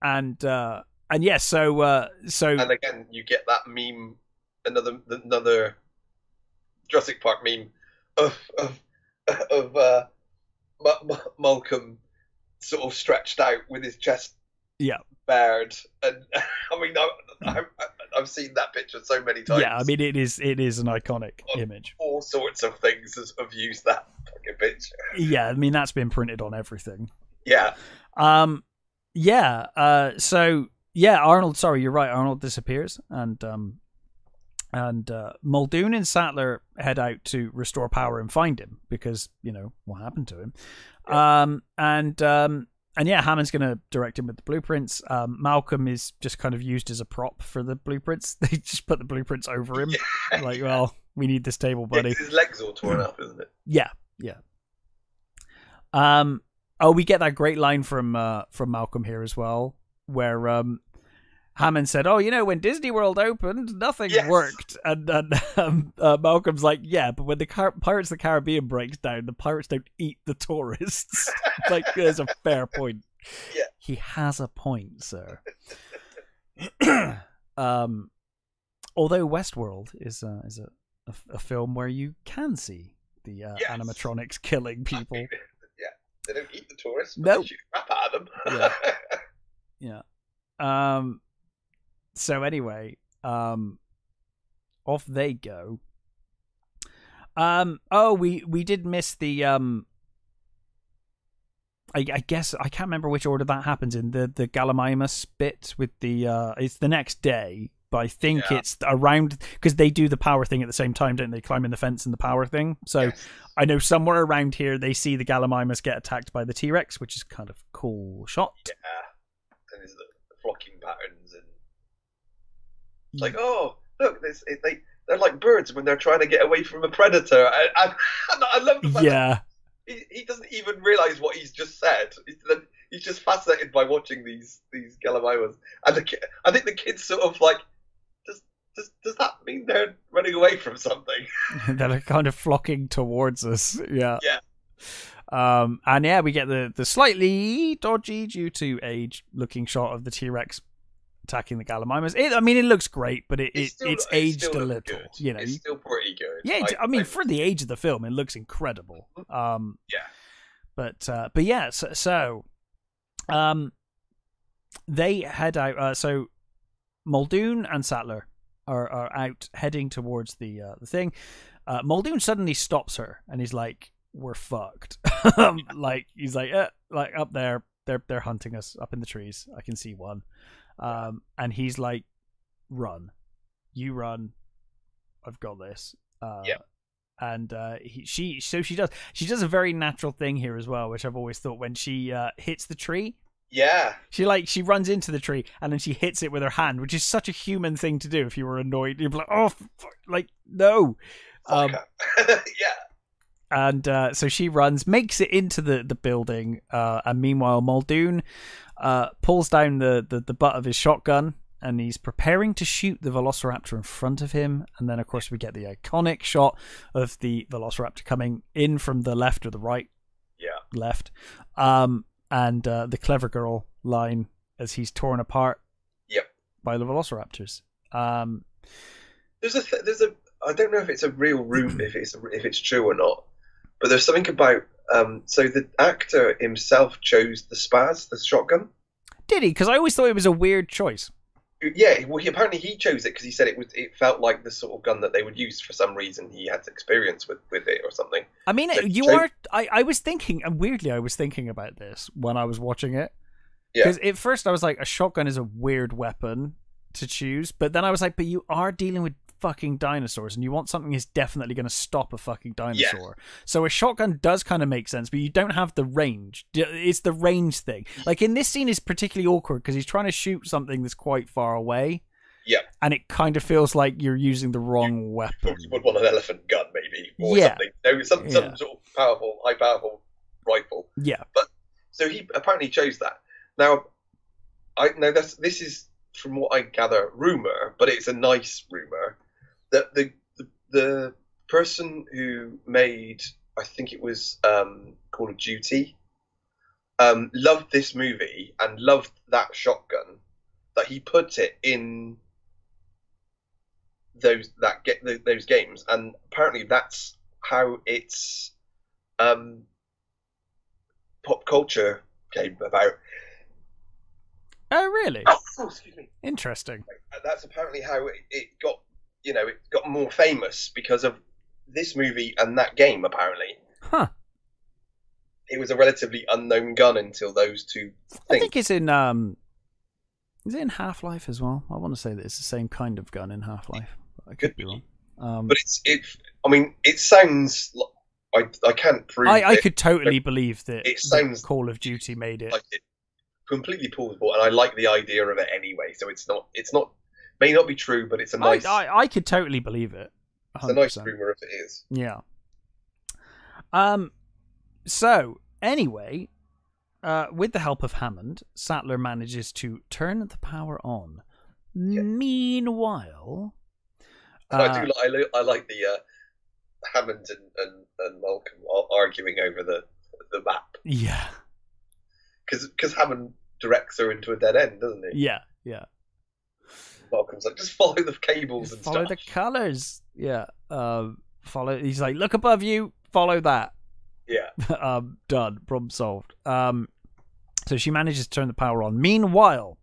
And yeah, so and again you get that meme, another Jurassic Park meme of Malcolm sort of stretched out with his chest bared, and I mean I've seen that picture so many times. Yeah, I mean it is an iconic image. All sorts of things have used that fucking picture. Yeah, I mean that's been printed on everything. Yeah. So yeah, Arnold. Sorry, you're right. Arnold disappears, and Muldoon and Sattler head out to restore power and find him because you know what happened to him. Yeah. And yeah, Hammond's going to direct him with the blueprints. Malcolm is just kind of used as a prop for the blueprints. They just put the blueprints over him, well, we need this table, buddy. Yeah, his legs all torn up, isn't it? Yeah. We get that great line from Malcolm here as well, where Hammond said, "Oh, when Disney World opened, nothing worked." And Malcolm's like, "Yeah, but when the Pirates of the Caribbean breaks down, the pirates don't eat the tourists." Like, there's a fair point. Yeah, he has a point, sir. Although Westworld is a film where you can see the animatronics killing people. Yeah, they don't eat the tourists. But No, they shoot crap out of them. Yeah. So anyway, off they go. We did miss the I guess I can't remember which order that happens in, the Gallimimus bit with the it's the next day, but I think it's around, because they do the power thing at the same time, don't they? Climb in the fence and the power thing. So I know somewhere around here they see the Gallimimus get attacked by the T-Rex, which is kind of cool shot. Yeah, and there's the flocking patterns, and it's like, oh look, they're like birds when they're trying to get away from a predator. I love the fact that he doesn't even realise what he's just said. He's just fascinated by watching these Gallimimus, and I think the kids sort of like, does that mean they're running away from something? They're kind of flocking towards us. Yeah. And we get the slightly dodgy, due to age, looking shot of the T-Rex attacking the Gallimimus. It looks great, but it's aged a little. Good. It's still pretty good. Yeah, for the age of the film, it looks incredible. They head out. So Muldoon and Sattler are out heading towards the thing. Muldoon suddenly stops her, and he's like, "We're fucked." Like, he's like up there, they're hunting us up in the trees. I can see one. And he's like, "Run, you run. I've got this." And she does a very natural thing here as well, which I've always thought, when she hits the tree. Yeah. She runs into the tree and then she hits it with her hand, which is such a human thing to do. If you were annoyed, you'd be like, "Oh, like, no." And so she runs, makes it into the building, and meanwhile Muldoon pulls down the butt of his shotgun, and he's preparing to shoot the Velociraptor in front of him. And then, of course, we get the iconic shot of the Velociraptor coming in from the left or the right. Left. And the clever girl line as he's torn apart by the Velociraptors. There's a I don't know if it's a real room, if it's true or not, but there's something about so the actor himself chose the Spaz, the shotgun. Did he? Because I always thought it was a weird choice. Yeah, well, apparently he chose it because he said it felt like the sort of gun that they would use for some reason. He had experience with it or something. I mean, I was thinking, and weirdly, I was thinking about this when I was watching it. Because at first I was like, a shotgun is a weird weapon to choose, but then I was like, but you are dealing with fucking dinosaurs, and you want something that's definitely going to stop a fucking dinosaur. So a shotgun does kind of make sense, but you don't have the range. It's the range thing. Like, in this scene is particularly awkward because he's trying to shoot something that's quite far away. And it kind of feels like you're using the wrong weapon. You would want an elephant gun, maybe, or something. No, some sort of powerful, high powerful rifle. But so he apparently chose that. Now, this is, from what I gather, rumor, but it's a nice rumor, that the person who made, I think it was Call of Duty, loved this movie and loved that shotgun, that he put it in those games, and apparently that's how its pop culture came about. Oh, really? Oh, excuse me. Interesting. That's apparently how it got. It got more famous because of this movie and that game, apparently. Huh. It was a relatively unknown gun until those two things. I think it's in is it in Half-Life as well? I want to say that it's the same kind of gun in Half-Life. I could be wrong. But it sounds like, I can't prove I could totally believe that it sounds Call of Duty made it. Like it completely plausible, and I like the idea of it anyway, so it's not may not be true, but it's a nice. I could totally believe it. 100%. It's a nice rumor if it is. Yeah. So anyway, with the help of Hammond, Sattler manages to turn the power on, Meanwhile, I like the Hammond and Malcolm arguing over the map. Yeah, because Hammond directs her into a dead end, doesn't he? Yeah. Malcolm's like, just follow the cables and follow stuff. the colours. Yeah. Follow. He's like, look above you. Follow that. Yeah. Done. Problem solved. So she manages to turn the power on. Meanwhile,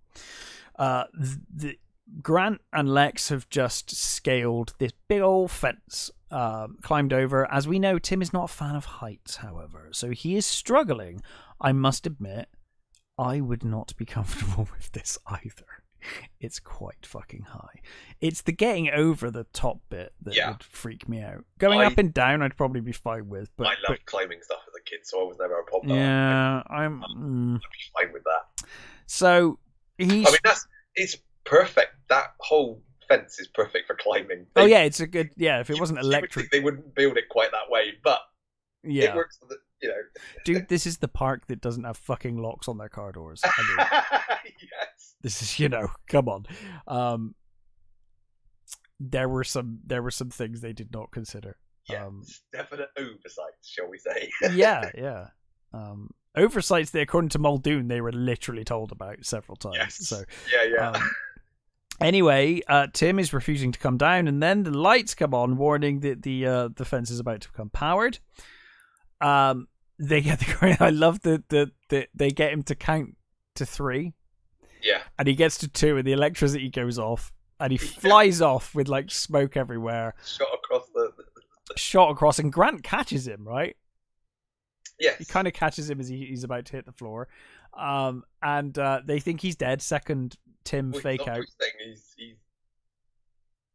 the Grant and Lex have just scaled this big old fence, climbed over. As we know, Tim is not a fan of heights, however, so he is struggling. I must admit, I would not be comfortable with this either. It's quite fucking high. It's the getting over the top bit that would freak me out. Going up and down, I'd probably be fine with. But I loved climbing stuff as a kid, so I was never a problem. Yeah, I'd be fine with that. So it's perfect. That whole fence is perfect for climbing. It's a good. Yeah, if it wasn't electric, they wouldn't build it quite that way, but it works. Dude, this is the park that doesn't have fucking locks on their car doors. I mean, yes. This is, come on. There were some things they did not consider. Yeah, definite oversights, shall we say? Yeah. Oversights that, according to Muldoon, they were literally told about several times. Yes. So yeah. Anyway, Tim is refusing to come down, and then the lights come on, warning that the fence is about to become powered. They get I love that they get him to count to 3. Yeah. And he gets to 2, and the electricity goes off, and he flies off with like smoke everywhere. Shot across, and Grant catches him, right? Yes. He kind of catches him as he's about to hit the floor. And they think he's dead. Second Tim fake out.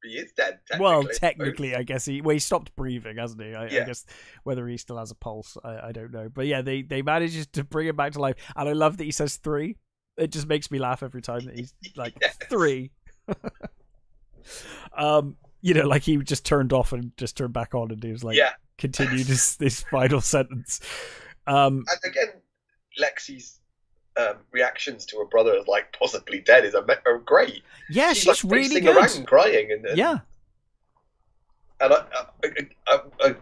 He is dead, technically. Well, technically, I guess he stopped breathing, hasn't he? I guess whether he still has a pulse, I don't know. But yeah, they managed to bring him back to life, and I love that he says 3. It just makes me laugh every time that he's like 3. Like he just turned off and just turned back on, and he was like, continued this final sentence. And again, Lexi's reactions to her brother as like possibly dead are great. Yeah, she's like, really good. Around crying and yeah. And I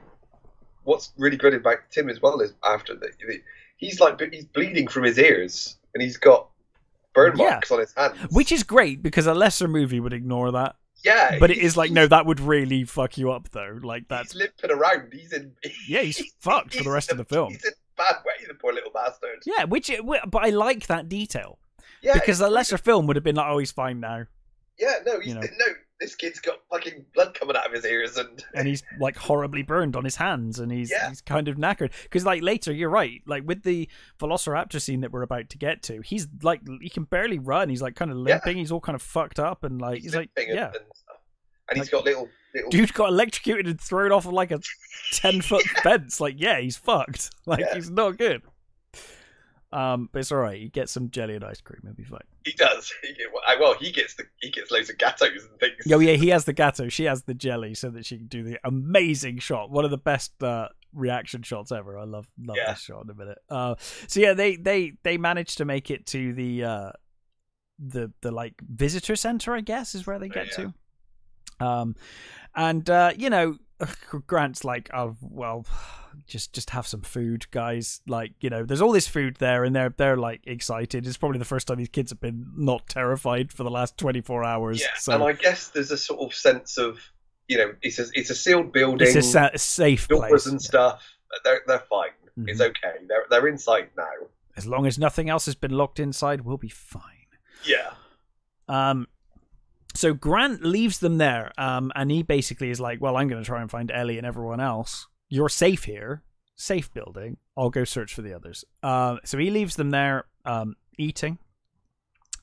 what's really good about Tim as well is after he's bleeding from his ears and he's got burn marks on his hands, which is great because a lesser movie would ignore that. Yeah, but it is like, no, that would really fuck you up though. Like that's he's limping around. He's fucked for the rest of the film. He's in bad way, the poor little bastard. Yeah, but I like that detail. Yeah, because a lesser film would have been like, oh, he's fine now. Yeah, no, this kid's got fucking blood coming out of his ears and he's like horribly burned on his hands, and he's kind of knackered. Because like later, you're right. Like with the Velociraptor scene that we're about to get to, he's like he can barely run. He's like kind of limping. He's all kind of fucked up, and like he's like and he's got little. Dude got electrocuted and thrown off of like a 10-foot fence. Like he's fucked. Like he's not good. But it's all right. He gets some jelly and ice cream. He'll be fine. He does. He gets loads of gatos and things. Oh yeah, he has the gato. She has the jelly, so that she can do the amazing shot. One of the best reaction shots ever. I love this shot in a minute. So yeah, they managed to make it to the like visitor center, I guess, is where they get to. Grant's like, oh well, just have some food, guys. Like, there's all this food there, and they're like excited. It's probably the first time these kids have been not terrified for the last 24 hours. Yeah, so. And I guess there's a sort of sense of, it's a sealed building. It's a safe place. And yeah. stuff. They're fine. Mm-hmm. It's okay. They're inside now. As long as nothing else has been locked inside, we'll be fine. Yeah. So Grant leaves them there, and he basically is like, well, I'm going to try and find Ellie and everyone else. You're safe here. Safe building. I'll go search for the others. So he leaves them there eating.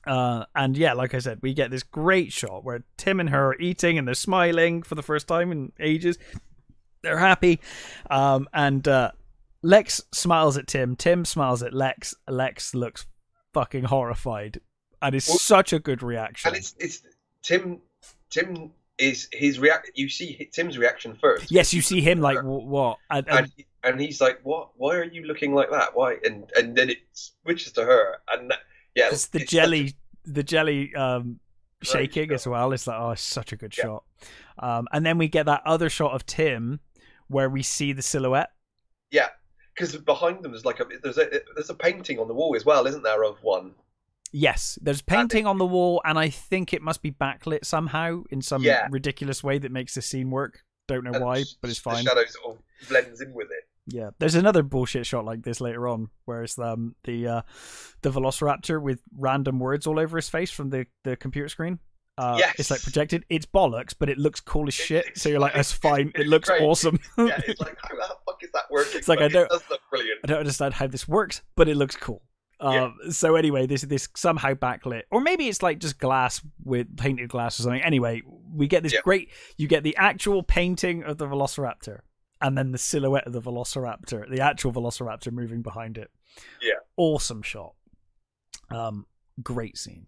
And yeah, like I said, we get this great shot where Tim and her are eating, and they're smiling for the first time in ages. They're happy. And Lex smiles at Tim. Tim smiles at Lex. Lex looks fucking horrified. And it's such a good reaction. And it's Tim is his you see Tim's reaction first. Yes, you see him like what, and he's like, "What? Why are you looking like that? Why?" And then it switches to her, and it's the jelly shaking as well. It's like, oh, it's such a good shot. And then we get that other shot of Tim where we see the silhouette. Yeah, because behind them there's a painting on the wall as well, isn't there, of one? Yes, there's painting on the wall, and I think it must be backlit somehow in some ridiculous way that makes the scene work. Don't know why, but it's fine. The shadow sort of blends in with it. Yeah, there's another bullshit shot like this later on, where it's the Velociraptor with random words all over his face from the computer screen. Yes. It's like projected. It's bollocks, but it looks cool as shit. So you're like, that's fine. It looks awesome. Yeah, it's like, how the fuck is that working? It's like, it does look brilliant. I don't understand how this works, but it looks cool. So anyway, this somehow backlit, or maybe it's like just glass with painted glass or something. Anyway, we get this great. You get the actual painting of the Velociraptor, and then the silhouette of the Velociraptor, the actual Velociraptor moving behind it. Yeah, awesome shot. Great scene.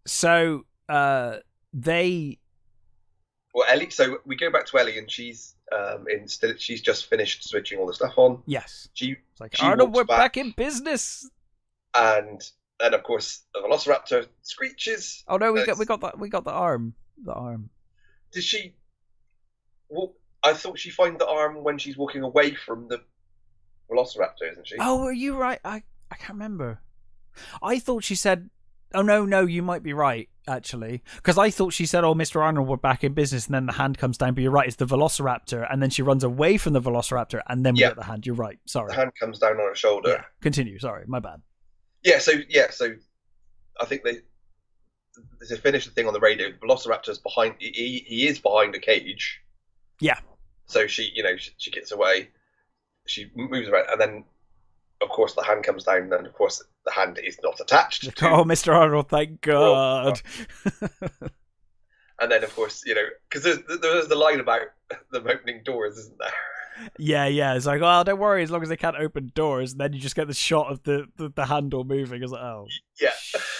So Ellie. So we go back to Ellie, and she's she's just finished switching all the stuff on. Yes. She Arnold, we're back in business. And then, of course, the Velociraptor screeches. Oh no, we got the arm. The arm. Did she? Well, I thought she find the arm when she's walking away from the Velociraptor, isn't she? Oh, are you right? I can't remember. I thought she said. Oh no, you might be right actually, because I thought she said, "Oh, Mr. Arnold, we're back in business," and then the hand comes down. But you're right; it's the Velociraptor, and then she runs away from the Velociraptor, and then we get the hand. You're right. Sorry, the hand comes down on her shoulder. Yeah. Continue. Sorry, my bad. So I think they finish the thing on the radio. The Velociraptor's behind. He is behind a cage. Yeah. So she gets away. She moves around, and then, of course, the hand comes down, and of course, the hand is not attached. Oh, Mr. Arnold, thank God. And then, of course, because there's the line about them opening doors, isn't there? Yeah. It's like, oh, don't worry, as long as they can't open doors. And then you just get the shot of the handle moving. It's like, oh, yeah,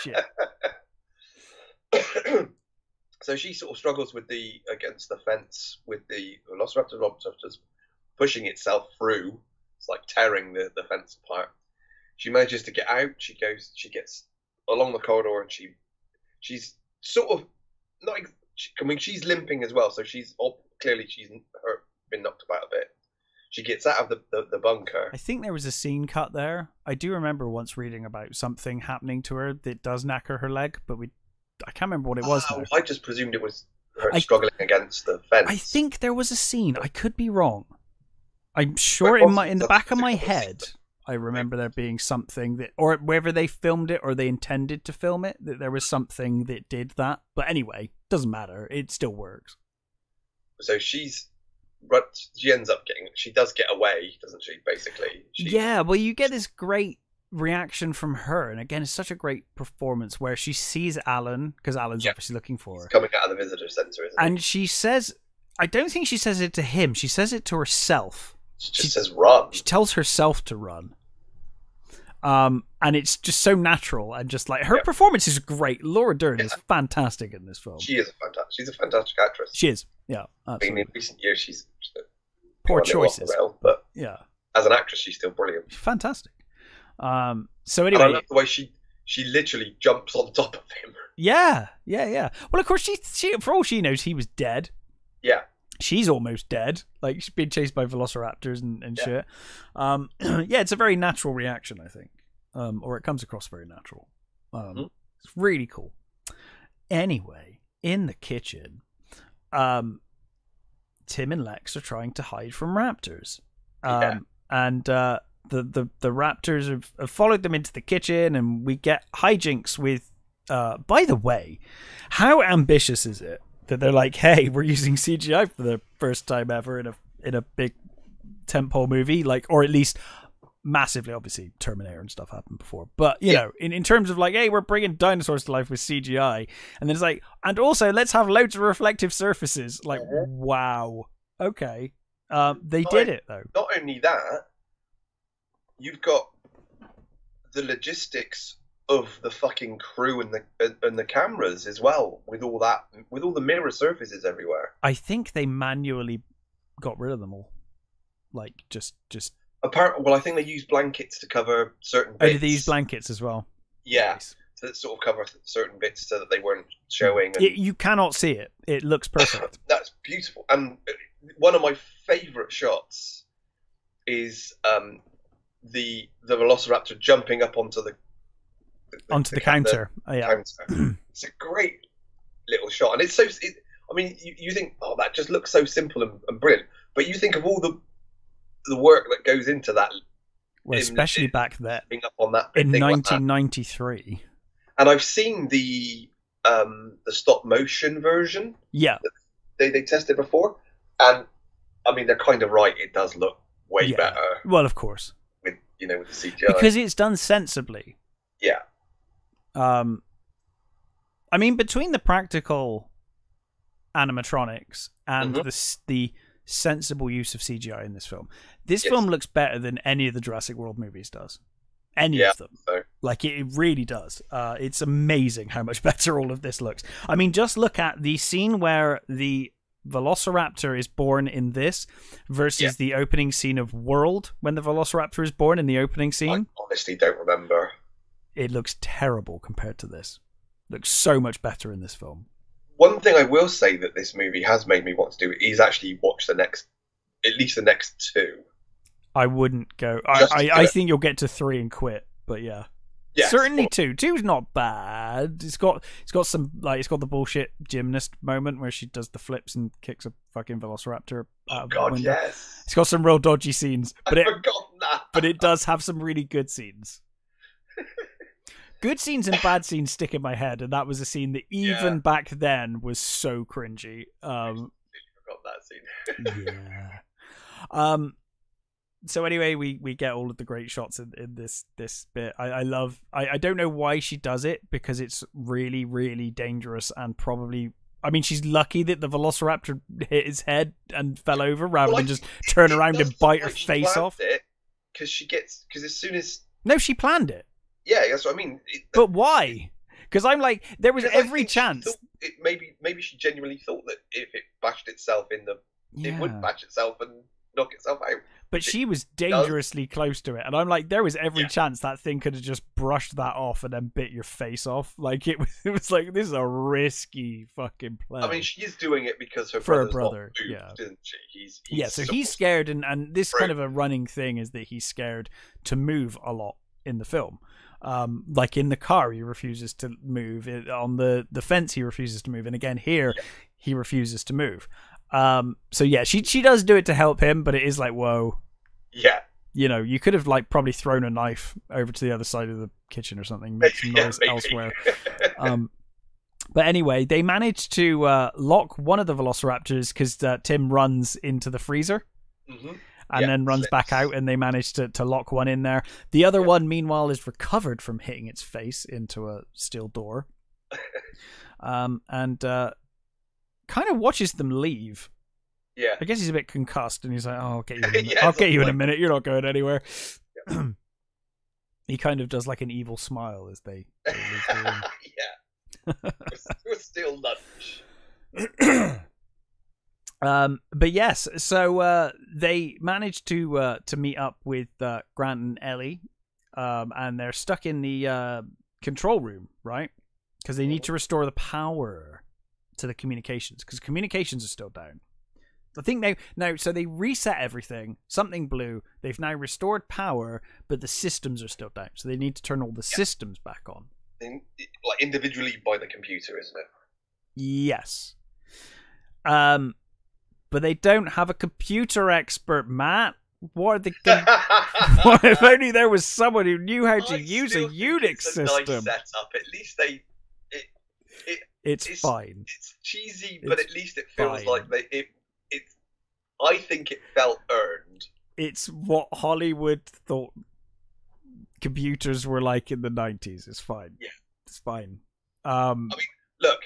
shit. So she sort of struggles against the fence with the Velociraptor just pushing itself through. It's like tearing the fence apart. She manages to get out. She gets along the corridor, and she's sort of not. She's limping as well, so clearly she's been knocked about a bit. She gets out of the bunker. I think there was a scene cut there. I do remember once reading about something happening to her that does knacker her leg, but I can't remember what it was. I just presumed it was her struggling against the fence. I think there was a scene. I could be wrong. I'm sure in the back of my head, I remember there being something that, or whether they filmed it or they intended to film it, that there was something that did that. But anyway, doesn't matter. It still works. So she ends up she does get away, doesn't she, basically? Yeah, well, you get this great reaction from her. And again, it's such a great performance where she sees Alan, because Alan's obviously looking for her. He's coming out of the visitor centre, isn't he? And she says, I don't think she says it to him. She says it to herself. She says run. She tells herself to run. And it's just so natural, and just like her performance is great. Laura Dern is fantastic in this film. She's a fantastic actress. She is, yeah. Absolutely. I mean, in recent years, she's poor choices, but yeah, as an actress, she's still brilliant. She's fantastic. So anyway, and I love the way she literally jumps on top of him. Yeah. Well, of course, she for all she knows, he was dead. Yeah. She's almost dead. Like, she's being chased by velociraptors and shit. Yeah, it's a very natural reaction, I think. Or it comes across very natural. It's really cool. Anyway, in the kitchen, Tim and Lex are trying to hide from raptors. And the raptors have followed them into the kitchen, and we get hijinks with... by the way, how ambitious is it that they're like, hey, we're using CGI for the first time ever in a big tentpole movie, like, or at least massively. Obviously Terminator and stuff happened before, but you know, in terms of like, hey, we're bringing dinosaurs to life with CGI, and then it's like, and also let's have loads of reflective surfaces. Like, wow, okay. They did it though. Not only that, you've got the logistics of the fucking crew and the cameras as well, with all the mirror surfaces everywhere. I think they manually got rid of them all. Like, just apparently, well, I think they used blankets to cover certain bits. Oh, did they use blankets as well? Yeah, to sort of cover certain bits so that they weren't showing. And you cannot see it. It looks perfect. That's beautiful. And one of my favourite shots is the Velociraptor jumping up onto the counter. Counter. It's a great little shot, and it's so. I mean, you think, oh, that just looks so simple and brilliant, but you think of all the work that goes into that. Well, especially back then, up on that in 1993. Like, and I've seen the stop motion version. Yeah, they tested before, and I mean, they're kind of right. It does look way better. Well, of course, with the CGI, because it's done sensibly. Yeah. I mean, between the practical animatronics and the sensible use of CGI in this film, this film looks better than any of the Jurassic World movies does. Any of them. So. Like, it really does. It's amazing how much better all of this looks. I mean, just look at the scene where the Velociraptor is born in this versus the opening scene of World, when the Velociraptor is born in the opening scene. I honestly don't remember. It looks terrible compared to this. Looks so much better in this film. One thing I will say that this movie has made me want to do is actually watch at least the next two. I wouldn't go. I think you'll get to 3 and quit, but yeah. Certainly 2. 2's not bad. It's got some, like, it's got the bullshit gymnast moment where she does the flips and kicks a fucking Velociraptor out of the window. Yes. It's got some real dodgy scenes, but I'd forgotten that. But it does have some really good scenes. Good scenes and bad scenes stick in my head, and that was a scene that even back then was so cringy. I forgot that scene. Yeah. So anyway, we get all of the great shots in this bit. I love. I don't know why she does it, because it's really, really dangerous, and probably. I mean, she's lucky that the Velociraptor hit his head and fell over rather than just turn around and bite her face off. Because as soon as she planned it. Yeah, that's what I mean. But why? Because I'm like, there was every chance. Maybe she genuinely thought that if it bashed itself in it would bash itself and knock itself out. But she was dangerously close to it, and I'm like, there was every chance that thing could have just brushed that off and then bit your face off. Like, it was like, this is a risky fucking play. I mean, she is doing it because her brother, moved, isn't she? He's scared, and this kind of a running thing is that he's scared to move a lot in the film. Like in the car, he refuses to move. On the fence, he refuses to move, and again here, he refuses to move. So yeah, she does do it to help him, but it is like, whoa. Yeah. You know, you could have like probably thrown a knife over to the other side of the kitchen or something, make some noise elsewhere. But anyway, they managed to lock one of the Velociraptors because Tim runs into the freezer. And then runs back out, and they managed to lock one in there. The other one, meanwhile, is recovered from hitting its face into a steel door. And kind of watches them leave. Yeah. I guess he's a bit concussed, and he's like, oh, I'll get you in a minute. I'll get you in a minute. You're not going anywhere. Yeah. He kind of does like an evil smile as they leave the room. Yeah. We're still lunch. But yes, so they managed to meet up with Grant and Ellie, and they're stuck in the control room, right? Because they need to restore the power to the communications, because communications are still down. I think so they reset everything. Something blew. They've now restored power, but the systems are still down, so they need to turn all the systems back on. Like individually by the computer, isn't it? Yes. But they don't have a computer expert, Matt. What are they going What if only there was someone who knew how to use a Unix system? Nice setup. At least it's fine. It's cheesy, but at least it feels like I think it felt earned. It's what Hollywood thought computers were like in the 90s. It's fine. Yeah. It's fine. I mean, look,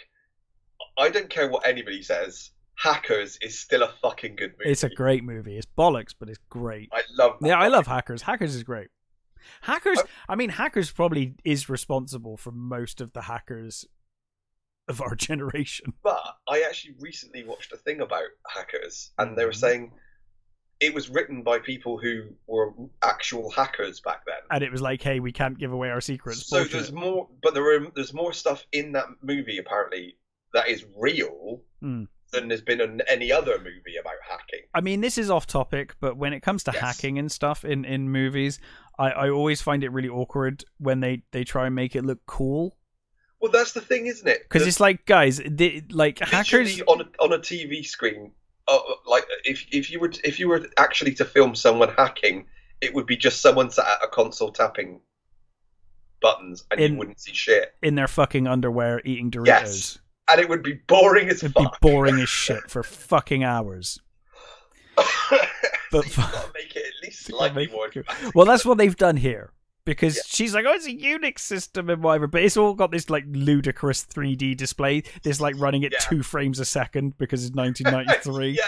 I don't care what anybody says. Hackers is still a fucking good movie. It's a great movie. It's bollocks, but it's great. I love that. Yeah, I love Hackers. Hackers is great. Hackers probably is responsible for most of the hackers of our generation. But I actually recently watched a thing about hackers, and they were saying it was written by people who were actual hackers back then. And it was like, hey, we can't give away our secrets. So Bullshit. there's more, but there's more stuff in that movie apparently that is real than there's been in any other movie about hacking. I mean, this is off topic, but when it comes to hacking and stuff in movies, I always find it really awkward when they try and make it look cool. Well, that's the thing, isn't it? Because it's like, guys, like hackers on a TV screen. Like if you were actually to film someone hacking, it would be just someone sat at a console tapping buttons, and you wouldn't see shit in their fucking underwear eating Doritos. Yes, and it would be boring as fuck. It'd be boring as shit for fucking hours. But so you've got to make it at least slightly more. Well, that's what they've done here. Because she's like, oh, it's a Unix system and whatever, but it's all got this like ludicrous 3D display. This like running at 2 frames a second because it's 1993.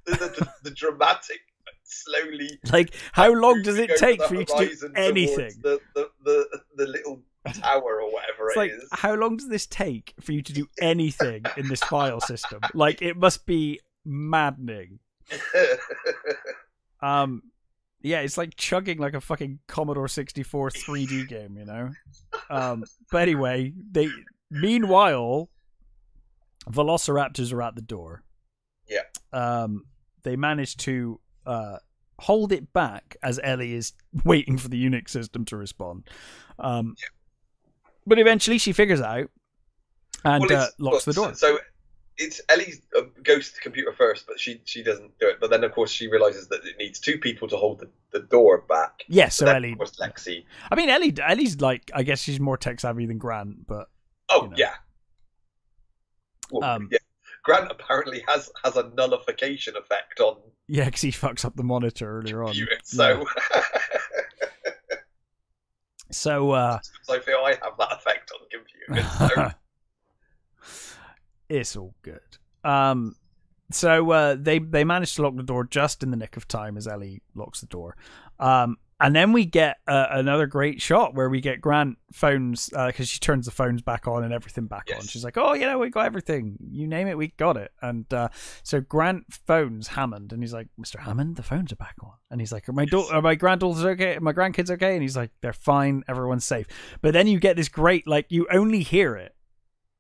The dramatic, slowly. Like, how long does it take for you to do anything? The little tower or whatever it's it like, is. How long does this take for you to do anything in this file system? Like, it must be maddening. Yeah, it's like chugging like a fucking Commodore 64 3D game, you know? But anyway, meanwhile, Velociraptors are at the door. Yeah. They manage to hold it back as Ellie is waiting for the Unix system to respond. But eventually she figures out and locks the door. So it's Ellie goes to the computer first, but she doesn't do it. But then, of course, she realizes that it needs 2 people to hold the door back. Yeah, so then, Ellie... Of course, Lexi. I mean, Ellie's like... I guess she's more tech-savvy than Grant, but... Oh, you know. yeah. Well, yeah. Grant apparently has a nullification effect on... Yeah, because he fucks up the monitor earlier on. So... So... I feel I have that effect on computers, so... It's all good. So they managed to lock the door just in the nick of time as Ellie locks the door. And then we get another great shot where we get Grant phones, because she turns the phones back on and everything back on. She's like, oh, we got everything. You name it, we got it. And so Grant phones Hammond, and he's like, Mr. Hammond, the phones are back on. And he's like, are my granddaughters okay? Are my grandkids okay? And he's like, they're fine. Everyone's safe. But then you get this great, like, you only hear it,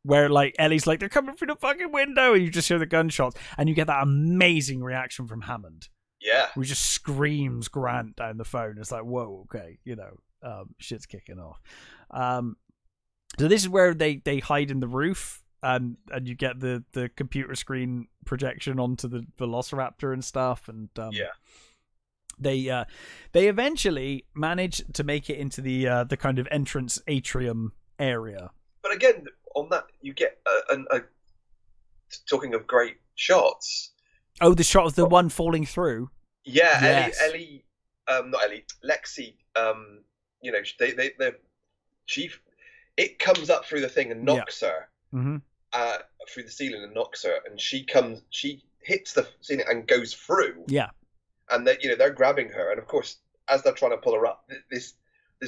where like Ellie's like, they're coming through the fucking window, and you just hear the gunshots, and you get that amazing reaction from Hammond. Yeah. Who just screams Grant down the phone. It's like, whoa, okay, shit's kicking off. So this is where they hide in the roof, and you get the computer screen projection onto the Velociraptor and stuff, and they eventually manage to make it into the kind of entrance atrium area. But again, on that, you get talking of great shots. Oh, the shot of the one falling through. Yeah, yes. Ellie, not Ellie, Lexi. It comes up through the thing and knocks her through the ceiling and knocks her, and she hits the ceiling and goes through. Yeah, and they're grabbing her, and of course, as they're trying to pull her up, this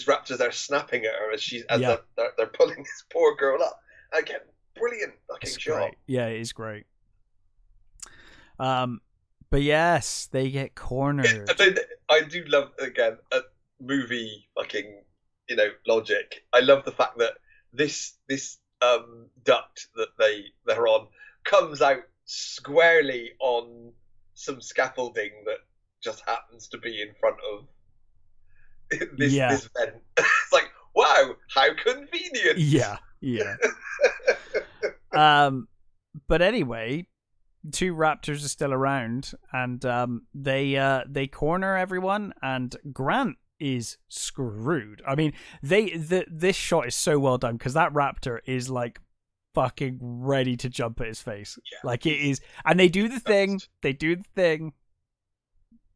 raptors are snapping at her as they're pulling this poor girl up. Again, brilliant fucking shot. Great. Yeah, it is great. But yes, they get cornered. I do love, again, a movie fucking, logic. I love the fact that this duct that they're on comes out squarely on some scaffolding that just happens to be in front of this vent. It's like, wow, how convenient. Yeah. But anyway, 2 raptors are still around, and they corner everyone, and Grant is screwed. I mean, this shot is so well done, because that raptor is like fucking ready to jump at his face. Yeah. Like it is, and they do the thing.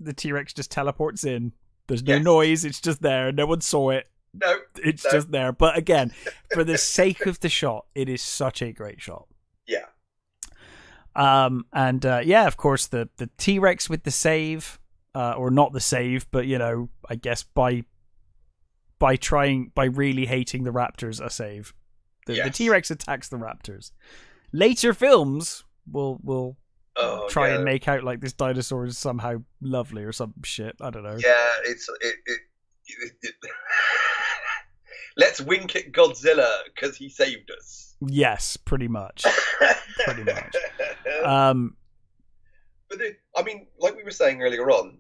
The T-Rex just teleports in. There's no noise. It's just there. No one saw it. No, it's just there. But again, for the sake of the shot, it is such a great shot. Yeah. Of course, the T-Rex with the save, or not the save, but I guess by really hating the raptors, a save. The T-Rex attacks the raptors. Later films will try and make out like this dinosaur is somehow lovely or some shit. I don't know. Yeah, let's wink at Godzilla because he saved us. Yes, pretty much. Pretty much. But I mean, like we were saying earlier on,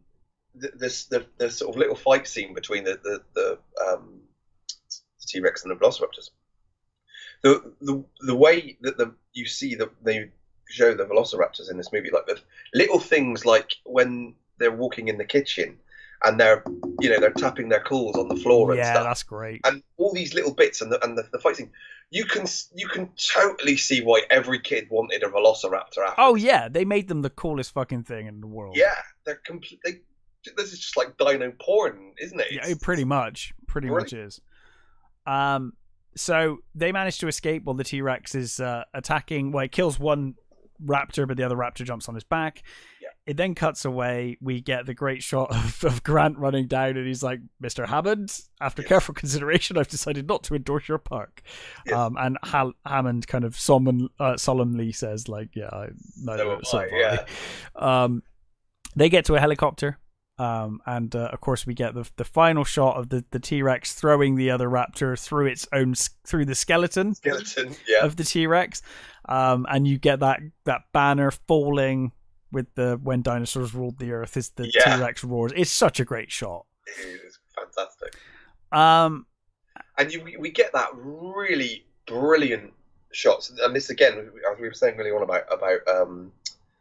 the sort of little fight scene between the T-Rex and the Velociraptors. The way that you see that they show the Velociraptors in this movie, like the little things like when they're walking in the kitchen and they're tapping their claws on the floor and stuff. Yeah, that's great. And all these little bits and the fight scene, you can totally see why every kid wanted a Velociraptor after. Oh yeah, they made them the coolest fucking thing in the world. Yeah, they're completely. This is just like dino porn, isn't it? Yeah, it pretty much is. So they manage to escape while the T-Rex is attacking. Well, it kills one raptor, but the other raptor jumps on his back. Yeah. It then cuts away. We get the great shot of Grant running down, and he's like, "Mr. Hammond, after careful consideration, I've decided not to endorse your park." Yes. And Hammond kind of solemnly says, "Like, yeah, they get to a helicopter. And of course we get the final shot of the T-Rex throwing the other raptor through the skeleton of the T-Rex, and you get that banner falling with the "When Dinosaurs Ruled the Earth" as the T-Rex roars. It's such a great shot. It is fantastic. And we get that really brilliant shots, and this again, as we were saying earlier on about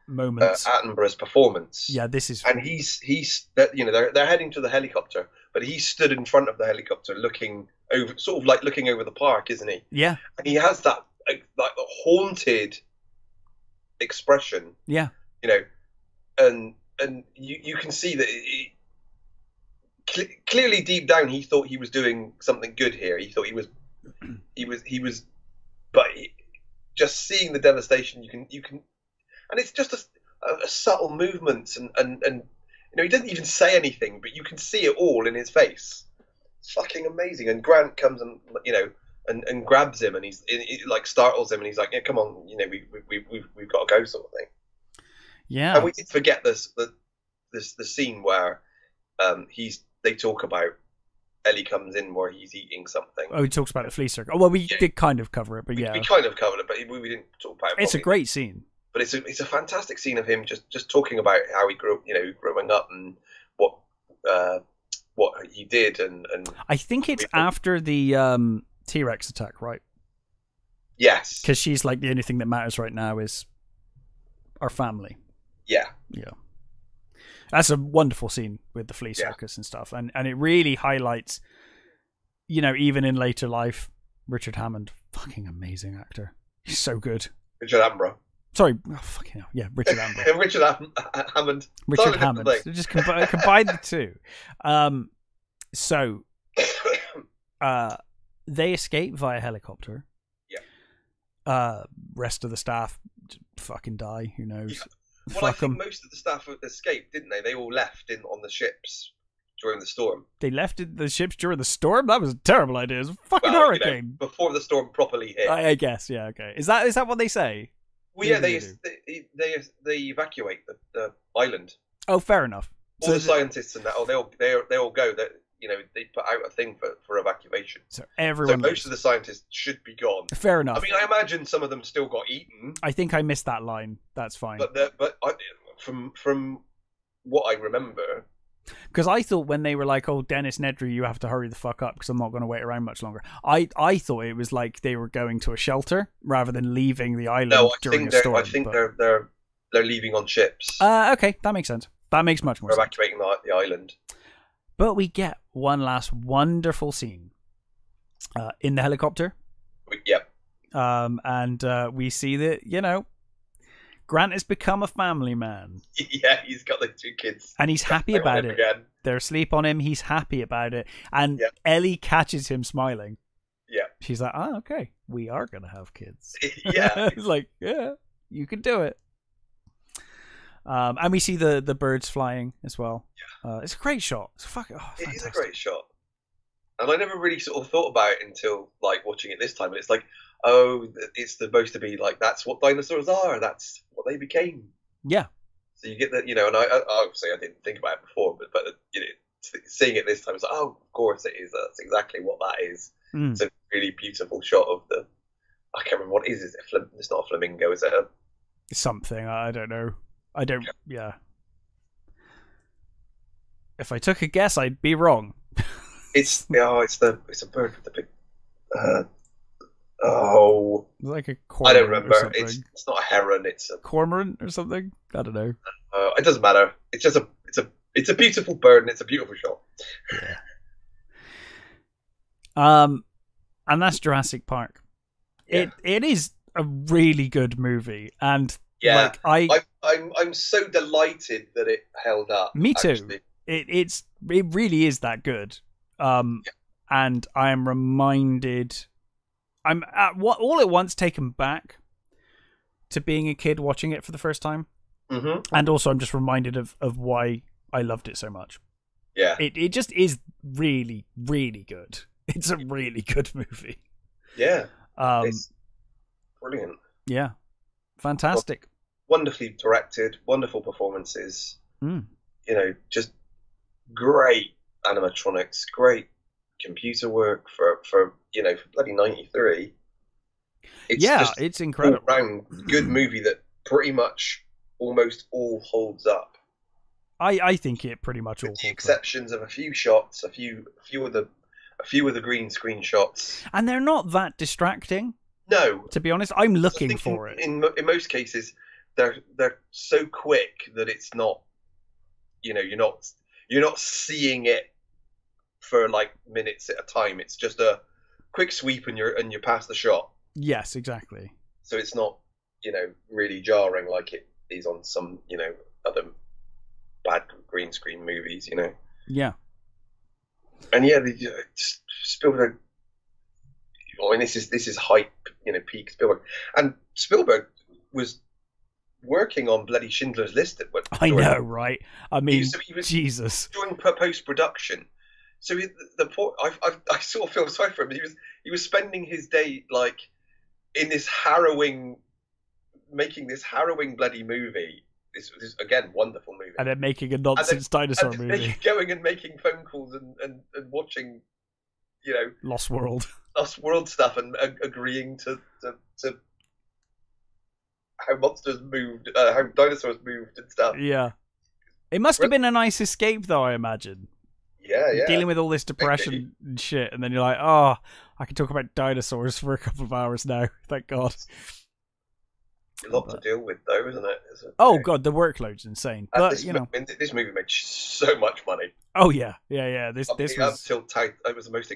moments. Attenborough's performance. Yeah, this is. And they're heading to the helicopter, but he stood in front of the helicopter, looking over, sort of like looking over the park, isn't he? Yeah. And he has that like haunted expression. Yeah. And you can see that clearly deep down he thought he was doing something good here. He thought he was, but just seeing the devastation, you can. And it's just a subtle movement, and he doesn't even say anything, but you can see it all in his face. It's fucking amazing. And Grant comes and and grabs him, and he like startles him, and he's like, "Yeah, come on, we've got to go," sort of thing. Yeah. And we did forget the scene where they talk about Ellie comes in where he's eating something. Oh, he talks about the flea circle. Oh, well, we did kind of cover it, but yeah, we kind of covered it, but we didn't talk about it. It's a great scene. But it's a fantastic scene of him just talking about how he grew, growing up and what he did, and I think it's after the T-Rex attack, right? Yes, because she's like, the only thing that matters right now is our family. Yeah. That's a wonderful scene with the flea circus and stuff, and it really highlights, even in later life, Richard Hammond, fucking amazing actor. He's so good. Richard Attenborough. Sorry, fucking hell. Yeah, Richard Hammond. Richard Hammond. Richard Hammond. Just combine the two. So they escape via helicopter. Yeah. Rest of the staff fucking die. Who knows? Yeah. Well, I think most of the staff escaped, didn't they? They all left on the ships during the storm. They left the ships during the storm? That was a terrible idea. It was a fucking hurricane. Before the storm properly hit. I guess. Yeah. Okay. Is that what they say? Well, yeah, they evacuate the island. Oh, fair enough. All the scientists and that. Oh, they all go. That they put out a thing for evacuation. So everyone. So most of the scientists should be gone. Fair enough. I mean, I imagine some of them still got eaten. I think I missed that line. That's fine. But from what I remember. Because I thought when they were like, "Oh, Dennis Nedry, you have to hurry the fuck up because I'm not going to wait around much longer." I thought it was like they were going to a shelter rather than leaving the island during a storm. I think they're leaving on ships. Okay, that makes sense. That makes much more sense. Evacuating the island. But we get one last wonderful scene in the helicopter. Yep. And we see that Grant has become a family man. Yeah, he's got the 2 kids. And he's happy about it. Again. They're asleep on him. He's happy about it. And Ellie catches him smiling. Yeah. She's like, "Oh, okay. We are going to have kids." Yeah. He's like, "Yeah, you can do it." And we see the birds flying as well. Yeah. It's a great shot. It is a great shot. And I never really sort of thought about it until like watching it this time. And it's like, oh, it's supposed to be like, that's what dinosaurs are. That's what they became. Yeah. So you get that, and I obviously I didn't think about it before, but seeing it this time, it's like, oh, of course it is. That's exactly what that is. It's a really beautiful shot of the. I can't remember what it is. It's not a flamingo. Is it something? I don't know. I don't. Yeah. If I took a guess, I'd be wrong. It's a bird with the big. Like a cormorant. I don't remember. It's not a heron. It's a cormorant or something. I don't know. It doesn't matter. It's just it's a beautiful bird and it's a beautiful shot. Yeah. And that's Jurassic Park. Yeah. It is a really good movie, and like I'm so delighted that it held up. Me too. Actually. It really is that good. And I am reminded. I'm all at once taken back to being a kid watching it for the first time, and also I'm just reminded of why I loved it so much. Yeah, it just is really, really good. It's a really good movie. Yeah, it's brilliant. Yeah, fantastic. Wonderfully directed, wonderful performances. Just great animatronics, great computer work for bloody 93. It's incredible. All-round good movie that pretty much almost all holds up. I think it pretty much all. With the exceptions of a few shots, a few of the green screen shots, and they're not that distracting. No, to be honest, I'm looking for it. In most cases, they're so quick that it's not. You're not seeing it for like minutes at a time. It's just a quick sweep and you're past the shot. Yes, exactly. So it's not really jarring like it is on some other bad green screen movies. Yeah. And Spielberg. I mean, this is hype. Peak Spielberg. And Spielberg was working on bloody Schindler's List at what I know, right? I mean, he was Jesus doing post-production. So I sort of feel sorry for him. He was spending his day like in this making this harrowing bloody movie. This again wonderful movie, and then making a nonsense dinosaur movie. Going and making phone calls and watching, Lost World stuff and agreeing to how monsters moved, how dinosaurs moved and stuff. Yeah, it must have been a nice escape, though. I imagine. Yeah. Dealing with all this depression and shit, and then you're like, oh, I can talk about dinosaurs for a couple of hours now. Thank God. A lot to deal with, though, isn't it? God, the workload's insane. But this movie made so much money. Oh yeah. This was till it was the most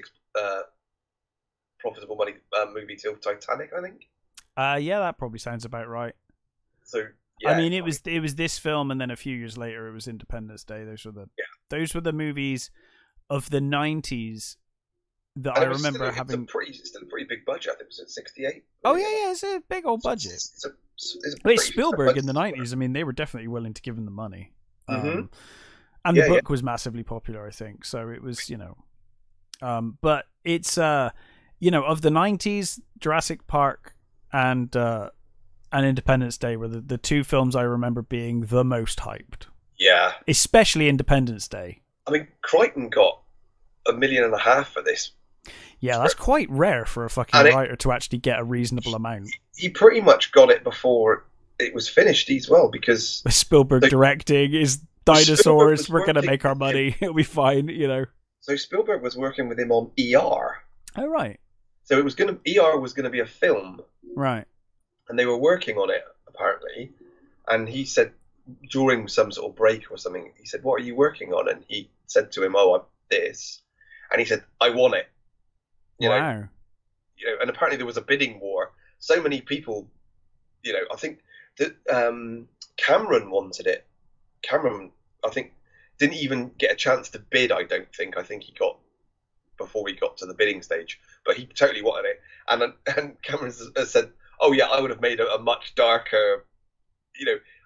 profitable movie till Titanic, I think. Yeah, that probably sounds about right. So yeah, I mean, it was this film, and then a few years later, it was Independence Day. Those were the movies of the 90s that I remember having. It's still a pretty big budget. I think it was at 68. Oh yeah, it's a big old budget. It's Spielberg in the 90s. I mean, they were definitely willing to give him the money. And the book was massively popular, I think. So it was, but it's of the 90s, Jurassic Park and Independence Day were the two films I remember being the most hyped. Yeah. Especially Independence Day. I mean, Crichton got $1.5 million for this. Yeah, that's quite rare for a fucking writer to actually get a reasonable amount. He pretty much got it before it was finished as well, because Spielberg directing is dinosaurs. We're going to make our money. It'll be fine, So Spielberg was working with him on ER. Oh, right. So ER was going to be a film. Right. And they were working on it, apparently. And he said, during some sort of break or something, he said, "What are you working on?" And he said to him, "Oh, I'm this." And he said, "I want it." Wow. And apparently there was a bidding war. So many people, I think that Cameron wanted it. Cameron, I think, didn't even get a chance to bid, I don't think. I think he got, before we got to the bidding stage, but he totally wanted it. And Cameron has said, "Oh yeah, I would have made a much darker,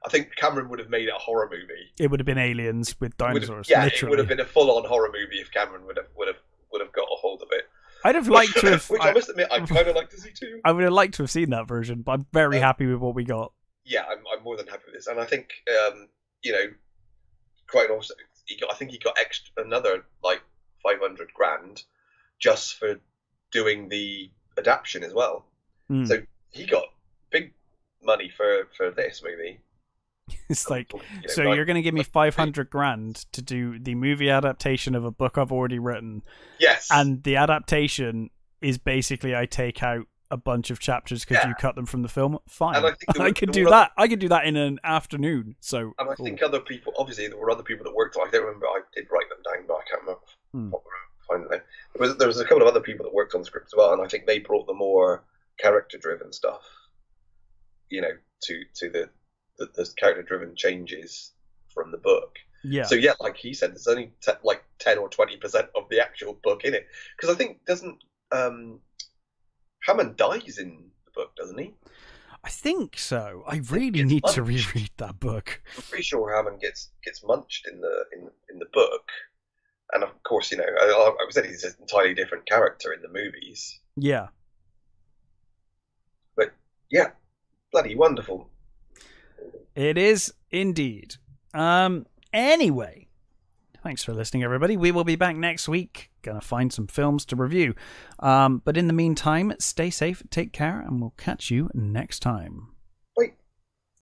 I think Cameron would have made it a horror movie. It would have been aliens with dinosaurs. Literally. It would have been a full-on horror movie if Cameron would have got a hold of it. I'd have liked to have. Which I must admit, I'd kind of like to see too. I would have liked to have seen that version, but I'm very happy with what we got. yeah, I'm more than happy with this, and I think you know, quite also, I think he got another like 500 grand just for doing the adaptation as well. So he got big money for this movie. It's like, so you're going to give me 500 grand to do the movie adaptation of a book I've already written. Yes. And the adaptation is basically I take out a bunch of chapters because you cut them from the film. Fine. And I could do that. I could do that in an afternoon. So. And I think other people, obviously, there were other people that worked on it. I don't remember. I did write them down, but I can't remember what finally. There was a couple of other people that worked on the script as well, and I think they brought the more character-driven stuff, you know, to the character-driven changes from the book. Yeah. So yeah, like he said, there's only like 10 or 20% of the actual book in it, because I think doesn't Hammond dies in the book, doesn't he? I think so. I really need to reread that book. I'm pretty sure Hammond gets munched in the book, and of course, you know, I said he's an entirely different character in the movies. Yeah. But yeah, bloody wonderful. It is indeed. Anyway, thanks for listening, everybody. We will be back next week. Gonna find some films to review. But in the meantime, stay safe, take care, and we'll catch you next time.